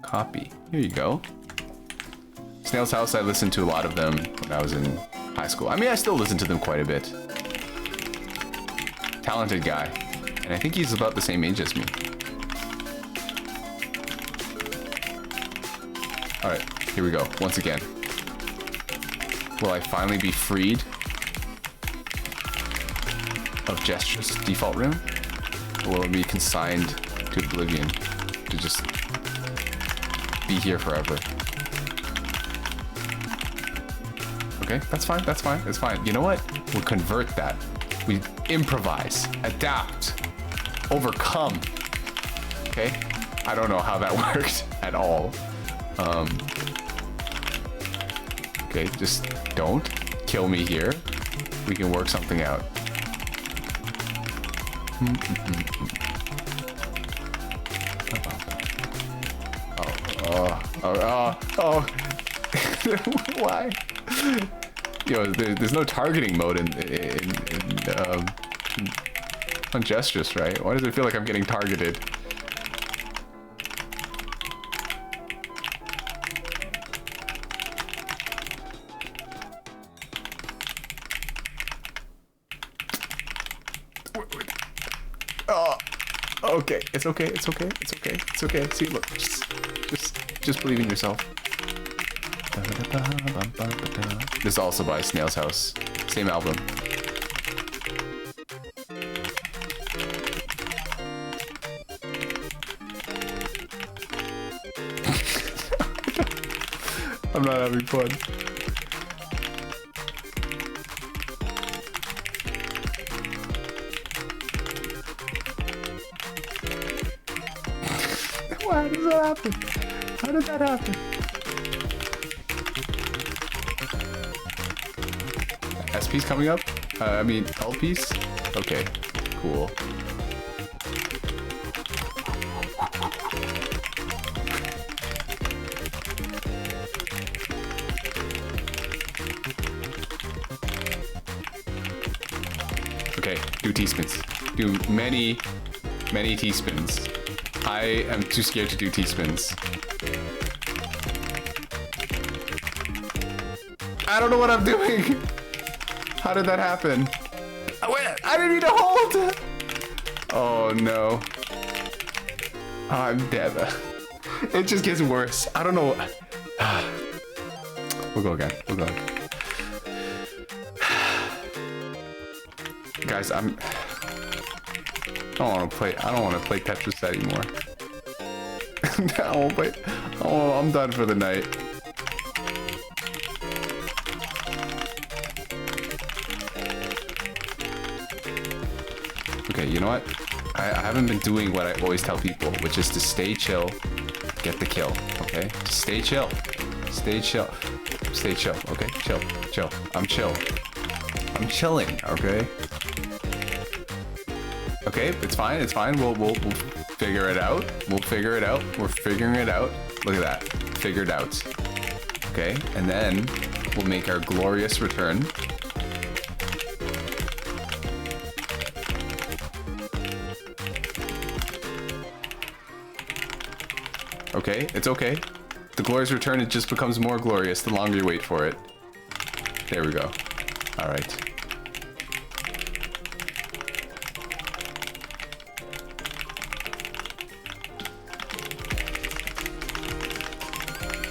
Copy. Here you go. Snail's House, I listened to a lot of them when I was in high school. I mean, I still listen to them quite a bit. Talented guy. And I think he's about the same age as me. Alright, here we go. Once again. Will I finally be freed of Gesture's default room? Or will it be consigned to oblivion to just be here forever? Okay, that's fine, that's fine, that's fine. You know what? We'll convert that. We improvise, adapt, overcome. Okay? I don't know how that worked at all. Okay, just don't kill me here. We can work something out. Oh. Why? Yo, there's no targeting mode on gestures, right? Why does it feel like I'm getting targeted? Oh, okay. It's okay. It's okay. It's okay. It's okay. See, look, just believe in yourself. This is also by Snail's House. Same album. I'm not having fun. Why does that happen? How did that happen? SP's coming up? I mean, LP's? Okay, cool. Okay, do teaspoons. Do many teaspoons. I am too scared to do teaspoons. I don't know what I'm doing. How did that happen? Wait, I didn't mean to hold. Oh no. Oh, I'm dead. It just gets worse. I don't know. We'll go again. We'll go again. Guys, I don't want to play Tetris anymore. I won't play. Oh, I'm done for the night. Okay, you know what? I haven't been doing what I always tell people, which is to stay chill, get the kill. Okay, just stay chill, stay chill, stay chill. Okay, chill. I'm chill. I'm chilling. Okay. Okay, it's fine. It's fine. We'll figure it out. We'll figure it out. We're figuring it out. Look at that. Figured out. Okay, and then we'll make our glorious return. Okay, it's okay. The glorious return, it just becomes more glorious the longer you wait for it. There we go. All right.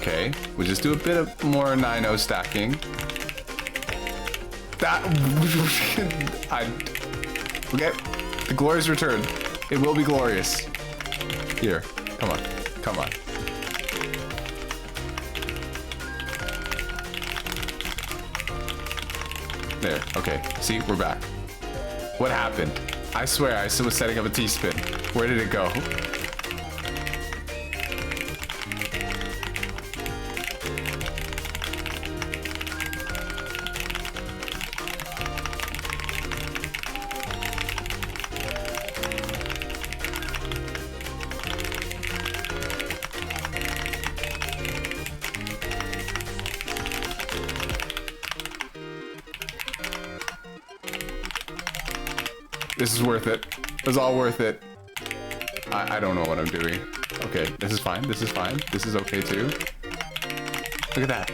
Okay, we'll just do a bit of more 9-0 stacking. That okay, the glorious return. It will be glorious. Here, come on, come on. There, okay, see, we're back. What happened? I swear I was setting up a T-spin. Where did it go? This is worth it. It was all worth it. I don't know what I'm doing. Okay, this is fine. This is fine. This is okay too. Look at that.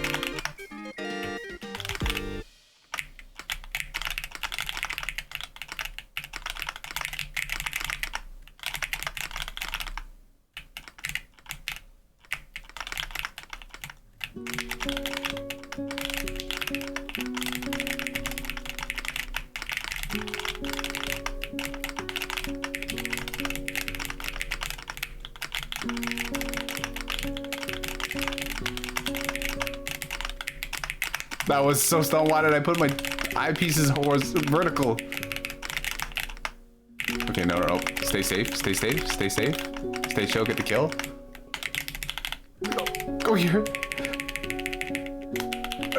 That was so stun. Why did I put my eyepieces vertical? Okay, no. Stay safe, stay safe, stay safe. Stay chill, get the kill. Go here.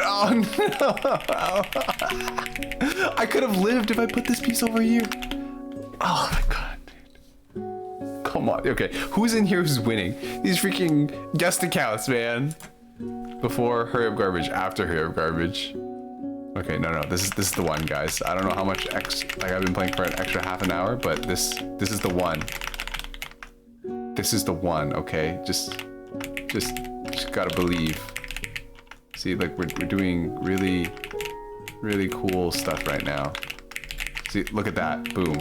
Oh no! I could have lived if I put this piece over here. Oh my god, dude. Come on. Okay, who's in here who's winning? These freaking guest accounts, man. Before hurry up garbage, after hurry up garbage. Okay, no, this is the one, guys. I don't know how much like I've been playing for an extra half an hour, but this is the one. This is the one, okay? Just gotta believe. See, like we're doing really cool stuff right now. See, look at that, boom.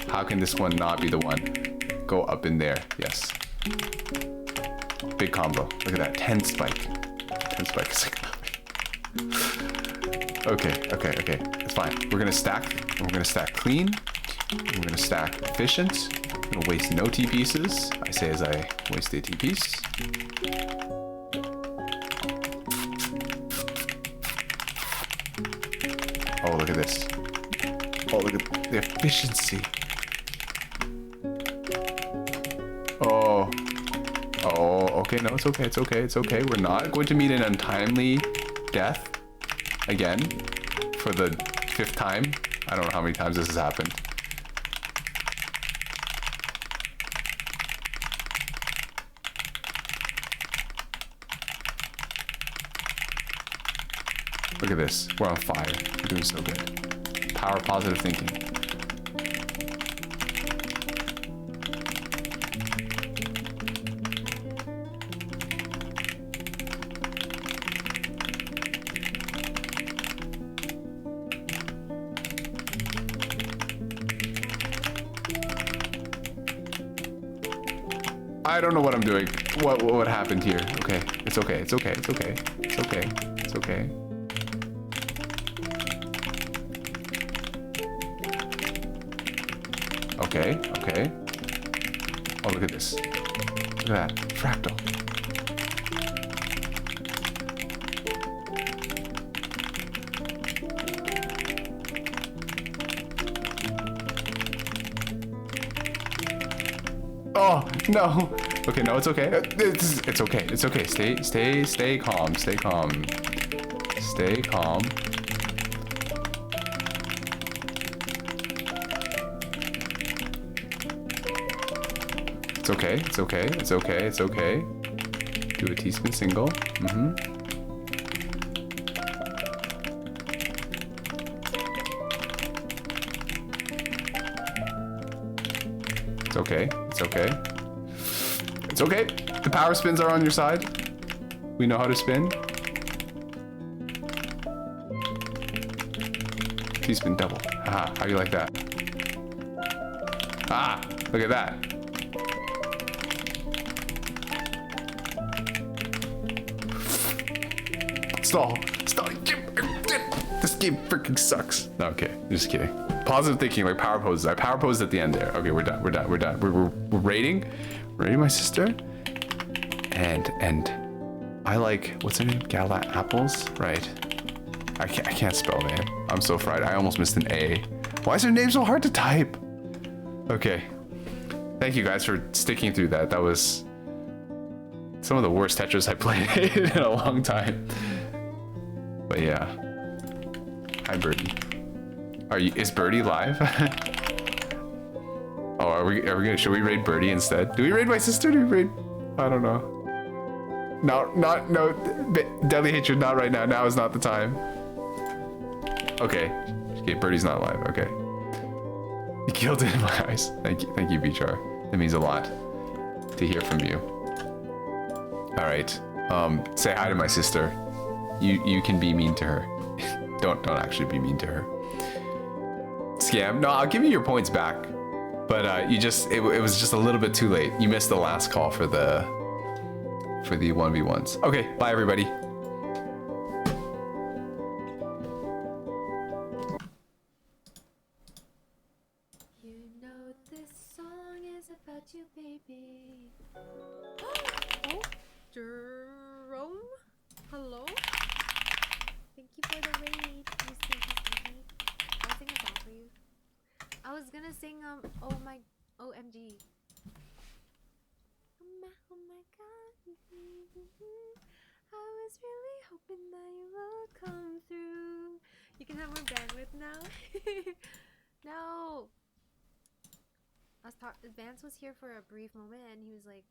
How can this one not be the one? Go up in there, yes. Big combo. Look at that. 10 spike. 10 spike is like okay. It's fine. We're gonna stack. We're gonna stack clean. We're gonna stack efficient. We're gonna waste no T pieces. I say as I waste a T piece. Oh, look at this. Oh, look at the efficiency. Oh, okay, no, it's okay. We're not going to meet an untimely death again for the 5th time. I don't know how many times this has happened. Look at this. We're on fire. We're doing so good. Power of positive thinking. I don't know what I'm doing. What happened here? Okay. It's okay. Okay. Oh, look at this. Look at that. Fractal. Oh, no. Okay, no, it's okay. It's okay. Stay calm. It's okay. Do a T-spin single. It's okay. The power spins are on your side. We know how to spin. T-spin double. Haha, how you like that? Ah, look at that. Stall. This game freaking sucks. No, okay, just kidding. Positive thinking, like power poses. I power posed at the end there. Okay, we're done. We're rating. We're rating my sister. And I like, what's her name? Gala Apples? Right. I can't spell, man. I'm so fried. I almost missed an A. Why is her name so hard to type? Okay. Thank you guys for sticking through that. That was some of the worst Tetris I played in a long time. But yeah. Hi, Birdie. Is Birdie live? Oh, are we gonna, should we raid Birdie instead? Do we raid my sister? Do we raid? I don't know. No, Deadly Hatred, not right now. Now is not the time. Okay, Birdie's not live, okay. You killed it in my eyes. Thank you, Bichar. That means a lot to hear from you. All right, say hi to my sister. You can be mean to her. don't actually be mean to her. Scam. No, I'll give you your points back. But it was just a little bit too late. You missed the last call for the 1v1s. Okay, bye everybody. You know this song is about you, baby. Oh, Jerome? Hello? Thank you for the raid. You sing me. I'll sing a song for you. I was gonna sing oh my OMG. Oh my god. I was really hoping that you would come through. You can have more bandwidth now. No. Vance was here for a brief moment and he was like,